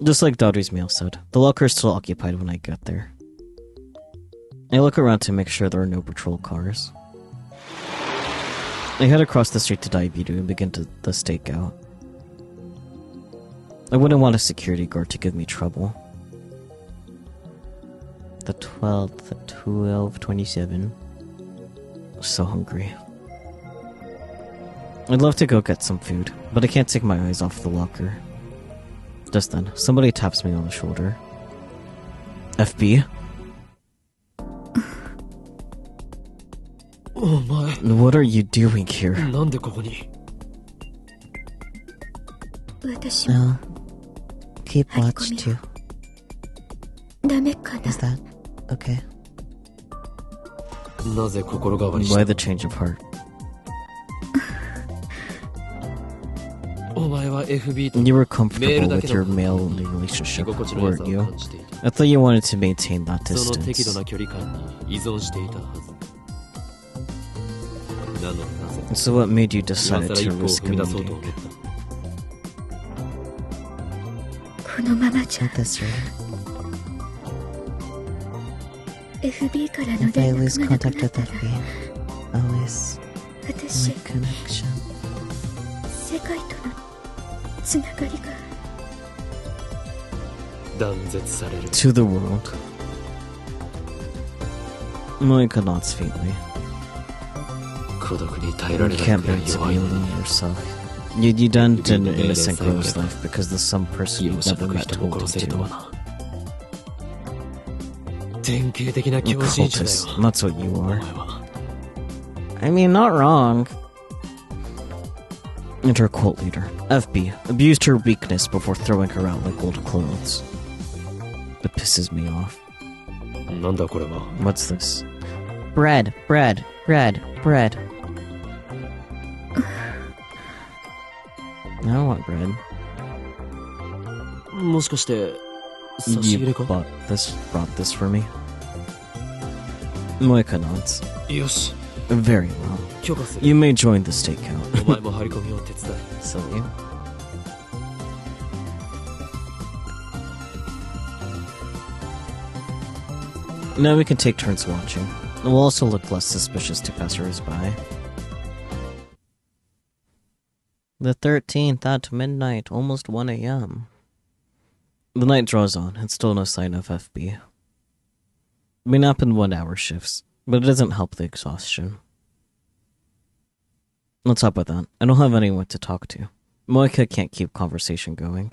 Just like Dodri's mail said, the locker is still occupied when I get there. I look around to make sure there are no patrol cars. I head across the street to Daibiru and begin the stakeout. I wouldn't want a security guard to give me trouble. The 12th, 12:27. So hungry. I'd love to go get some food, but I can't take my eyes off the locker. Just then, somebody taps me on the shoulder. FB? お前、 What are you doing here? なんでここに？私も No. Keep watch too. ダメかな。 Is that okay? なぜ心変わりし Why た？ the change of heart? お前は FB と You were メール comfortable だけ with の your male 居 relationship, 心地の良さ weren't を you? 感じていた。 I thought you wanted to maintain that その適度 distance. な距離感に依存していたはず。なのになぜ So what made you 今 decide 更 to 一歩を risk 踏 a み出そうと meeting? 思った。このままじゃ At this rate, FB からの if I 連 lose 絡がなく contact なっ with たら FB, I'll lose 私 my connection. 世界とのつながりが断絶される。 To the world. Moeka nods faintly. 孤独に耐えら You れない can't くら bear い to 弱 be いの alone に。 yourself. You done an innocent girl's life because the some person 容 you 赦 never なく met 人も told 殺せ you るのは to. な。典型的な A 狂信者だ cultist. よ。 That's what you お are. 前は。 I mean, not wrong. Enter a cult leader. FB abused her weakness before throwing her out like old clothes. It pisses me off. なんだこれは。 What's this? Bread, bread, bread, bread. I don't want bread. もしかして差し入 You れか？ brought this for me? Moeka nods. よし、 Very well. 許可する。 You may join the stakeout. お前も張り込みを手伝え。 Silly. Now we can take turns watching. We'll also look less suspicious to passers-by. The 13th at midnight, almost 1 a.m. The night draws on, and still no sign of FB. We nap in 1 hour shifts, but it doesn't help the exhaustion. What's up with that? I don't have anyone to talk to. Moeka can't keep conversation going,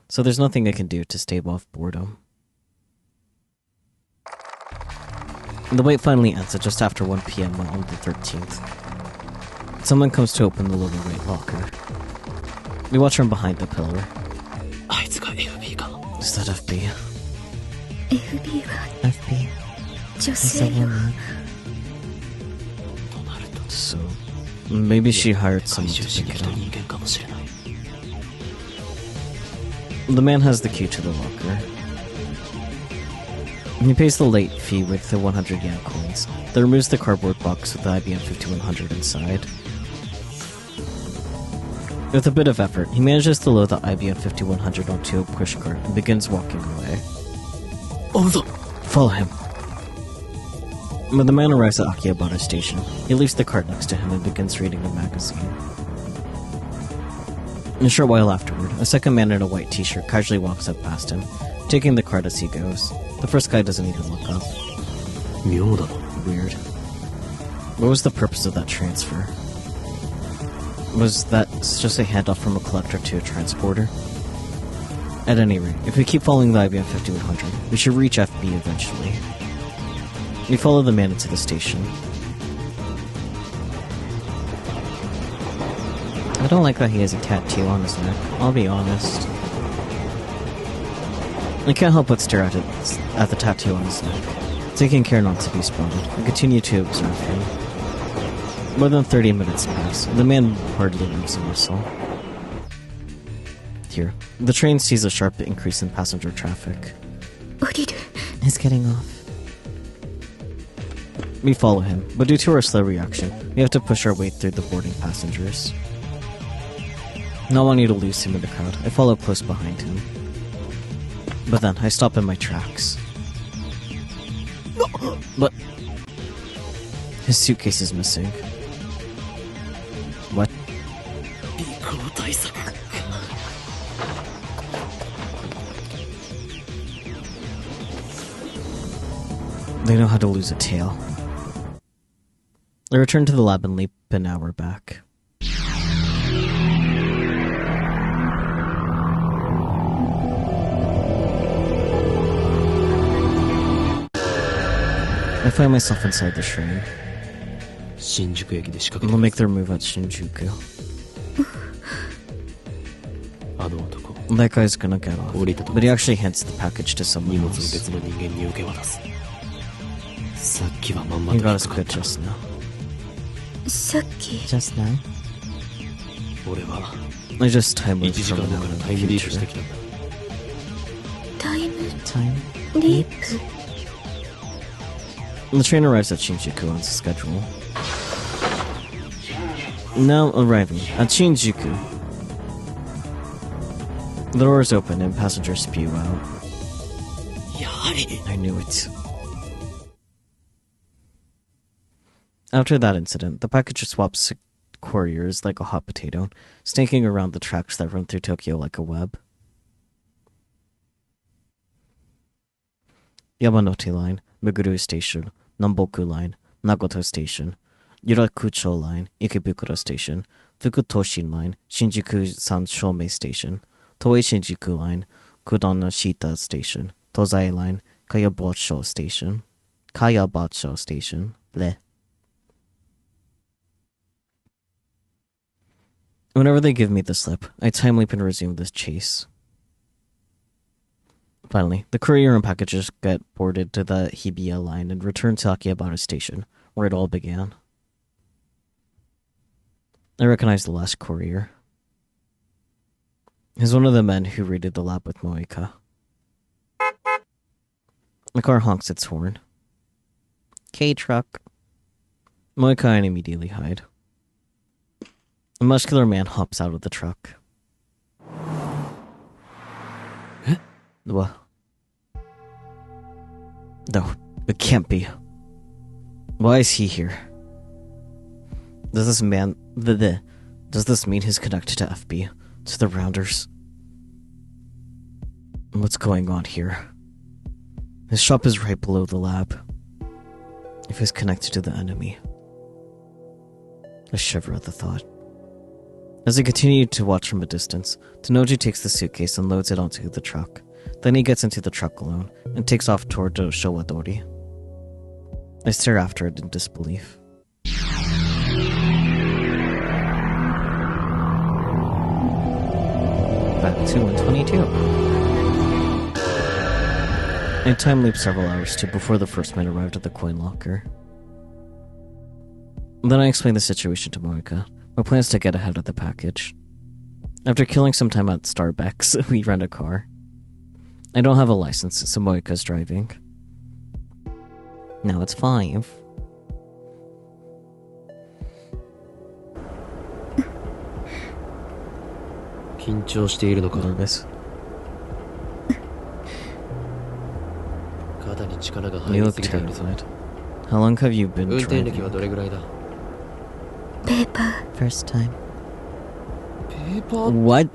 so there's nothing I can do to stave off boredom. The wait finally ends at just after 1 p.m. on the 13th. Someone comes to open the lower right locker. We watch from behind the pillar. あいつが FB か。 Is that FB? FB は FB 女 is 性 a よ。 woman. となると So, maybe she hired 回 someone 収 to しに pick 来 it た up. 人間かもしれない。 The man has the key to the locker. He pays the late fee with the 100 yen coins, then removes the cardboard box with the IBM 5100 inside. With a bit of effort, he manages to load the IBM 5100 onto a pushcart and begins walking away. Follow him. When the man arrives at Akihabara Station, he leaves the cart next to him and begins reading a magazine. A short while afterward, a second man in a white t-shirt casually walks up past him, taking the cart as he goes. The first guy doesn't even look up. Weird. What was the purpose of that transfer? Was that just a handoff from a collector to a transporter? At any rate, if we keep following the IBM 5100, we should reach FB eventually. We follow the man into the station. I don't like that he has a tattoo on his neck, I'll be honest. I can't help but stare at the tattoo on his neck, taking care not to be spotted, and continue to observe him. More than 30 minutes pass, and the man hardly moves a muscle. Here, the train sees a sharp increase in passenger traffic. He's getting off. We follow him, but due to our slow reaction, we have to push our way through the boarding passengers. Not wanting to lose him in the crowd, I follow close behind him. But then, I stop in my tracks. But his suitcase is missing. What? They know how to lose a tail. I return to the lab and leap an hour back. I find myself inside the train. They'll make their move at Shinjuku. That guy's gonna get off, but he actually hands the package to someone else. He got us quit just now. Just now? I just time-looped from an hour in the future. Time? Leap? The train arrives at Shinjuku on schedule. Now arriving at Shinjuku. The doors open and passengers spew out. I knew it. After that incident, the package swaps couriers like a hot potato, snaking around the tracks that run through Tokyo like a web. Yamanote Line, Meguru Station, Namboku Line, Nagoto Station, Yurakucho Line, Ikebukuro Station, Fukutoshin Line, Shinjuku Sanshome Station, Toei Shinjuku Line, Kudonoshita Station, Tozai Line, Kayabacho Station. Bleh. Whenever they give me the slip, I time leap and resume this chase. Finally, the courier and packages get boarded to the Hibiya line and return to Akihabara Station, where it all began. I recognize the last courier. He's one of the men who raided the lab with Moeka. The car honks its horn. K-truck. Moeka and immediately hide. A muscular man hops out of the truck. What? No, it can't be. Why is he here? Does this mean he's connected to FB? To the Rounders? What's going on here? His shop is right below the lab. If he's connected to the enemy. I shiver at the thought. As I continue to watch from a distance, Tanoji takes the suitcase and loads it onto the truck. Then he gets into the truck alone and takes off toward Showadori. I stare after it in disbelief. Back to 122. I time leap several hours to before the first man arrived at the coin locker. Then I explain the situation to Moeka. My plan is to get ahead of the package. After killing some time at Starbucks, we rent a car. I don't have a license, so Moeka's driving. Now it's 5. Nervous. You look terrified. How long have you been driving? Paper. First time. What?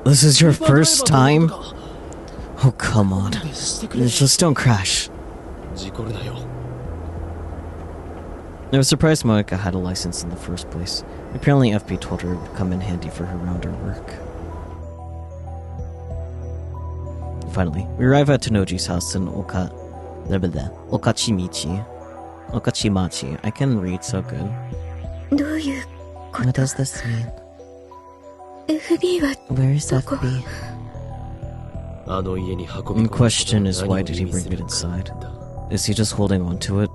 This is your first time? Oh, come on. Just don't crash. I was surprised Moeka had a license in the first place. Apparently FB told her it would come in handy for her around her work. Finally, we arrive at Tanoji's house in Okachimachi. I can read so good. What does this mean? Where is FB? The question is, why did he bring it inside? Is he just holding on to it?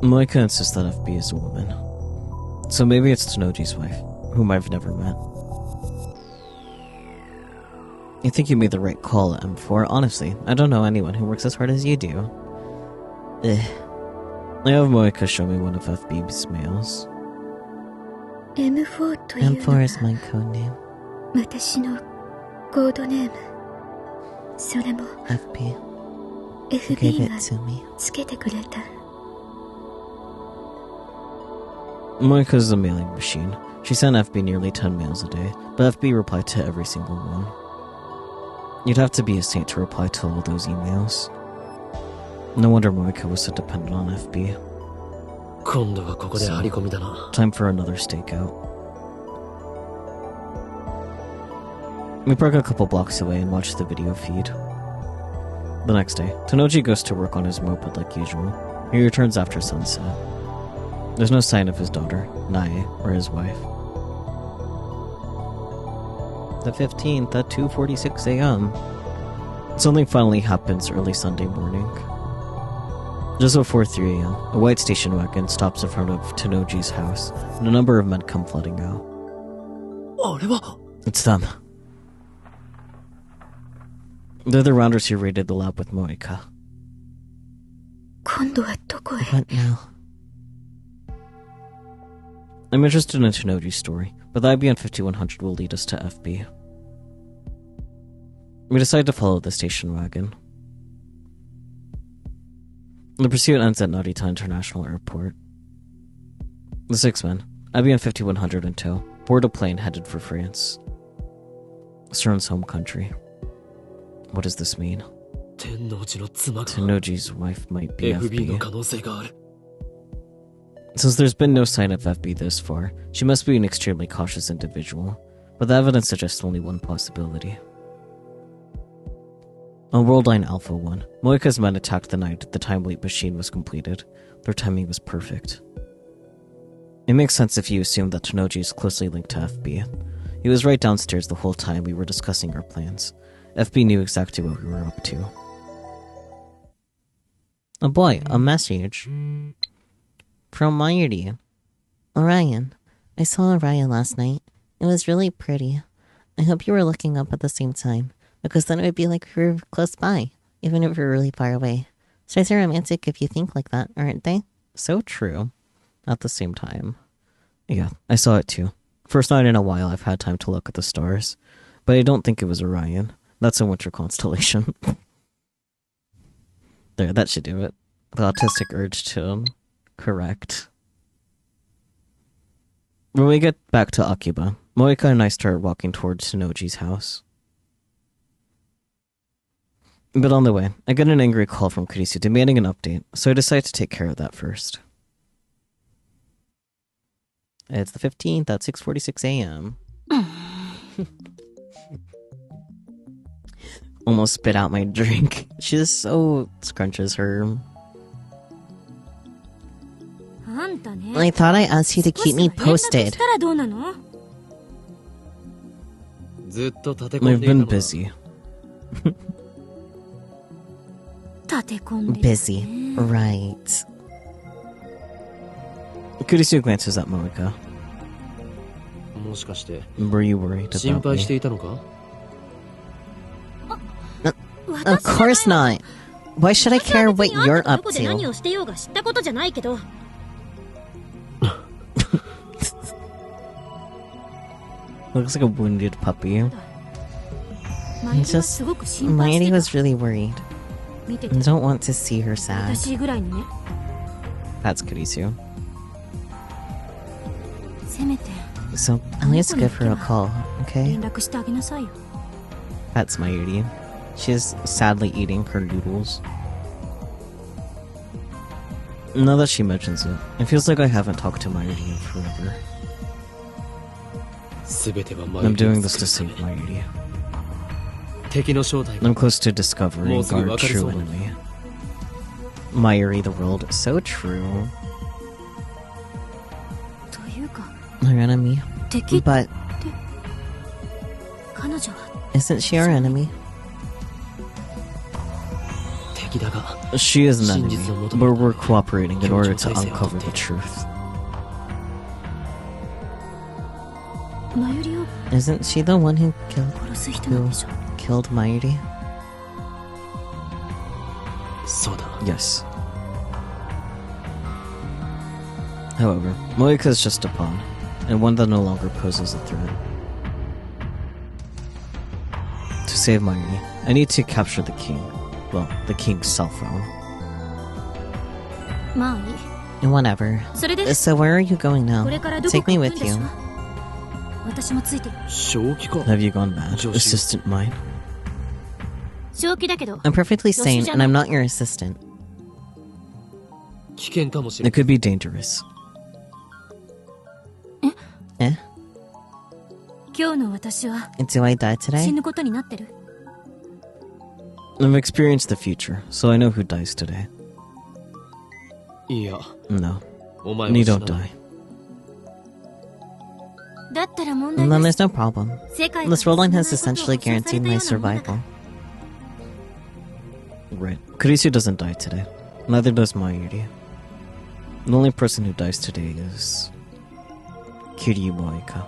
Moeka insists that FB is a woman. So maybe it's Tanoji's wife, whom I've never met. You think you made the right call, M4? Honestly, I don't know anyone who works as hard as you do. I have Moeka show me one of FB's mails. M4 is my codename. FB gave it to me. Moeka is a mailing machine. She sent FB nearly 10 mails a day, but FB replied to every single one. You'd have to be a saint to reply to all those emails. No wonder Moeka was so dependent on FB. So, time for another stakeout. We park a couple blocks away and watch the video feed. The next day, Tanoji goes to work on his moped like usual. He returns after sunset. There's no sign of his daughter, Nae, or his wife. The 15th at 2:46 a.m. Something finally happens early Sunday morning. Just before 3 a.m., a white station wagon stops in front of Tanoji's house, and a number of men come flooding out. It's them. They're the rounders who raided the lab with Moeka. What now? I'm interested in Tanoji's story, but the IBN 5100 will lead us to FB. We decide to follow the station wagon. The pursuit ends at Narita International Airport. The 6 men, IBN 5100 in tow, board a plane headed for France. Stern's home country. What does this mean? Tanoji's wife might be FB. Since there's been no sign of FB this far, she must be an extremely cautious individual, but the evidence suggests only one possibility. On World Line Alpha 1, Moeka's men attacked the night the time leap machine was completed. Their timing was perfect. It makes sense if you assume that Tanoji is closely linked to FB. He was right downstairs the whole time we were discussing our plans. FB knew exactly what we were up to. Oh boy, a message. From Mayuri. Orion. I saw Orion last night. It was really pretty. I hope you were looking up at the same time, because then it would be like we were close by, even if we were really far away. Stars are romantic if you think like that, aren't they? So true. At the same time. Yeah, I saw it too. First night in a while I've had time to look at the stars, but I don't think it was Orion. That's a winter constellation. There, that should do it. The autistic urge to correct. When we get back to Akiba, Moeka and I start walking towards Tanoji's house. But on the way, I get an angry call from Kurisu demanding an update, so I decide to take care of that first. It's the 15th at 6:46 a.m. Almost spit out my drink. She just so scrunches her. I thought I asked you to keep me posted. I've been busy. Busy. Right. Kurisu glances at Moeka. Were you worried about me? Of course not. Why should I care what you're up 私は別にあんたがどこで何 to? をしてようが知ったことじゃないけど。 Looks like a wounded puppy. マイ It's リは just すごく心配 Mighty して was really worried. 見て I て don't want to see her sad. 私ぐらいにね。 That's Kurisu. せめて So at least give her a call, okay? 連絡してあげなさいよ。 That's Mayuri. She is sadly eating her noodles. Now that she mentions it, it feels like I haven't talked to Mayuri in forever. 全ては I'm doing this to save Mayuri. 敵の正体が I'm close to discovering our true enemy. Mayuri, the world, so true. というか Our enemy. 敵って But 彼女は isn't she our enemy? 敵だが She is an enemy, but we're cooperating in order to uncover the truth. マユリを Isn't she the one who 殺す人なんでしょ。 killed Mayuri? そうだ Yes. However, Moeka is just a pawn, and one that no longer poses a threat. To save Mayuri, I need to capture the king. Well, the king's cell phone. まあいい。 Whatever. それで So where are you going こ now? れからどこ Take か me 行く with んでし you. ょ。私もついてる。正気か Have you gone mad, Joshi. assistant mine? 正気だけど I'm perfectly sane, Yoshi-chan. and I'm not your assistant. 危険かもしれ It could be dangerous. Eh? 今日の私は Do I die 死 today? ぬことになってる。 I've experienced the future, so I know who dies today. いや No, お前は you 死な don't ない die. だったら問題 Then な there's し。 no problem. 世界 This world line has から essentially そんなことを guaranteed my 保証されたようなものだから survival. Right. Kurisu doesn't die today. Neither does Mayuri. The only person who dies today is Kiryu Moeka.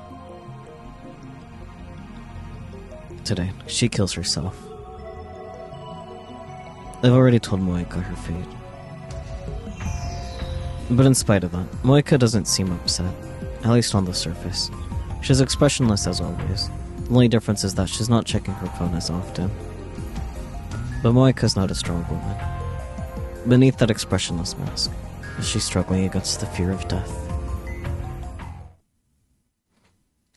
Today, she kills herself. I've already told Moeka her fate. But in spite of that, Moeka doesn't seem upset, at least on the surface. She's expressionless as always. The only difference is that she's not checking her phone as often. But Moeka's not a strong woman. Beneath that expressionless mask, she's struggling against the fear of death.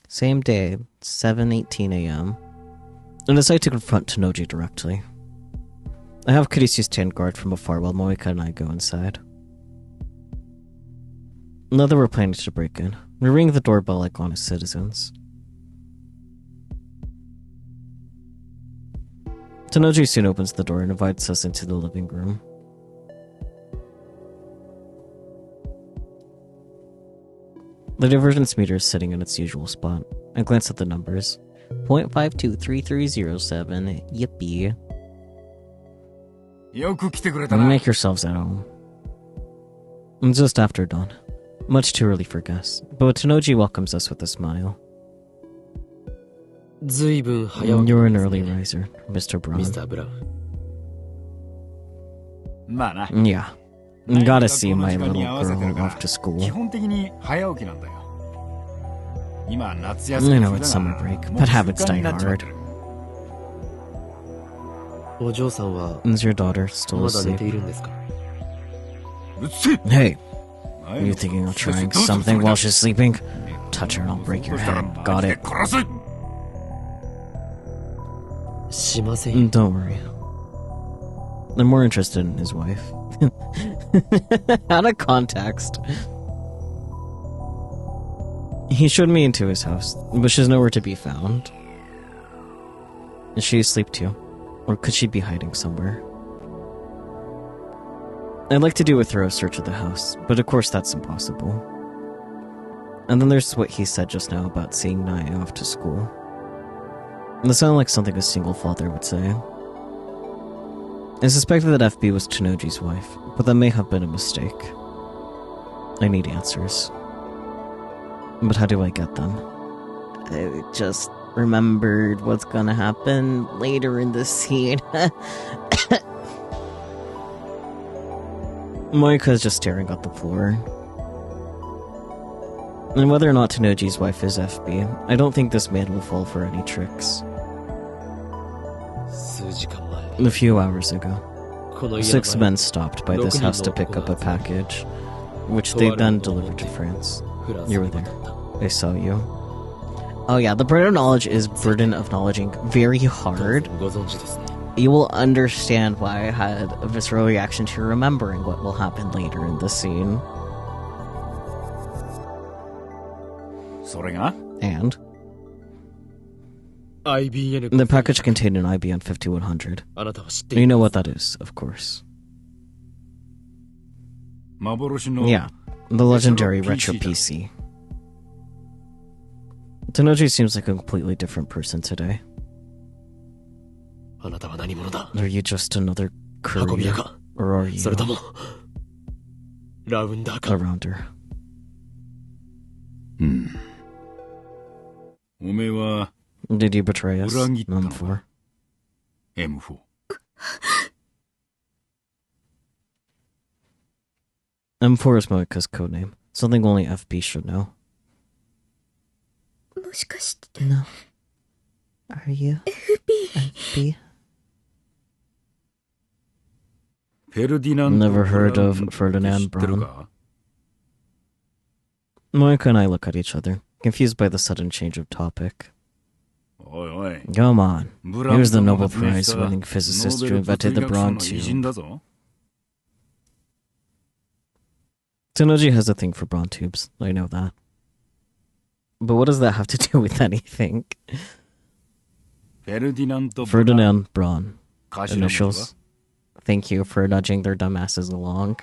Same day, 7:18 a.m. I decide to confront Tanoji directly. I have Kurisu's stand guard from afar while Moeka and I go inside. Now that we're planning to break in, we ring the doorbell like honest citizens. Tanoji soon opens the door and invites us into the living room. The divergence meter is sitting in its usual spot. I glance at the numbers. 0.523307. Yippee. よく来てくれたな。 Make yourselves at home. It's just after dawn. Much too early for guests, but Tanoji welcomes us with a smile. ずいぶん早起き You're な an んです early ね riser, Mr. ミ Braun. スター・ブラウン まあな。 Yeah. Gotta see my 学校の時間 little に合わせて girl るから off to 基 school. 本的に早起きなんだよ。今夏 I 休み know 中 it's だ summer が break, もう but 習 habits 慣 die になっちまって hard. る。お嬢さんは Is your daughter still まだ寝て asleep? いるんですかうっせえ Hey, 前 are you の thinking of しかし trying どうするつも something りだ while she's sleeping? Touch her and I'll break your そしたら head. マ Got ジで it. 殺す。しませんよ Don't worry. I'm more interested in his wife. Out of context. He showed me into his house, but she's nowhere to be found. Is she asleep too? Or could she be hiding somewhere? I'd like to do a thorough search of the house, but of course that's impossible. And then there's what he said just now about seeing Naya off to school. That sounded like something a single father would say. I suspected that FB was Tanoji's wife, but that may have been a mistake. I need answers. But how do I get them? remembered what's gonna happen later in the scene. Moeka is just staring at the floor. And whether or not Tanoji's wife is FB, I don't think this man will fall for any tricks. A few hours ago, 6 men stopped by this house to pick up a package, which they then delivered to France. You were there. I saw you. Oh yeah, the burden of knowledge is burden of knowledging very hard. You will understand why I had a visceral reaction to remembering what will happen later in the scene. And the package contained an IBM 5100. You know what that is, of course. Yeah, the legendary retro PC. Tanoji seems like a completely different person today. Are you just another courier? Or are you a rounder? Did you betray us, M4? M4 is Moeka's codename. Something only FB should know. No. Are you? FB? Never heard of Ferdinand Braun? Moeka and I look at each other, confused by the sudden change of topic. Come on. Here's the Nobel Prize-winning physicist who invented the Braun tube. Tanoji has a thing for Braun tubes. I know that. But what does that have to do with anything? Ferdinand Braun. Initials. Thank you for nudging their dumbasses along.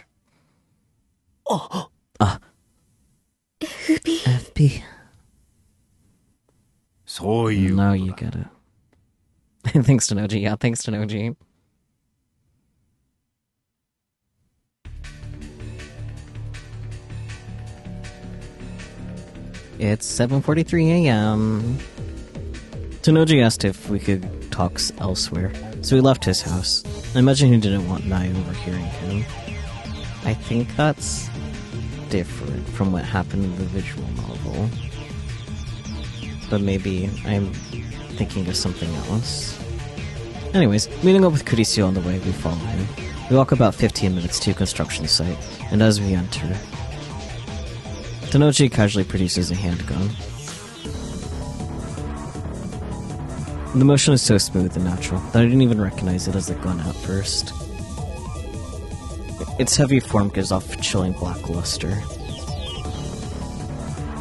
FB. Now you get it. Thanks to Noji. Yeah, thanks to Noji. It's 7:43 a.m. Tanoji asked if we could talk elsewhere, so he left his house. I imagine he didn't want Nai overhearing him. I think that's different from what happened in the visual novel. But maybe I'm thinking of something else. Anyways, meeting up with Kurisio on the way, we follow him. We walk about 15 minutes to a construction site, and as we enter, Tanoji casually produces a handgun. The motion is so smooth and natural that I didn't even recognize it as a gun at first. Its heavy form gives off chilling black luster.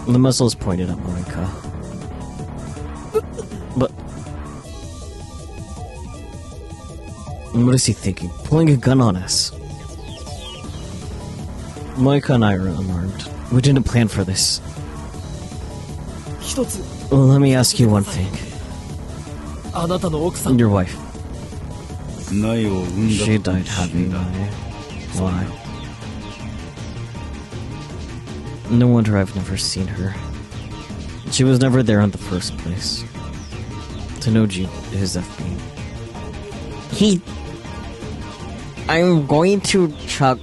The muzzle is pointed at Moeka. But what is he thinking? Pulling a gun on us. Moeka and I are unarmed. We didn't plan for this. Well, let me ask you one thing. Your wife. She died having Nai. Why? No wonder I've never seen her. She was never there in the first place. Tanoji is FB. I'm going to chuck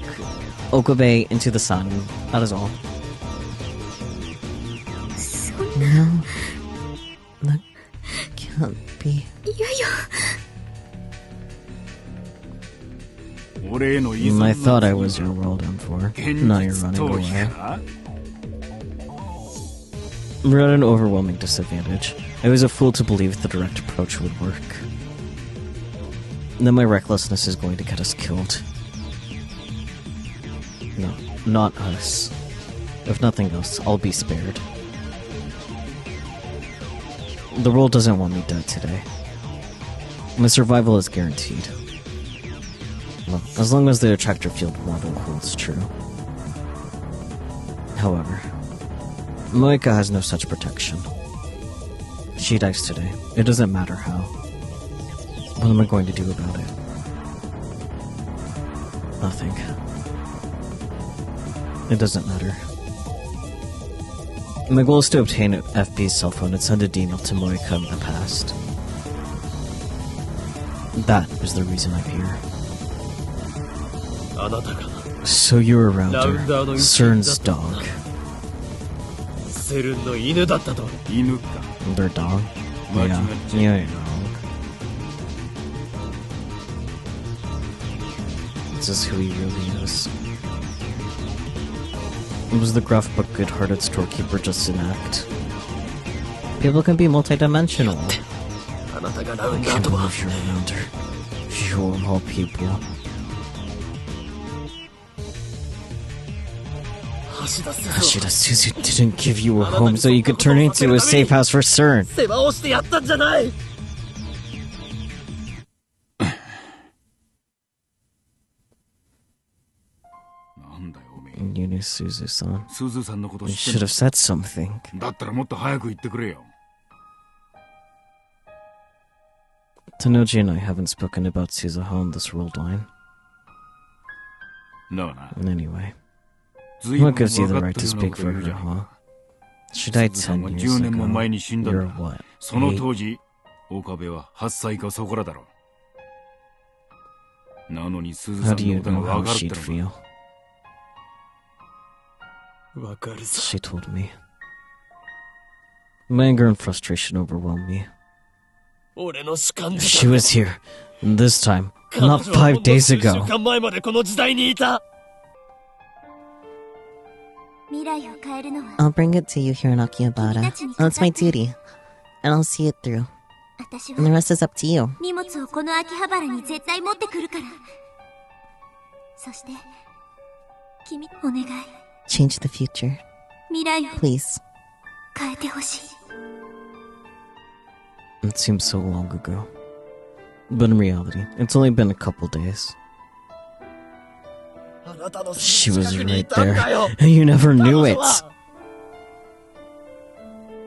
Okabe into the sun. That is all. No. That can't be. I thought I was your world M4. Now you're running away. We're at an overwhelming disadvantage. I was a fool to believe the direct approach would work. Then my recklessness is going to get us killed. No, not us. If nothing else, I'll be spared. The world doesn't want me dead today. My survival is guaranteed. Well, as long as the attractor field model holds true. However, Moeka has no such protection. She dies today. It doesn't matter how. What am I going to do about it? Nothing. It doesn't matter. My goal is to obtain FB's cell phone and send a email to Moeka in the past. That is the reason I'm here. あなたが So you're around her, CERN's dog. セルンの犬だったと。犬か。 Their dog? What? Yeah. This is who he really is. Was the gruff but good-hearted storekeeper just an act? People can be multidimensional. あなたがラ I ウンダー can't とは believe you're around her. You of all people. 橋田鈴 Ashida Suzu didn't give you a home so you could turn it into a safe house for CERN. 世話をしてやったんじゃない。なんだよおめえ。 You knew Suzu-san. すずさんのこと You 知って should ん have said something. の。だったらもっと早く言ってくれよ。 Tanoji and I haven't spoken about Suzuha on this world line. だがな。 Anyway, ずいぶん what gives you the 分かっ right て to るような speak こと for 言うじ her, ゃん huh? She died すずさん 10 は years 10年も ago. 前に死んだん You're だ。 what? その 8? 当時、岡部は8歳かそこらだろう。なのにすず How さん do の you ことが know how 分かるって she'd のか。 feel? わかるさ。 She told me. My anger and frustration overwhelmed me. 俺の主観 She was here. This time. 彼女 Not はほん 5の days 数週 ago. 間前までこの時代にいた。未来を変えるのは I'll bring it to you, Hiranakiabara. That's my duty. And I'll see it through. 私 And the は rest is up to you. 荷物をこの秋葉原に絶対持ってくるから。そして君お願い Change the future. 未来を Please. 変えてほしい。 It seems so long ago. But in reality, it's only been a couple days. あなたの She すぐ was 近くにい right たんだよ。 there. And you never knew it.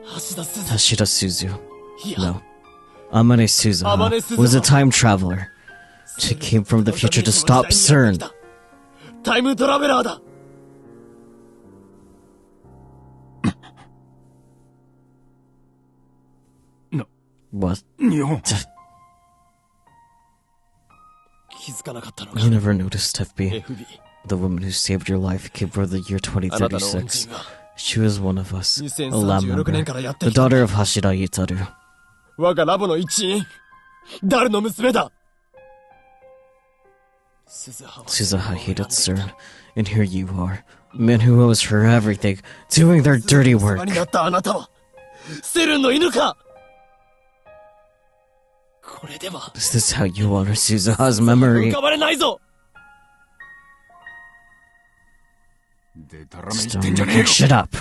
橋田鈴 Hashida Suzu. いや No. Amane Suzuha was a time traveler. She came from the future to stop CERN. タイムトラベラーだ。 What? 日本。気づかなかったのか。 You never noticed, FB. FB The woman who saved your life came from the year あなたの恩 2036. 人が She was one of us, a lab 2036年 member, からやって the きた daughter of Hashida Yutaru. 我がラボの一員。誰の娘だ。鈴葉は Suzuha hated CERN, and here you are, men who owes her everything, doing their dirty 世話 work. になったあなたはセルンの犬か。これでは Is this how you honor Suzuha's 浮 memory? かばれないぞ。でたらめ言って Stone, んじゃねえ pick よ。 shit up.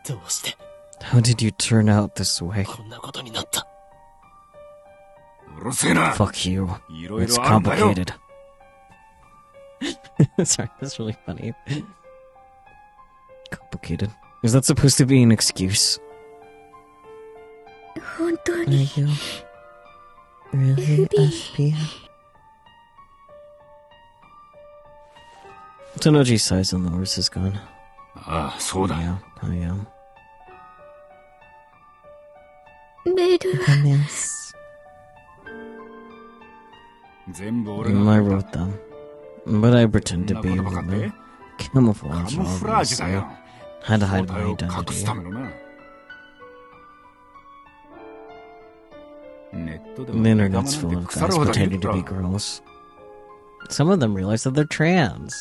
どうして How did you turn out this way? こんなことになった。うるせえな。 Fuck you. いろい It's ろあるんだよ。 complicated. Sorry, that's really funny. Complicated. Is that supposed to be an excuse? 本当 Are に you really FB? Tanoji sighs and lowers his gun. ああ、そうだ。 Yeah, I am. メールは Yes. 全部俺 I が。 wrote them. But I pretend to そ be ん a なことばかって woman. Camouflage, カムフラージュだ obviously. よ。 Had to 正 hide 体 my を隠す identity. ためのな。ネットで The も internet's 仲間 full なん of て腐る guys ほどい pretending る to か be ら。 girls. Some of them realize that they're trans.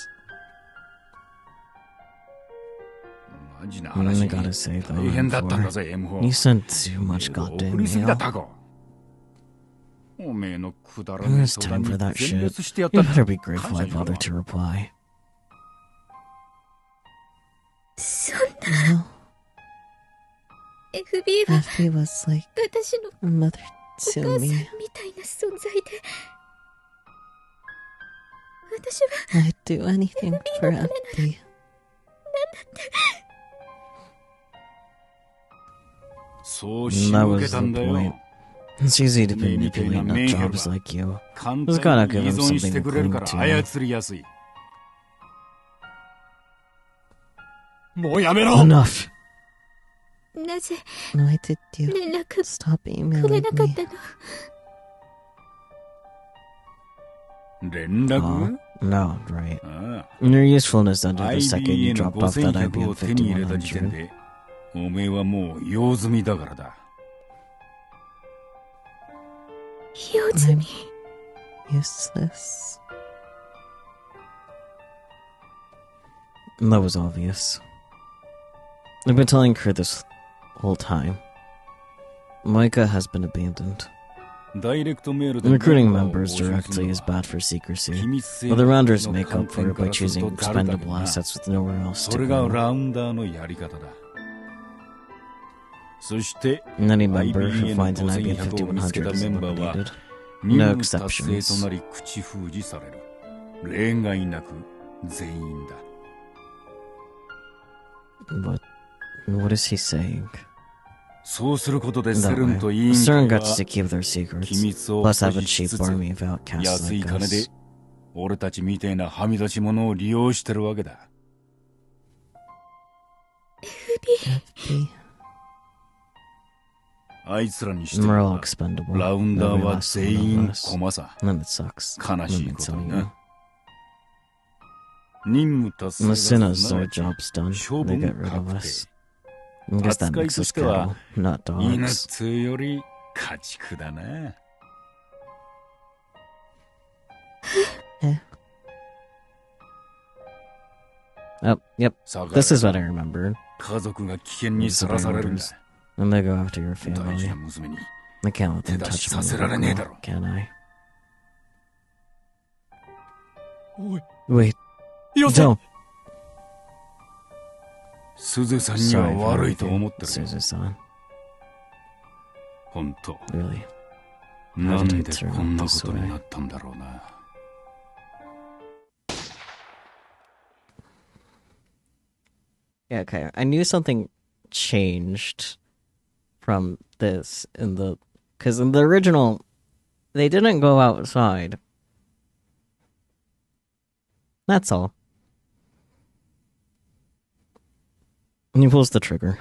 マジな And 話。 I gotta say, 大変だったんだ though, ぜ、M4。 you sent too much 送 goddamn りすぎだ、 mail. タコ。おめえのくだら When ねえ it's 相談 time に for that 全 shit, 滅してやっ you たんだ。 better be grateful 感謝 I しろ bothered to reply. そんな No, FB は FB was like 私の a mother お to 母さん me. みたいな存在で私は I'd do anything for FB. そう仕 That 向け was た the んだよ。 point. It's easy to ねえみたい manipulate な nut 名誉 jobs は like you. 簡 Just gotta 単 give に依 him 存し something て to くれる cling から to. 操りやすい。もうやめろ。 Enough. なぜ Why did you 連絡 stop くれ emailing なかっ me? たの？連絡 No, right. あ Your usefulness ended あ the second you IBA の dropped off that 5100 を手に入れた時点 IBM 5100. でおめえはもう用済みだからだ。用済み。 Useless. That was obvious. I've been telling her this whole time. Moeka has been abandoned. ダイレクトメールで Recruiting メンバーを members 募集する directly の is は bad for secrecy, 機密性 while the rounders の make 観 up for 点 it か by らする choosing とざるだけ expendable どな。 assets with nowhere else そ to れが go. ラウンダーのやり方だ。そして Any member who IBA の finds an 5100を見つけ IBM た 5100 is メンバーは eliminated. 任 No 務達成 exceptions. となり口封じされる。例外なく全員だ。What is he saying? そうすることで That セルン way, と委員 CERN 会 gets は to keep their secrets, 機密を plus 保 have a 持し cheap つつ army of outcasts 安い like 金で us. 俺たちみてえなはみ出し者を利用してるわけだ。 FB. あいつらにして We're は all expendable. ラウンダー Every は last one 全 of 員 us. 駒さ。 And it sucks. 悲し Let い me こと tell に you. な。任務達 And as 成 soon が as すな our わち job's done, 処 they 分 get rid of 確 us. 定。 I guess that 扱い makes と us しては cattle, not 犬 dogs. つより家畜だな。Oh, yep. 逆ら This え is ば what I remembered. 家族が危険にさらされるんだ。 And they go after your 大事 family. な娘に I can't let them 手出し touch さ my せられ little ねえだ girl, ろ。 can I? おい、 Wait, よせ don't. スズさんには Sorry for 悪いと思 everything, ってるよ。 Suzu-san. 本当。 Really. なんでこんなことになったんだろうな。Yeah, okay. I knew something changed from this in the... Because in the original, they didn't go outside. That's all. And he pulls the trigger.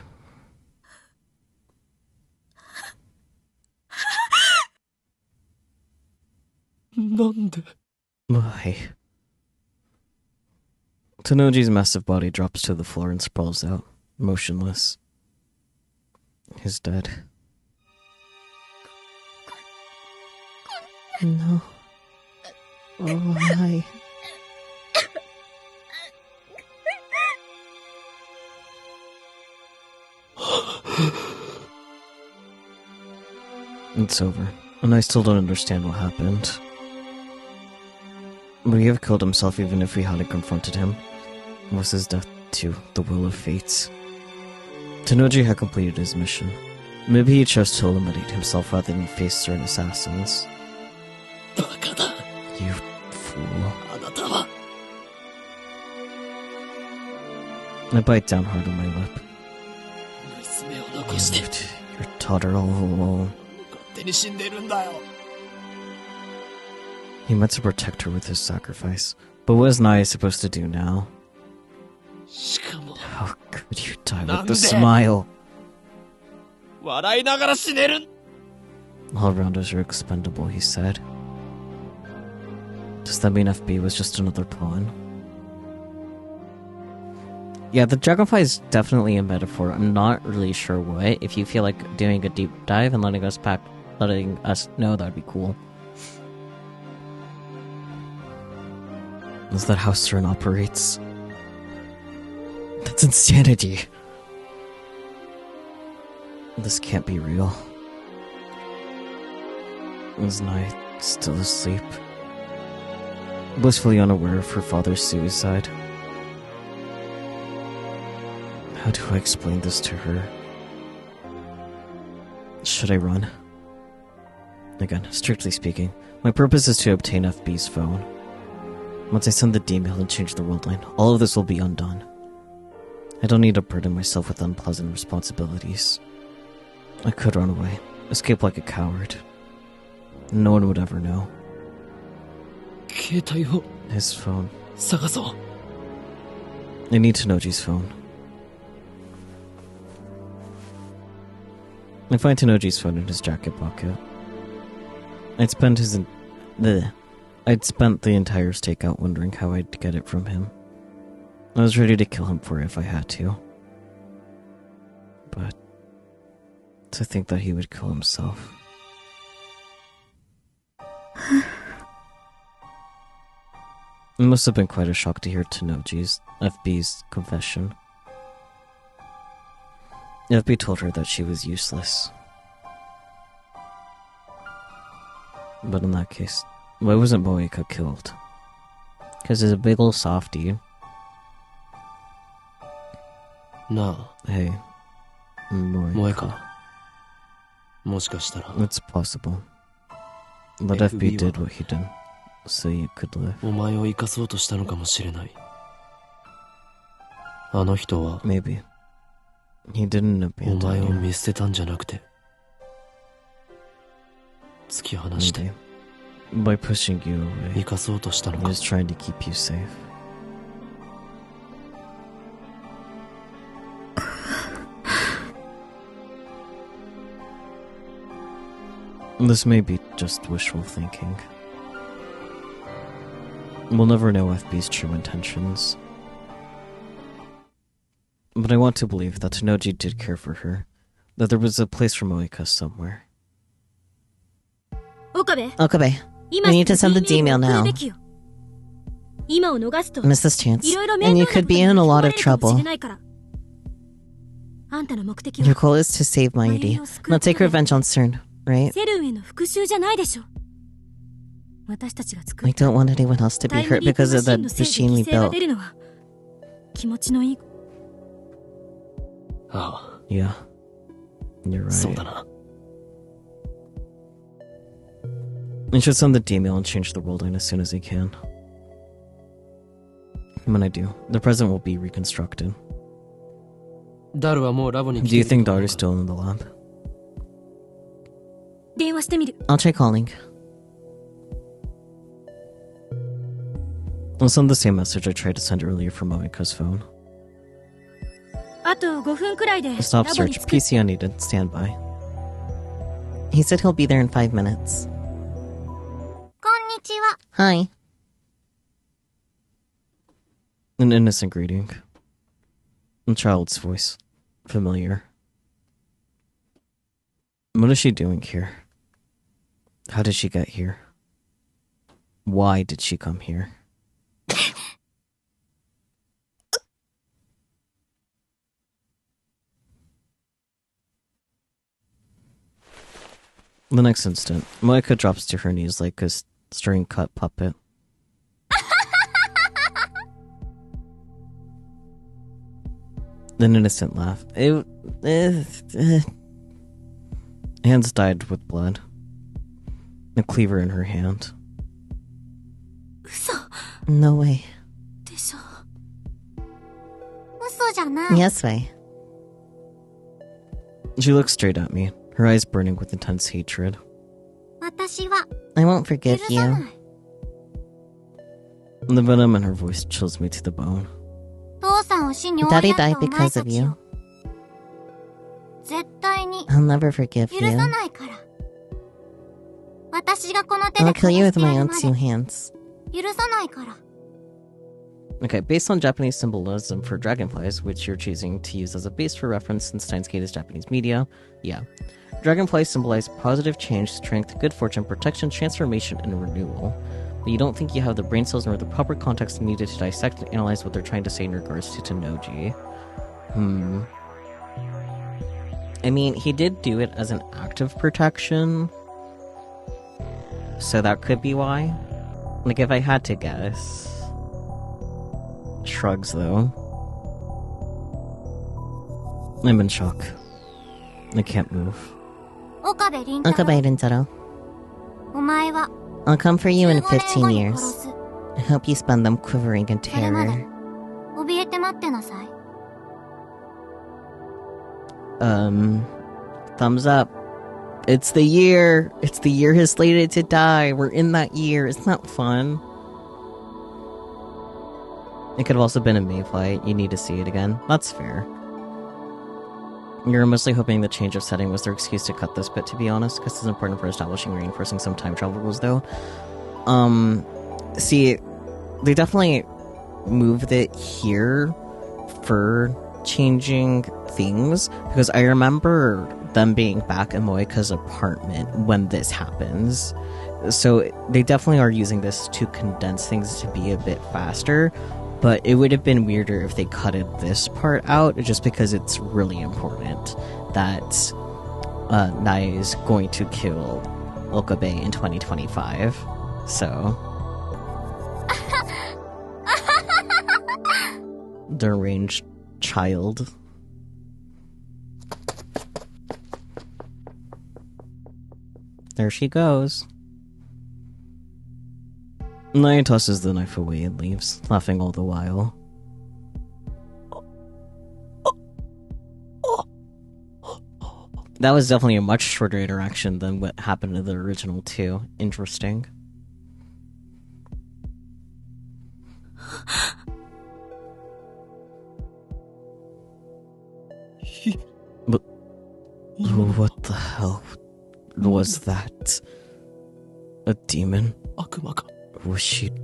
なんで Why? Tanoji's massive body drops to the floor and sprawls out, motionless. He's dead. No. Why? It's over, and I still don't understand what happened. Would he have killed himself even if we hadn't confronted him? Was his death, too, the will of fate? Tanoji had completed his mission. Maybe he chose to eliminate himself rather than face certain assassins. バカだ You fool. あなたは I bite down hard on my lip. 娘を You 残して left your daughter all alone. 勝手に死んでるんだよ He meant to protect her with his sacrifice. But what is Naya supposed to do now? しかも How could you die with Nande? the smile? 笑いながら死ねる All rounders are expendable, he said. Does that mean FB was just another pawn? Yeah, the dragonfly is definitely a metaphor. I'm not really sure what. If you feel like doing a deep dive and letting us know, that'd be cool. Is that how CERN operates? That's insanity. This can't be real. Was Nai still asleep? Blissfully unaware of her father's suicide. How do I explain this to her? Should I run? Again, strictly speaking, my purpose is to obtain FB's phone. Once I send the D-mail and change the world line, all of this will be undone. I don't need to burden myself with unpleasant responsibilities. I could run away, escape like a coward. No one would ever know. 携帯を His phone. 探そう I need Tanoji's phone. I find Tanoji's phone in his jacket pocket. I'd spent the entire stakeout wondering how I'd get it from him. I was ready to kill him for it if I had to. But to think that he would kill himself. It must have been quite a shock to hear Tanoji's, FB's, confession. FB told her that she was useless. But in that case, why wasn't Moeka killed? Because he's a big ol' softie. なあ Hey, 萌えかもしかしたら it's possible. But FB did what he did, so you could live. お前を生かそうとしたのかもしれない。あの人は Maybe. He didn't お前を abandon 見捨てたんじゃなくて突き放 you. して Maybe. By pushing you 生 away, かそうとしたの he か was trying to keep you safe. This may be just wishful thinking. We'll never know FB's true intentions. But I want to believe that Tanoji did care for her, that there was a place for Moeka somewhere. 岡部 Okabe, we need to send the email now. 今を逃すと Miss this chance, いろいろ and 面 you 倒な could こと be に in a 巻き込 lot ま of れるかもし trouble. れないからあんたの目的 Your は goal is to save Mayuri, not take revenge on CERN, right? セルンへの復讐じゃないでしょ私たちが作 I った don't want anyone else to タ be イム hurt リープ because マ of シ the ンのせいで machine we 犠牲が built. 出るのは気持ちのいいああ Yeah. You're そうだ right. な I should send the email and change the world line as soon as I can. When I do, the present will be reconstructed. ダルはもうラボに来 Do て you ると think 思う Daughter's still in the lab? 電話してみる I'll try calling. I'll send the same message I tried to send earlier from Moeka's phone. あと5分くらいで Stop ラボに search. 着く PC unneeded. Stand by. He said he'll be there in 5 minutes. こんにちは Hi. An innocent greeting. A child's voice. Familiar. What is she doing here? How did she get here? Why did she come here? The next instant, Moeka drops to her knees like a string cut puppet. An innocent laugh. Hands dyed with blood. A cleaver in her hand. 嘘 No way. でしょ嘘じゃない Yes way. She looks straight at me, her eyes burning with intense hatred. 私は I won't forgive 許さな you. い The venom in her voice chills me to the bone. 父さんを死に追い Daddy やった died お前 because た of ち you. を絶対に I'll never forgive 許さ you. ないから私がこの手で I'll kill you 殺 with してや my る own ま two で hands. 許さないから Okay, based on Japanese symbolism for dragonflies, which you're choosing to use as a base for reference since Steins is Japanese media, yeah. Dragonflies symbolize positive change, strength, good fortune, protection, transformation, and renewal. But you don't think you have the brain cells nor the proper context needed to dissect and analyze what they're trying to say in regards to Tanoji. I mean, he did do it as an act of protection, so that could be why. Like, if I had to guess. Shrugs, though. I'm in shock. I can't move. 岡部倫太 Okabe 郎 Rintaro. お前は I'll come for you in 15 15年後に years. 殺す I hope you spend them quivering in それまで terror. 怯えて待ってなさい Thumbs up. It's the year. It's the year he's slated to die. We're in that year. Isn't that fun? It could have also been a Mayflight. You need to see it again. That's fair. You're mostly hoping the change of setting was their excuse to cut this bit, to be honest, because it's important for establishing and reinforcing some time travel rules, though. See, they definitely moved it here for changing things, because I remember them being back in Moeka's apartment when this happens. So they definitely are using this to condense things to be a bit faster, but it would have been weirder if they cutted this part out, just because it's really important that Nai is going to kill Okabe in 2025. So deranged child. There she goes. Nai tosses the knife away and leaves, laughing all the while. That was definitely a much shorter interaction than what happened in the original too. Interesting. But what the hell was that? A demon? 悪魔か Was she 何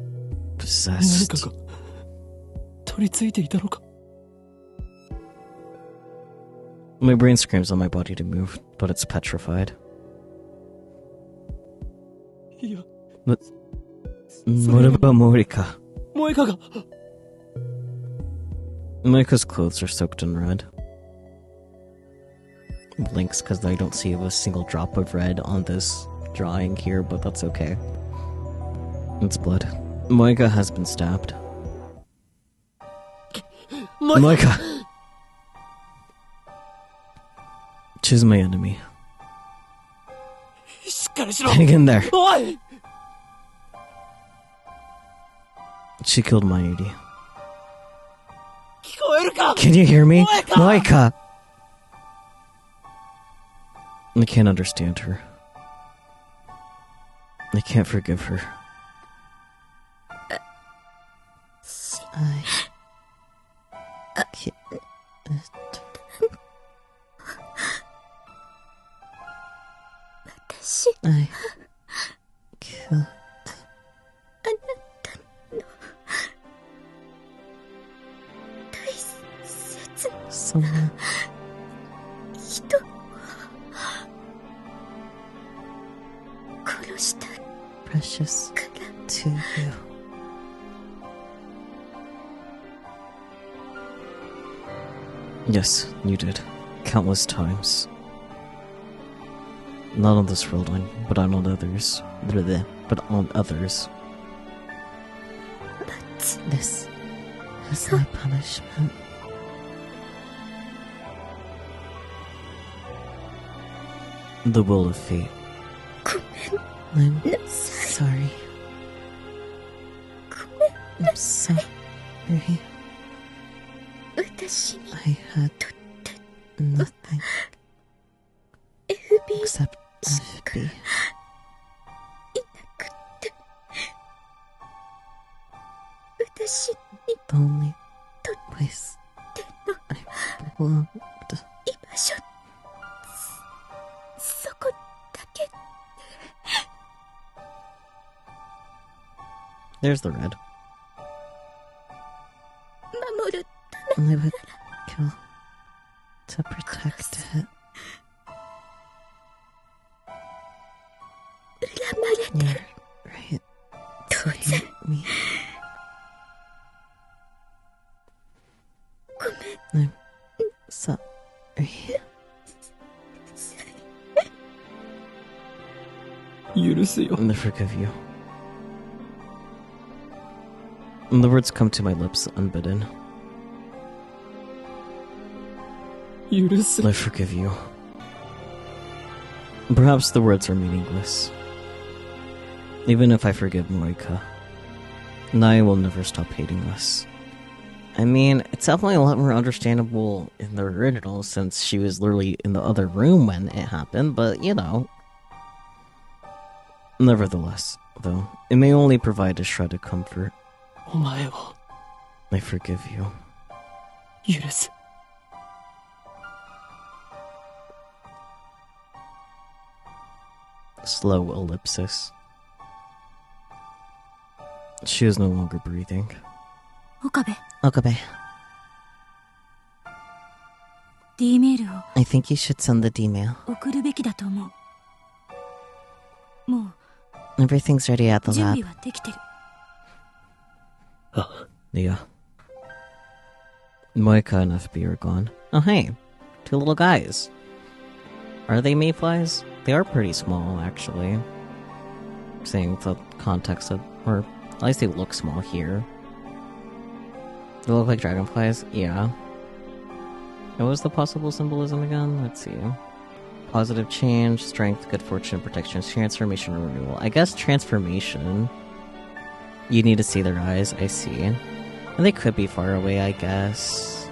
possessed? かが取り付いていたのか My brain screams on my body to move, but it's petrified. いや What about Moeka? 萌えかが Moeka's clothes are soaked in red. Blinks because I don't see a single drop of red on this drawing here, but that's okay. It's blood. Moeka has been stabbed. Moeka! She's my enemy. しっかりしろ Hang in there. おい She killed Mayuri. 聞こえるか Can you hear me? Moeka! Moeka! I can't understand her. I can't forgive her. I can't. I killed 大切な someone 人を殺した precious から to you. Yes, you did. Countless times. Not on this world, but on others. But on others. This is my punishment. The will of fate. I'm sorry. I'm sorry. 私に I had nothing FB except FB. いなくって私に The only と place っての I belonged. 居場所そこだけ There's the red. 守る I would kill to protect it. 恨まれて You're right 当 to 然 hate me. ごめん I'm sorry. 許すよ And I forgive you. And the words come to my lips unbidden. 許す I forgive you. Perhaps the words are meaningless. Even if I forgive Moeka, Nai will never stop hating us. I mean, it's definitely a lot more understandable in the original since she was literally in the other room when it happened, but you know. Nevertheless, though, it may only provide a shred of comfort. お前を I forgive you. 許す Slow ellipsis. She is no longer breathing. 岡部 Okabe, D メールを I think you should send the D-mail. 送るべきだと思う。も Everything's ready at う the 準 lab. 備はできてる。 Yeah. Moeka and FB are gone. Oh, hey. 2 little guys. Are they mayflies? They are pretty small, actually. Saying the context of... Or, at least they look small here. They look like dragonflies? Yeah. What was the possible symbolism again? Let's see. Positive change, strength, good fortune, protection, transformation, or renewal. I guess transformation. You need to see their eyes, I see. And they could be far away, I guess.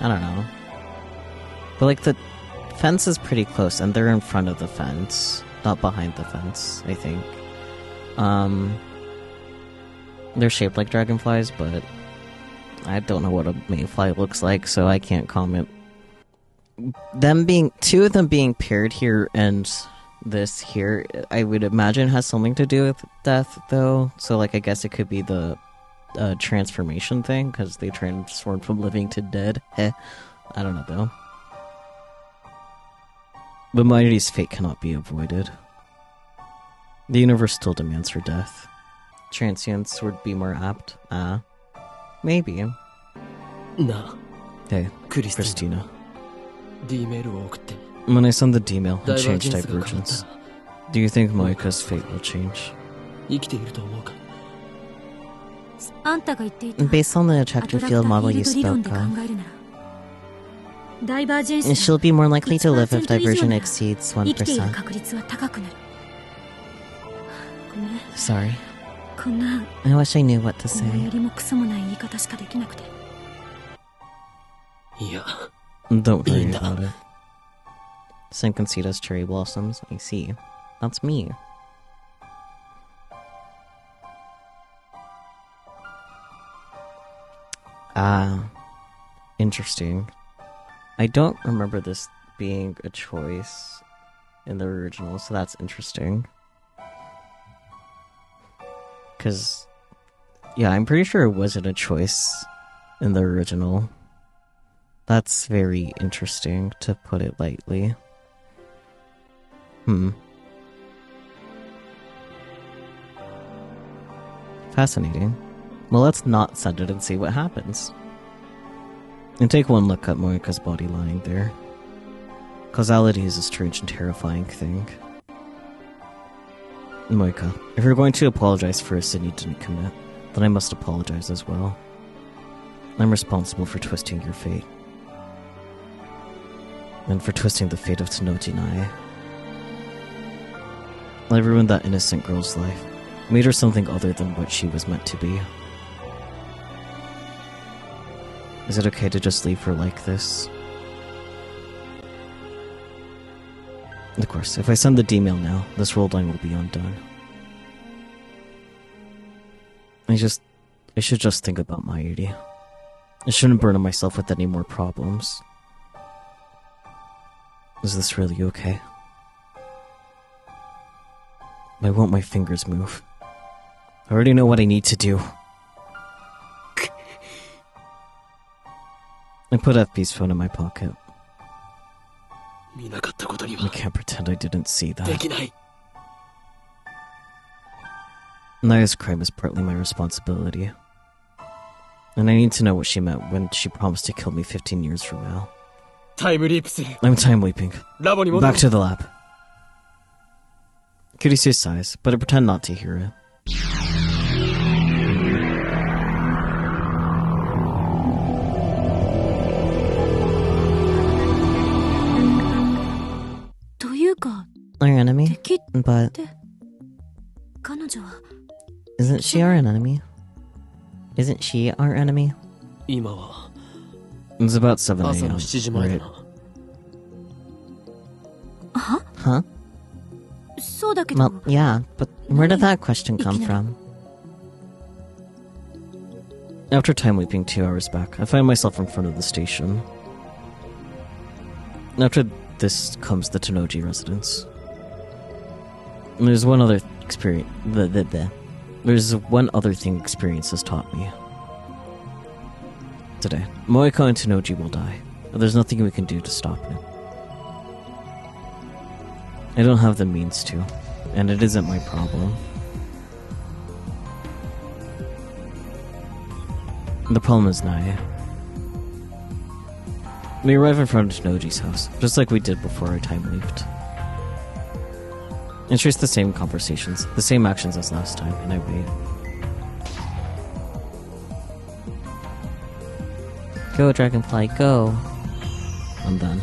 I don't know. But, like, the fence is pretty close, and they're in front of the fence. Not behind the fence, I think. They're shaped like dragonflies, but I don't know what a mayfly looks like, so I can't comment. Two of them being paired here and this here, I would imagine has something to do with death, though. So, like, I guess it could be the transformation thing, because they transformed from living to dead. Heh. I don't know, though. But Mighty's fate cannot be avoided. The universe still demands her death. Transience would be more apt. Maybe. なあ Hey, クリスティ Christina. ーナ D メールを送って When I send the D-mail ダ and イバー change ジェンスが変わった divergence, do you think Moeka's fate will change? 生きていると思うかあんたが言っていた Based on the ア attractive トラクタ field ー model フィー you ルド理論 spoke で考 of, えるならダイバージェンス she'll be more likely to live if 1% 以上 diversion なら exceeds 生きている 1%. 確率は高くなる。ごめん、 Sorry. こんな I wish I knew what to 思い say. やりもクソもない言い方しかできなくて。いや Don't worry Linda. about it. Sen Conceitas cherry blossoms. I see. That's me. Interesting. I don't remember this being a choice in the original, so that's interesting. Because, yeah, I'm pretty sure it wasn't a choice in the original. That's very interesting, to put it lightly. Fascinating. Well, let's not send it and see what happens. And take one look at Moeka's body lying there. Causality is a strange and terrifying thing. Moeka, if you're going to apologize for a sin you didn't commit, then I must apologize as well. I'm responsible for twisting your fate. And for twisting the fate of Tanoji Nai. I ruined that innocent girl's life. Made her something other than what she was meant to be. Is it okay to just leave her like this? Of course, if I send the D-mail now, this world line will be undone. I should just think about Mayuri. I shouldn't burden myself with any more problems. Is this really okay? Why won't my fingers move? I already know what I need to do. I put FB's phone in my pocket. 見なかったことに I は can't pretend I didn't see で that. きない Naya's crime is partly my responsibility. And I need to know what she meant when she promised to kill me 15 years from now. タイムリープする I'm time leaping. ラボに戻 Back る to the lab. Kurisu sighs, but I pretend not to hear it. というか、 Our enemy? 敵っ But て彼女は isn't she our enemy? Isn't she our enemy? 今は It's about 7 朝 a.m. の7時前だ right? な Huh? そうだけど、 Well, yeah, but where did that question come from? After time leaping 2 hours back, I find myself in front of the station. After this comes the Tanoji residence. There's one other experience. There's one other thing experience has taught me. Today, Moeka and Tanoji will die. There's nothing we can do to stop it. I don't have the means to, and it isn't my problem. The problem is Naya. We arrive in front of Tanoji's house, just like we did before our time leaped. It's just the same conversations, the same actions as last time, and I wait. Go, Dragonfly, go. I'm done.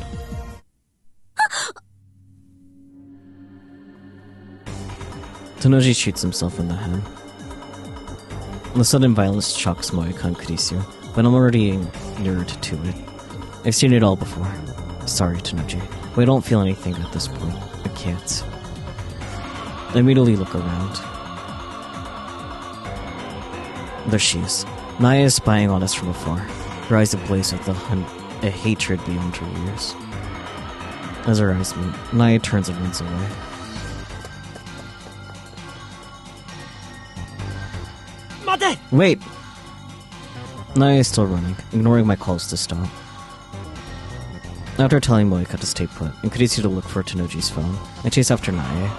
Tanoji shoots himself in the head. The sudden violence shocks Moeka and Kurisu, but I'm already inured to it. I've seen it all before. Sorry, Tanoji, but I don't feel anything at this point. I can't. I immediately look around. There she is. Naya is spying on us from afar, her eyes ablaze with a hatred beyond her years. As our eyes meet, Naya turns and runs away. Wait! Naya is still running, ignoring my calls to stop. After telling Moeka to stay put, and Kurisu to look for Tanoji's phone, I chase after Naya.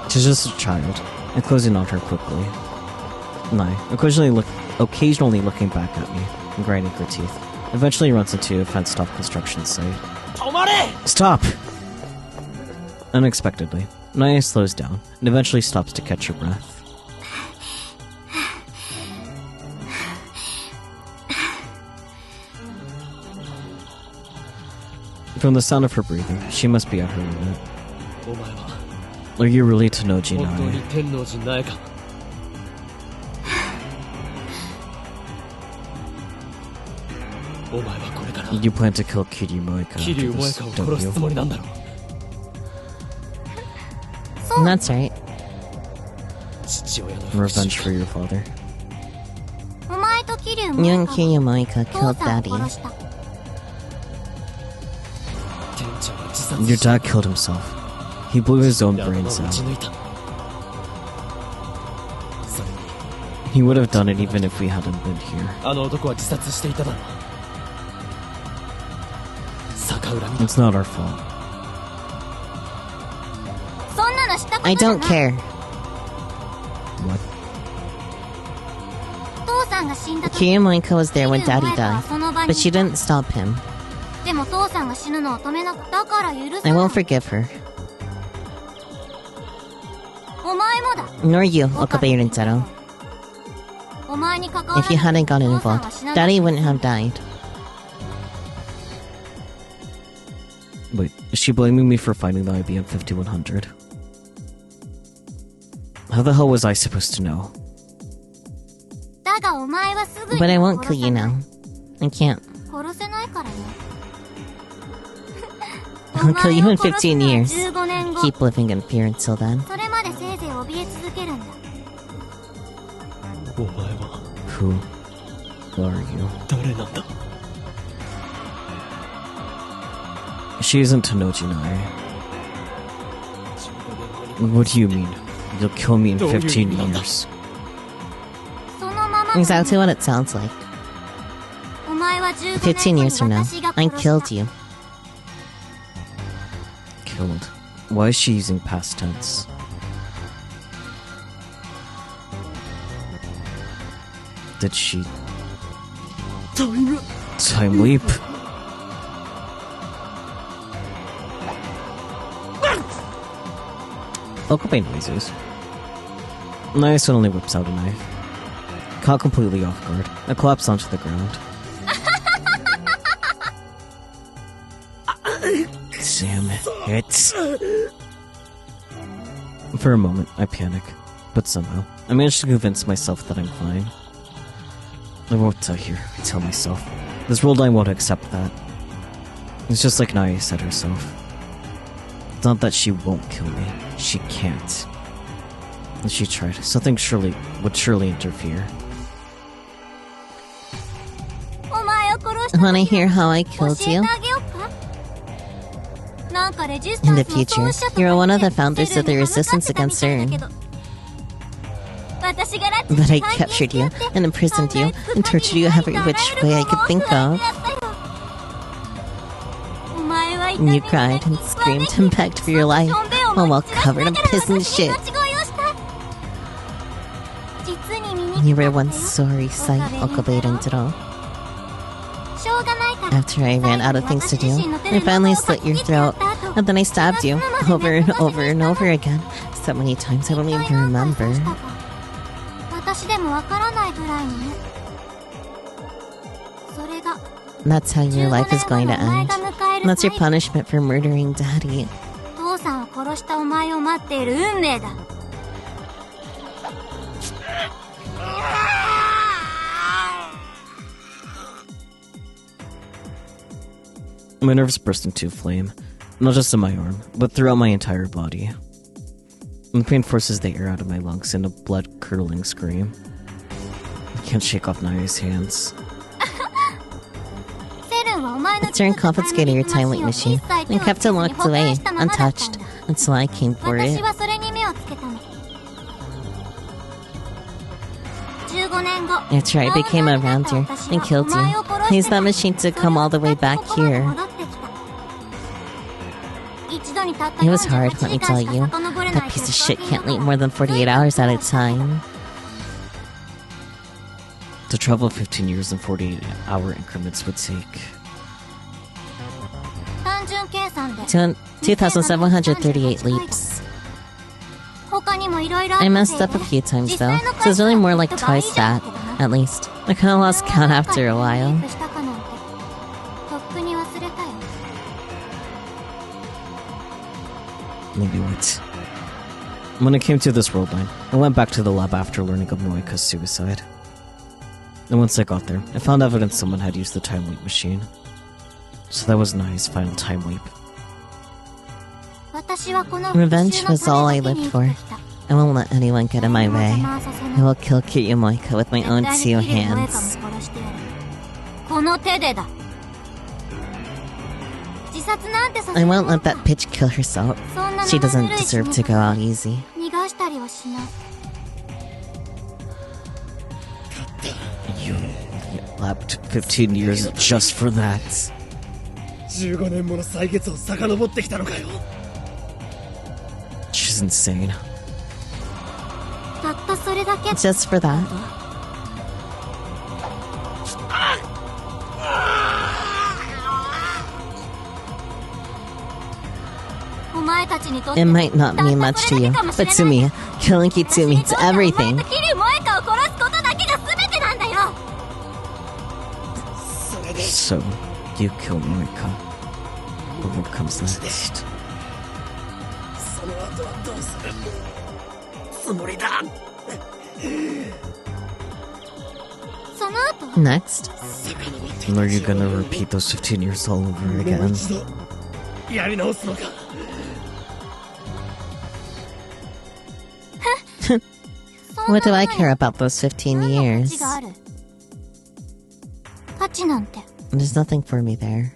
She's just a child, and closing on her quickly. Naya, occasionally looking back at me, and grinding her teeth, eventually runs into a fenced-off construction site. Stop! Unexpectedly, Naya slows down, and eventually stops to catch her breath. From the sound of her breathing, she must be at her limit. Are you really Tanoji Naya? You plan to kill Kiryu Moeka after this, don't you? That's right. Revenge for your father. You and Kiryu Moeka killed Daddy. Your dad killed himself. He blew his own brains out. He would have done it even if we hadn't been here. It's not our fault. I don't care. What? Kiryu Moeka was there when Daddy died, but she didn't stop him. I won't forgive her. Nor you, Okabe Rintaro. If you hadn't gotten involved, Daddy wouldn't have died. Wait, is she blaming me for finding the IBM 5100? How the hell was I supposed to know? But I won't kill you now. I can't. I'll kill you in 15 years. Keep living in fear until then. Who are you? She isn't Tanoji Naya. What do you mean? You'll kill me in 15 years. Exactly what it sounds like. 15 years from now, I killed you. Killed? Why is she using past tense? Did she... Time leap? Okabe noises. Naya suddenly whips out a knife. Caught completely off guard, I collapse onto the ground. Damn it. For a moment, I panic, but somehow, I manage to convince myself that I'm fine. I won't tell here, I tell myself. This world I won't accept that. It's just like Naya said herself. It's not that she won't kill me, she can't. If she tried, something would surely interfere. Wanna hear how I killed you? In the future, you're one of the founders of the resistance against CERN. But I captured you and imprisoned you and tortured you every which way I could think of. And you cried and screamed and begged for your life, all while covered in piss and shit. You were one sorry sight, Okabe Rentaro. After I ran out of things to do, I finally slit your throat, and then I stabbed you, over and over and over again, so many times I don't even remember. That's how your life is going to end. That's your punishment for murdering Daddy. My nerves burst into flame, not just in my arm, but throughout my entire body. And the pain forces the air out of my lungs in a blood-curdling scream. I can't shake off Naya's hands. CERN confiscated your time weight machine and kept it locked away, untouched, until I came for it. After I became a rounder and killed you, I used that machine to come all the way back here. It was hard, let me tell you. That piece of shit can't wait more than 48 hours at a time. To travel 15 years in 48-hour increments would take 2,738 leaps. I messed up a few times though, so it's really more like twice that, at least. I kinda lost count after a while. Maybe what? When I came to this world line, I went back to the lab after learning of Moeka's suicide. And once I got there, I found evidence someone had used the time leap machine. So that was Nai's final time leap. Revenge was all I lived for. I won't let anyone get in my way. I will kill Kiryu Moeka with my own 2 hands. I won't let that bitch kill herself. She doesn't deserve to go out easy. You lapped 15 years just for that. 15年もの歳月を遡ってきたのかよ。 She's insane. Just for that. It might not mean much to you, but to me, killing Kitsu means everything. So, you kill Moeka. What comes next? その後はどうするつもりだ。 Next, Are you gonna repeat those 15 years all over again? やり直すのか。 what do I care about those 15 years? There's nothing for me there.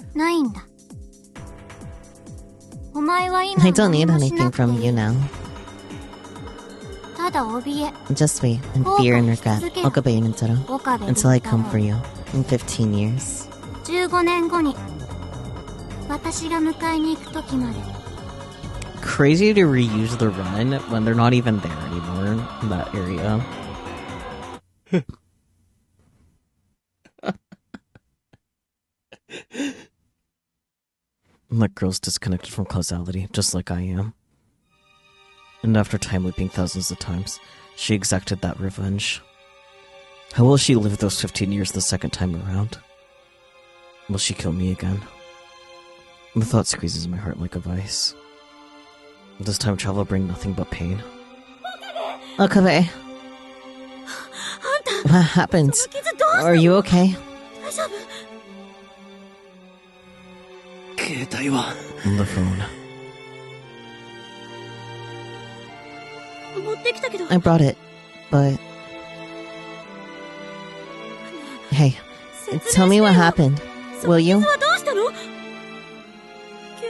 I don't need anything from you now. Just wait and fear and regret, Okabe Unitaro, until I come for you in 15 years. Crazy to reuse the run when they're not even there anymore in that area. That girl's disconnected from causality, just like I am. And after time looping thousands of times, she exacted that revenge. How will she live those 15 years the second time around? Will she kill me again? The thought squeezes my heart like a vice. Does time travel bring nothing but pain? Okabe. What happened? Are you okay? On the phone. I brought it, but... Hey, tell me what happened, will you?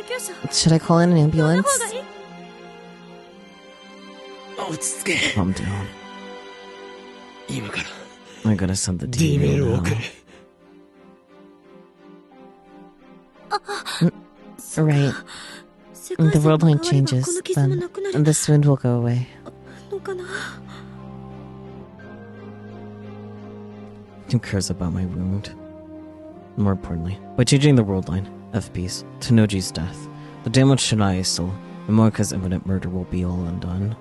急車 Should I call in an の ambulance? 方がいい 落ち着け。 Calm down. 今から I'm gonna send the D メー D ルを mail 送る now.。Right. 世界 The 線 world が line 変われば changes, この傷も then なくなる this wound will go away. のかな Who cares about my wound? More importantly, by changing the world line, FP's, to Noji's death, the damage to Naisul and Moeka's imminent murder will be all undone.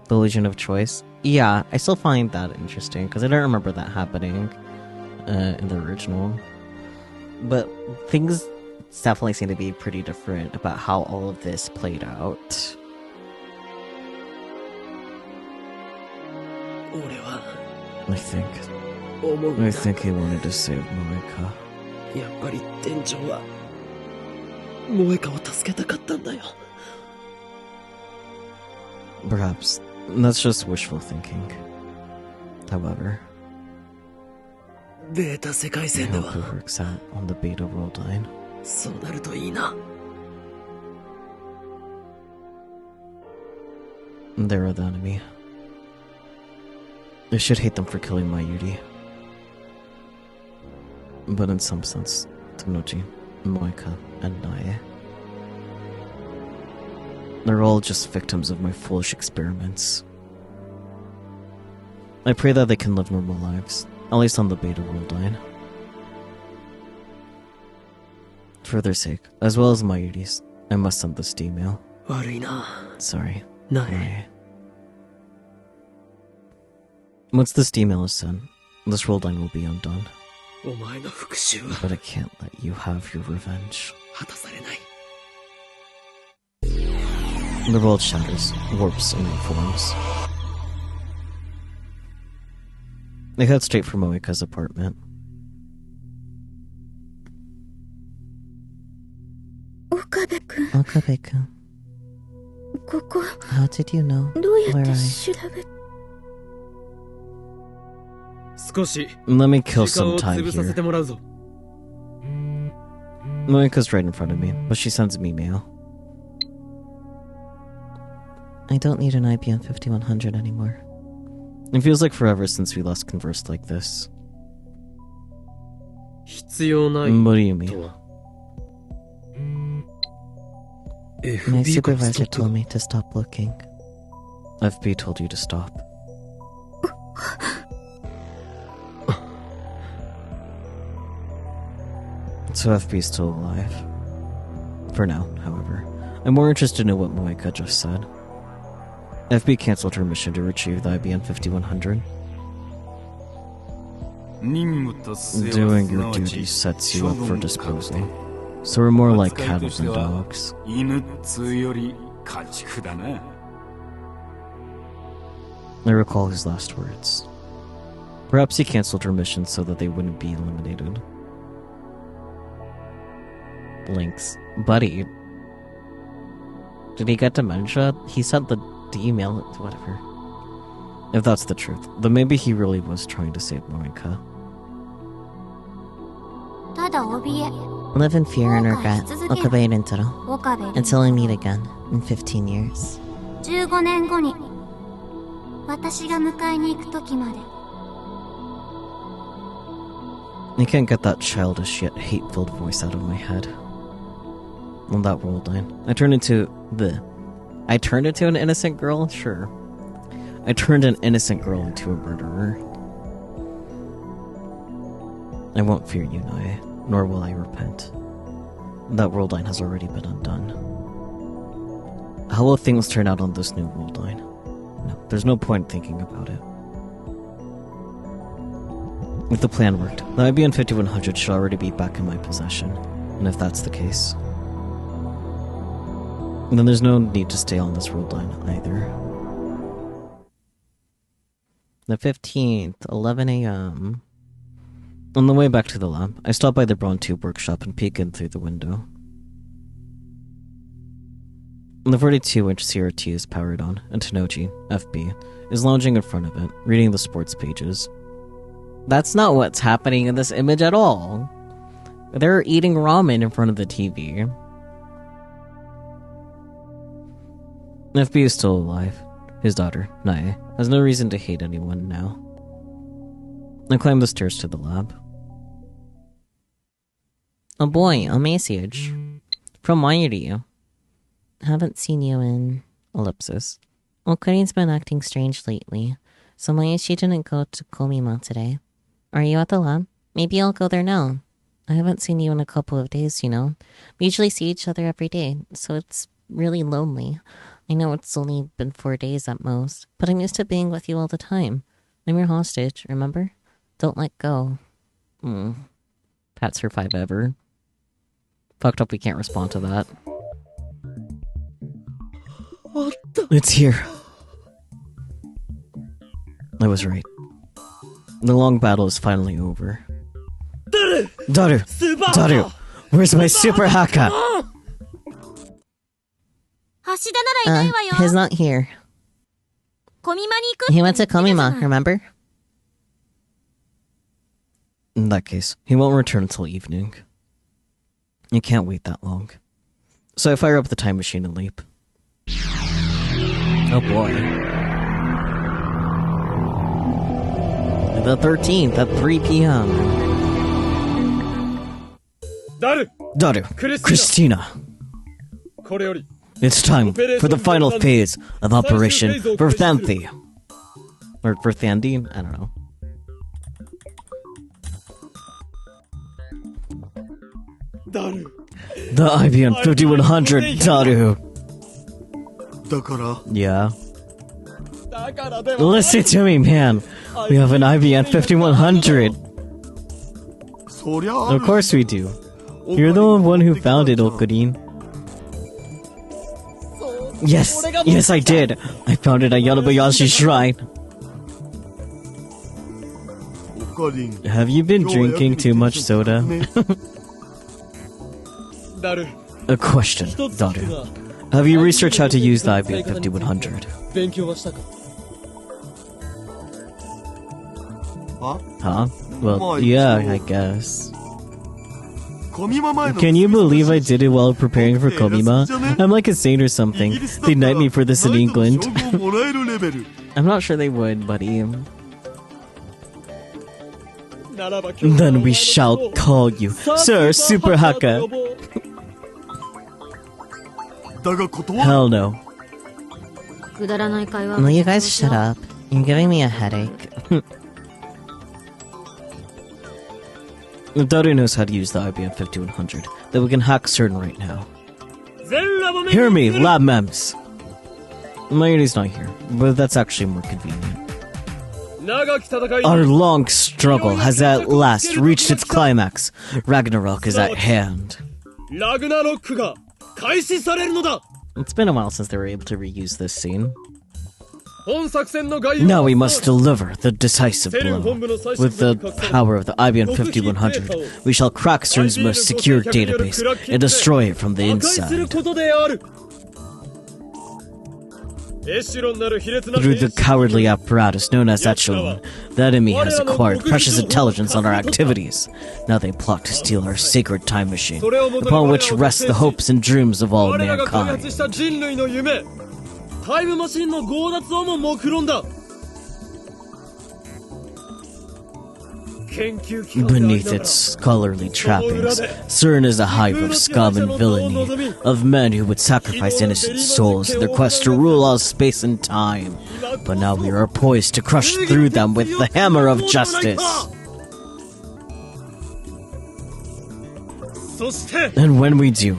The Legion of Choice? Yeah, I still find that interesting, because I don't remember that happening in the original. But things definitely seem to be pretty different about how all of this played out. 俺は I think 思うんだ。 I think he wanted to save Moeka. やっぱり店長は萌香を助けたかったんだよ。 Perhaps that's just wishful thinking. However, ベータ世界 I 線で hope は it works out on the Beta World line. そうなるといいな。 They're the enemy. I should hate them for killing my Yuri. But in some sense, Tanoji, Moeka, and Nae. They're all just victims of my foolish experiments. I pray that they can live normal lives, at least on the Beta World line. For their sake, as well as my Yuri's, I must send this email. 悪いな。 Sorry. ない。 Nae. Once this email is sent, this world line will be undone. お前の復讐は But I can't let you have your revenge. 果たされない。 The world shatters, warps, and reforms. They head straight for Moeka's apartment. 岡部君 Okabe-kun, ここ how did you know どうやって where I... 調べ少し Let me 時 kill 間 some を time 潰させ here. てもらうぞ。 Moeka's right in front of me, but she sends me mail. I don't need an IBM 5100 anymore. It feels like forever since we last conversed like this. 必要ない What do you と mean? は。My FB からス supervisor トッ told プ。 me to stop looking. FB told you to stop. So FB's still alive. For now, however. I'm more interested in what Moeka just said. FB cancelled her mission to retrieve the IBM 5100. 任務達成は Doing す your なわち duty sets you 処 up 分 for を確 disposal. 定。 So we're more like 扱い cattle として than は dogs. 犬っつうより家畜だな。 I recall his last words. Perhaps he cancelled her mission so that they wouldn't be eliminated. Blinks. Buddy. Did he get dementia? He sent the email. Whatever. If that's the truth, then maybe he really was trying to save Moeka. ただ怯え Live in fear and regret, Okabe Rintaro, 岡部 until we meet again in 15 years. 15年後に私が迎えに行く時まで I can't get that childish yet hate-filled voice out of my head. On that world line, I turned into an innocent girl? Sure. I turned an innocent girl into a murderer. I won't fear you, Nae, nor will I repent. That world line has already been undone. How will things turn out on this new world line? No, there's no point thinking about it. If the plan worked, the IBM 5100 should already be back in my possession. And if that's the case, then there's no need to stay on this world line either. The 15th, 11 a.m. On the way back to the lab, I stopped by the Braun Tube workshop and peeked in through the window. The 42-inch CRT is powered on, and Tanoji, FB, is lounging in front of it, reading the sports pages. That's not what's happening in this image at all. They're eating ramen in front of the TV. FB is still alive. His daughter, Nae, has no reason to hate anyone now. I climb the stairs to the lab. Oh boy, a message. From Maya to you. Haven't seen you in... ellipsis. Well, Queen's been acting strange lately, so Maya, she didn't go to Komima today. Are you at the lab? Maybe I'll go there now. I haven't seen you in a couple of days, you know. We usually see each other every day, so it's really lonely. I know it's only been 4 days at most, but I'm used to being with you all the time. I'm your hostage, remember? Don't let go. Pats her 5 ever. Fucked up we can't respond to that. It's here. I was right. The long battle is finally over. Daru! Where's my super haka? He's not here. He went to Komima, remember? In that case, he won't return until evening. You can't wait that long. So I fire up the time machine and leap. Oh boy. The 13th at 3 p.m. Daru! Christina! It's time for the final phase of Operation Verthanthi. Or Verthandi? I don't know. The IBM 5100, Daru! Yeah. Listen to me, man. We have an IBM 5100. Of course we do. You're the one who found it, Okurin. Yes, I did. I found it at Yanabayashi Shrine. Have you been drinking too much soda? A question, Daru. Have you researched how to use the IBM 5100? Huh? Well, yeah, I guess. Can you believe I did it while preparing for Komima? I'm like a saint or something. They'd knight me for this in England. I'm not sure they would, buddy. Then we shall call you Sir Super Haka. Hell no. Will you guys shut up? You're giving me a headache. Daru knows how to use the IBM 5100, that we can hack CERN right now. Hear me, lab mems! Mayuri's not here, but that's actually more convenient. Our long struggle has at last reached its climax. Ragnarok is at hand. It's been a while since they were able to reuse this scene. Now we must deliver the decisive blow. With the power of the IBM 5100, we shall crack CERN's most secure database and destroy it from the inside. Through the cowardly apparatus known as Echelon, the enemy has acquired precious intelligence on our activities. Now they plot to steal our sacred time machine, upon which rest the hopes and dreams of all mankind. Beneath its scholarly trappings, CERN is a hive of scum and villainy, of men who would sacrifice innocent souls in their quest to rule all space and time. But now we are poised to crush through them with the hammer of justice. And when we do,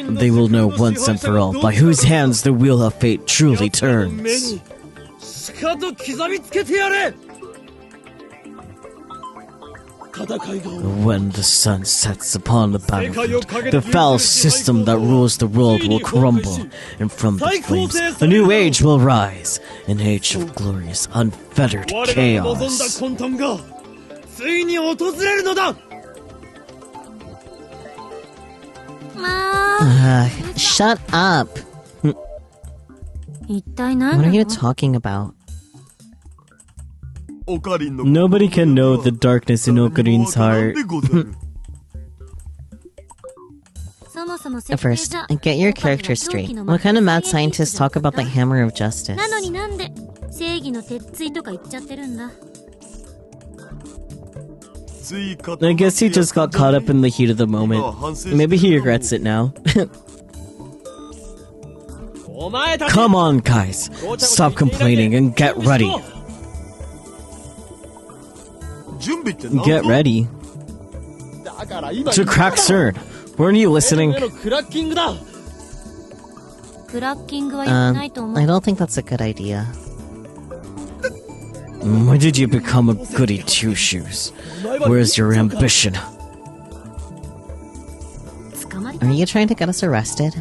they will know once and for all by whose hands the wheel of fate truly turns. When the sun sets upon the battlefield, the foul system that rules the world will crumble, and from the flames, a new age will rise, an age of glorious, unfettered chaos. Shut up! What are you talking about? Nobody can know the darkness in Okarin's heart. First, get your character straight. What kind of mad scientists talk about the hammer of justice? なのになんで正義の鉄槌とか言っちゃってるんだ。 I guess he just got caught up in the heat of the moment. Maybe he regrets it now. Come on, guys. Stop complaining and get ready. Get ready? To crack CERN. Weren't you listening? I don't think that's a good idea. Why did you become a goody two-shoes? Where's your ambition? Are you trying to get us arrested?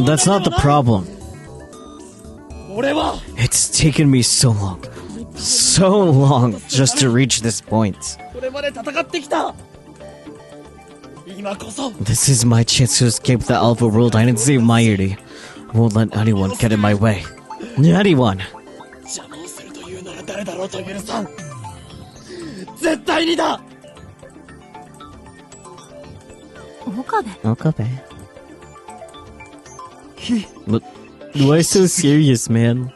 That's not the problem. It's taken me so long just to reach this point. This is my chance to escape the Alpha World Line and save my Yuri. Won't let anyone get in my way. Anyone. Okabe. Why so serious, man?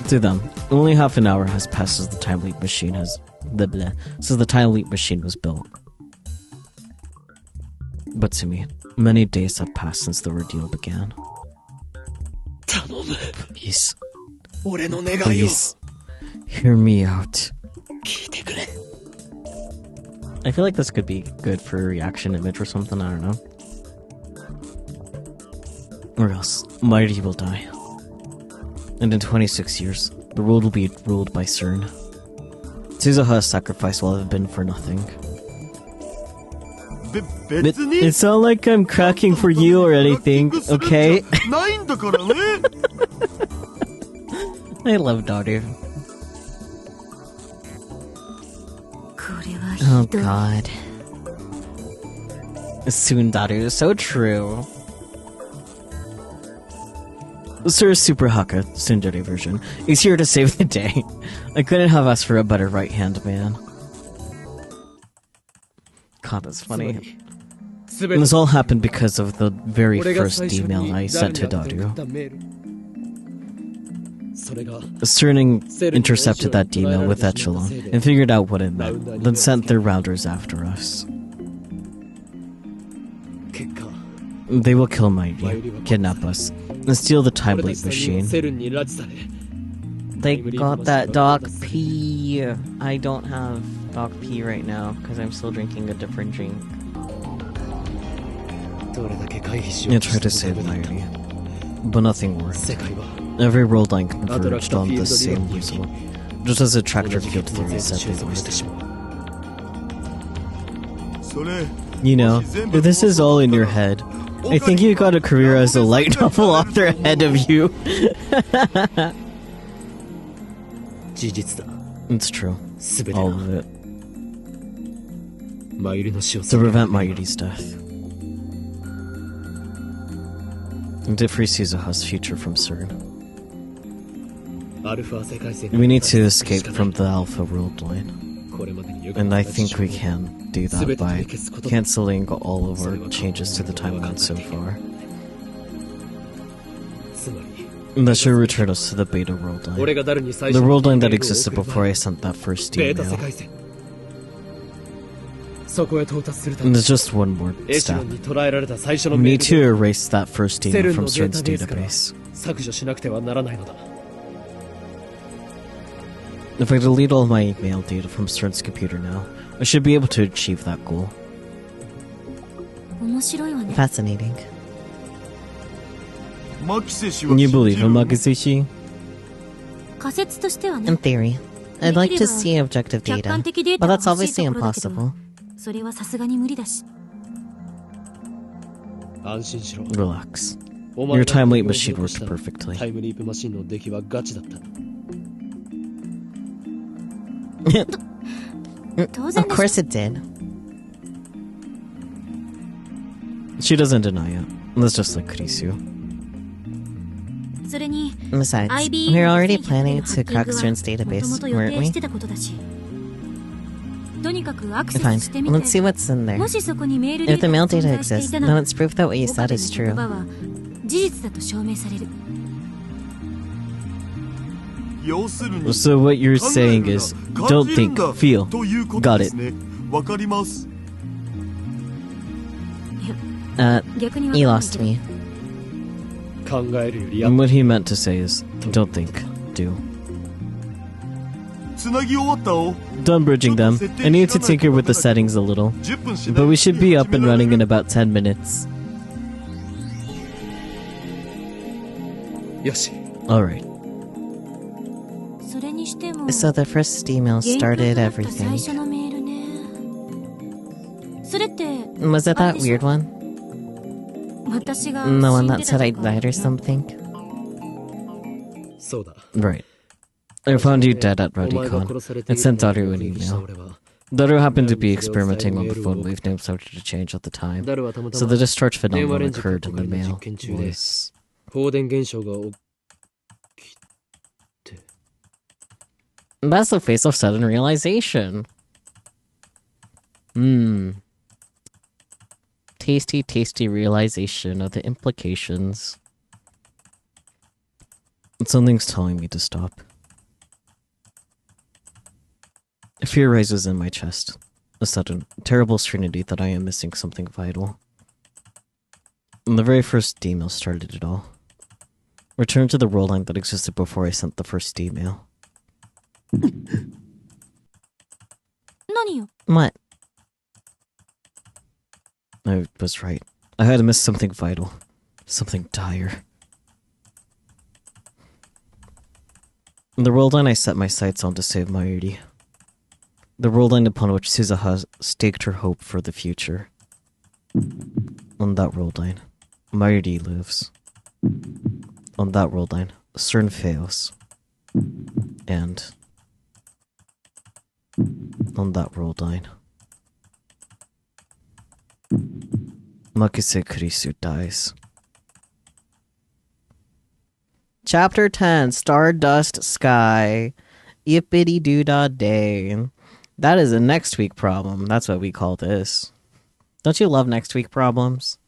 To them, only half an hour has passed since the time leap machine was built. But to me, many days have passed since the ordeal began. Please, hear me out. I feel like this could be good for a reaction image or something, I don't know. Or else, Mighty will die. And in 26 years, the world will be ruled by CERN. Suzuha's sacrifice will have been for nothing. It's not like I'm cracking for you or anything, okay? I love Daru. Oh god. Soon Daru, so true. Sir Super Haka, Tsundere version, is here to save the day. I couldn't have asked for a better right-hand man. God, that's funny. And this all happened because of the very first email I sent to Daru. Cerning intercepted that email with Echelon and figured out what it meant, then sent their rounders after us. They will kill Mighty, kidnap us, and steal the time leap machine. They got that Doc P. I don't have Doc P right now because I'm still drinking a different drink. You tried to save Mighty, but nothing worked. Every world line converged on the same result, just as a tractor field theory said they would. You know, if this is all in your head, I think you got a career as a light novel author ahead of you. It's true. All of it. To prevent Mayuri's death. And to free Suzuha's future from CERN. We need to escape from the Alpha World Line. And I think we can do that by cancelling all of our changes to the timeline so far. And that should return us to the Beta World Line. The world line that existed before I sent that first email. And there's just one more step. We need to erase that first email from CERN's database. If I delete all my email data from CERN's computer now, I should be able to achieve that goal. Fascinating. You believe in Makizushi? In theory. I'd like to see objective data, but that's obviously impossible. Relax. Your time leap machine worked perfectly. Of course it did. She doesn't deny it. That's just like Kurisu. Besides, we were already planning to crack CERN's database, weren't we? とにかくアクセ Fine. スしてみて。 Let's see what's in there. もしそこにメール If the デー mail タが存 data 在してい exists, たな then ら、 it's proof that what you 岡部 said の is 言 true. 葉は事実だと証明される。要するに So what you're saying is, don't think, feel. ということ Got で it. すね。わかります。逆に You わか lost んない me. 考えるより And what he meant to say is, don't think, do. つなぎ終わったお。 Done bridging them. I need to tinker with the settings a little. 10分しない But we should be up and running in about 10 minutes. よし。 Alright. それにしても So the first email 原稿 started となった最 everything. 初のメールね。それって Was it that weird one? 私が The one 死ん that で said た I とか died or something? そうだ。 Right. I found you dead at RuddyCon and sent Daru an email. Daru happened to be experimenting on the phone wave name started to change at the time. So the discharge phenomenon occurred in the mail was... 放電現象が起きて。 That's the face of sudden realization. Tasty, tasty realization of the implications. Something's telling me to stop. Fear rises in my chest. A sudden, terrible certainty that I am missing something vital. And the very first email started it all. Return to the world line that existed before I sent the first email. 何よ。 What? I was right. I had missed something vital. Something dire. In the world line I set my sights on to save Mayuri. The world line upon which Suzuha staked her hope for the future. On that world line, Mayuri lives. On that world line, CERN fails. And on that world line, Makise Kurisu dies. Chapter 10, Stardust Sky. Yippity doo dah day. That is a next week problem. That's what we call this. Don't you love next week problems?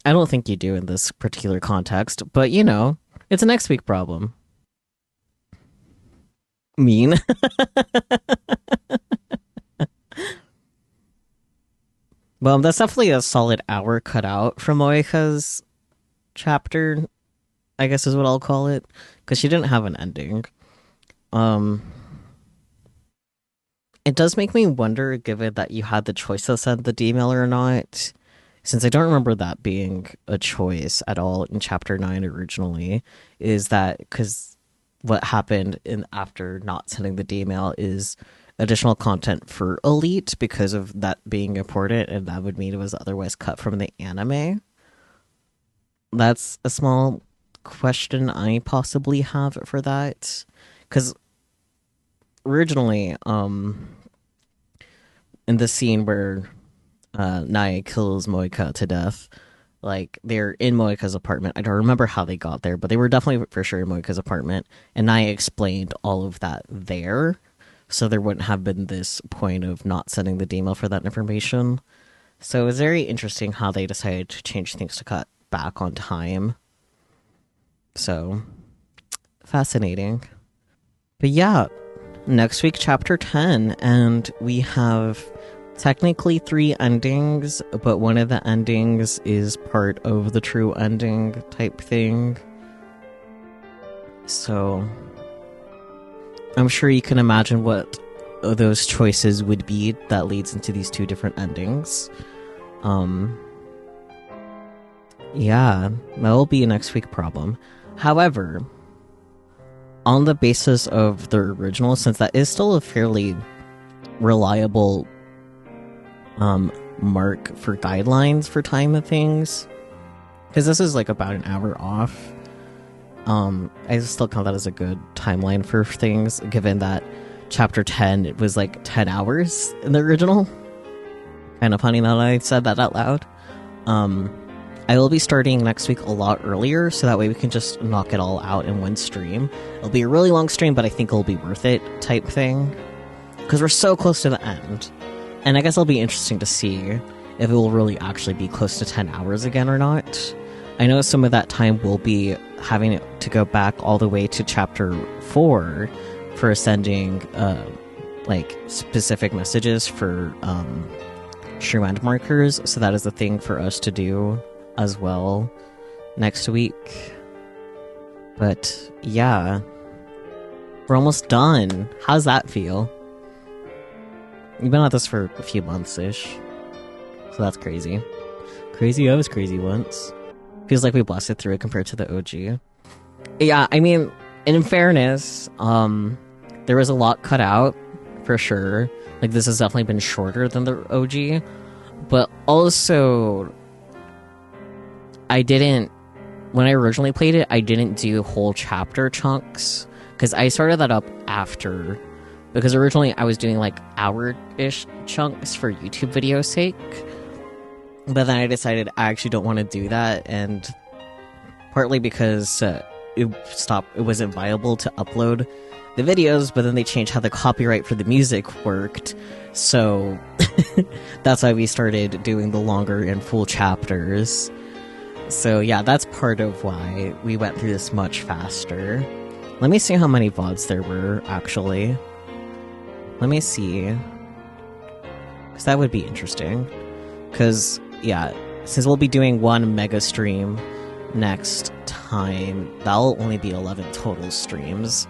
I don't think you do in this particular context, but you know, it's a next week problem. Mean. Well, that's definitely a solid hour cut out from Moeka's chapter, I guess is what I'll call it, because she didn't have an ending. It does make me wonder, given that you had the choice to send the D-mail or not, since I don't remember that being a choice at all in Chapter 9 originally, is that because what happened after not sending the D-mail is additional content for Elite because of that being important, and that would mean it was otherwise cut from the anime. That's a small question I possibly have for that, because originally, in the scene where Naya kills Moeka to death, like, they're in Moeka's apartment. I don't remember how they got there, but they were definitely for sure in Moeka's apartment, and Naya explained all of that there, so there wouldn't have been this point of not sending the D-mail for that information. So it was very interesting how they decided to change things to cut back on time. So, fascinating. But yeah, next week, Chapter 10, and we have technically 3 endings, but one of the endings is part of the true ending type thing. So, I'm sure you can imagine what those choices would be that leads into these 2 different endings. Yeah, that'll be a next week problem. However, on the basis of the original, since that is still a fairly reliable mark for guidelines for time of things, because this is like about an hour off, I still count that as a good timeline for things, given that Chapter 10, it was like 10 hours in the original. Kind of funny that I said that out loud. I will be starting next week a lot earlier, so that way we can just knock it all out in one stream. It'll be a really long stream, but I think it'll be worth it type thing. because we're so close to the end. And I guess it'll be interesting to see if it will really actually be close to 10 hours again or not. I know some of that time will be having to go back all the way to chapter 4 for sending like specific messages for true end markers, so that is a thing for us to do as well next week. But yeah, we're almost done. How's that feel? We've been at this for a few months-ish, so that's crazy. Crazy, I was crazy once. Feels like we blasted through it compared to the OG. Yeah, I mean, in fairness, there was a lot cut out, for sure. Like, this has definitely been shorter than the OG. But also, when I originally played it, I didn't do whole chapter chunks. Because I started that up after. Because originally I was doing, like, hour-ish chunks for YouTube video sake. But then I decided I actually don't want to do that, and partly because it wasn't viable to upload the videos, but then they changed how the copyright for the music worked, so that's why we started doing the longer and full chapters. So yeah, that's part of why we went through this much faster. Let me see how many VODs there were, actually. Let me see. Because that would be interesting. Because, yeah, since we'll be doing one mega stream next time, that'll only be 11 total streams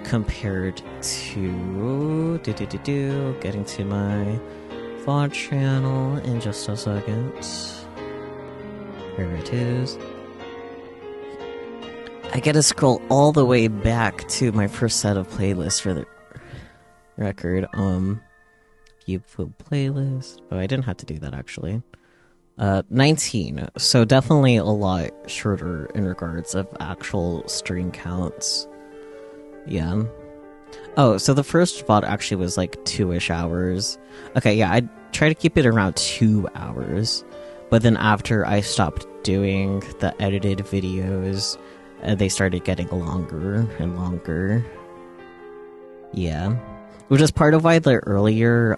compared to getting to my VOD channel in just a second. Here it is. I gotta scroll all the way back to my first set of playlists for the record. View full playlist. Oh, I didn't have to do that, actually. 19, so definitely a lot shorter in regards of actual stream counts. Yeah. Oh, so the first VOD actually was like 2-ish hours. Okay, yeah, I try to keep it around 2 hours, but then after I stopped doing the edited videos, they started getting longer and longer. Yeah. Which is part of why the earlier,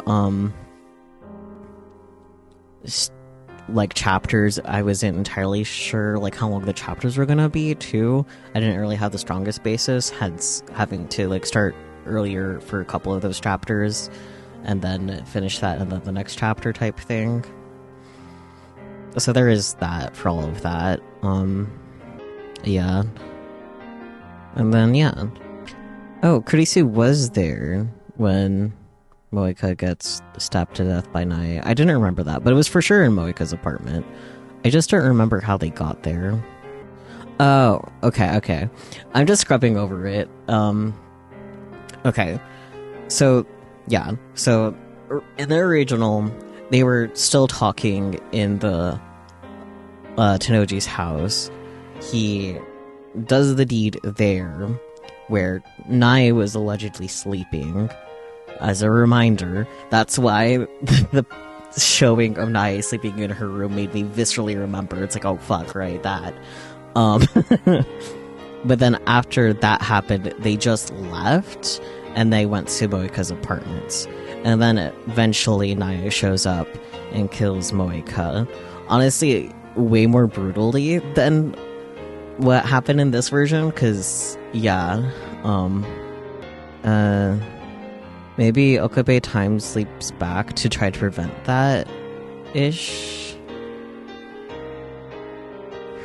like chapters, I wasn't entirely sure like how long the chapters were gonna be too. I didn't really have the strongest basis, hence having to like start earlier for a couple of those chapters and then finish that and then the next chapter type thing. So there is that for all of that. Yeah. And then yeah. Oh, Kurisu was there when Moeka gets stabbed to death by Nai. I didn't remember that, but it was for sure in Moeka's apartment. I just don't remember how they got there. Oh, okay. I'm just scrubbing over it. Okay. So, yeah. So, in the original, they were still talking in the Tenoji's house. He does the deed there, where Nai was allegedly sleeping. As a reminder, that's why the showing of Nai sleeping in her room made me viscerally remember. It's like, oh fuck, right, that. But then after that happened, they just left, and they went to Moeka's apartment. And then eventually Nai shows up and kills Moeka. Honestly, way more brutally than what happened in this version, because, yeah, maybe Okabe time sleeps back to try to prevent that ish.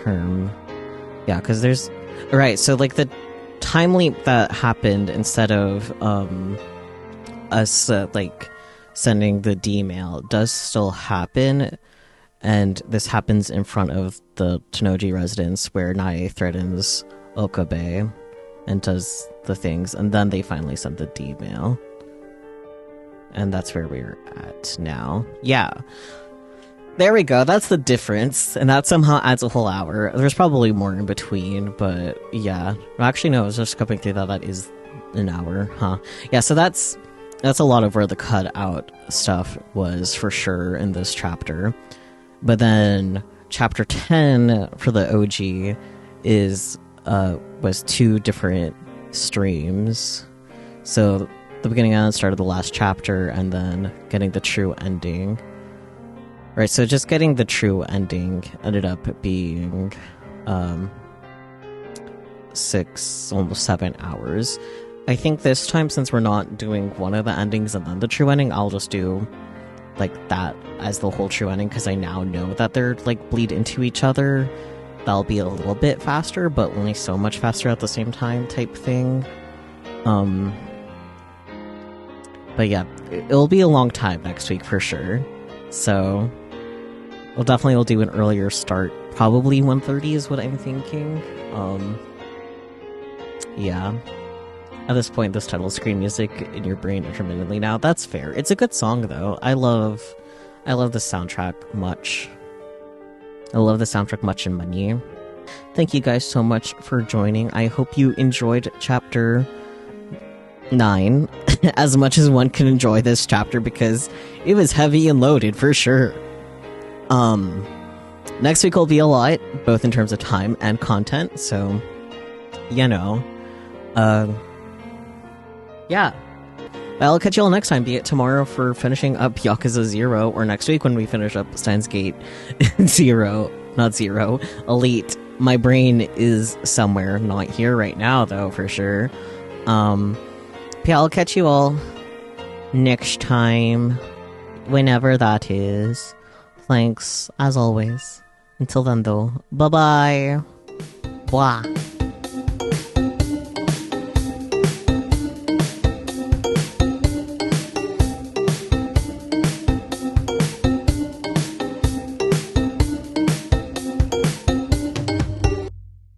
Yeah, because there's right. So like the time leap that happened instead of us like sending the D-mail does still happen, and this happens in front of the Tenoji residence where Nai threatens Okabe and does the things, and then they finally send the D-mail. And that's where we're at now. Yeah. There we go. That's the difference. And that somehow adds a whole hour. There's probably more in between, but yeah. Actually, no, I was just scoping through that. That is an hour, huh? Yeah, so that's a lot of where the cut out stuff was for sure in this chapter. But then chapter 10 for the OG was 2 different streams. So the beginning and start of the last chapter, and then getting the true ending. Right, so just getting the true ending ended up being 6, almost 7 hours. I think this time, since we're not doing one of the endings and then the true ending, I'll just do like that as the whole true ending, because I now know that they're like bleed into each other. That'll be a little bit faster, but only so much faster at the same time type thing. But yeah, it'll be a long time next week for sure. So we'll do an earlier start. Probably 1:30 is what I'm thinking. Yeah. At this point, this title is screen music in your brain intermittently now. That's fair. It's a good song though. I love the soundtrack much. I love the soundtrack much and money. Thank you guys so much for joining. I hope you enjoyed chapter 9 as much as one can enjoy this chapter, because it was heavy and loaded for sure. Next week will be a lot, both in terms of time and content, so you know. Yeah. I'll catch you all next time, be it tomorrow for finishing up Yakuza 0, or next week when we finish up Steins Gate 0, not 0, Elite. My brain is somewhere, not here right now though, for sure. Yeah, I'll catch you all next time, whenever that is. Thanks, as always. Until then though, bye-bye. Blah.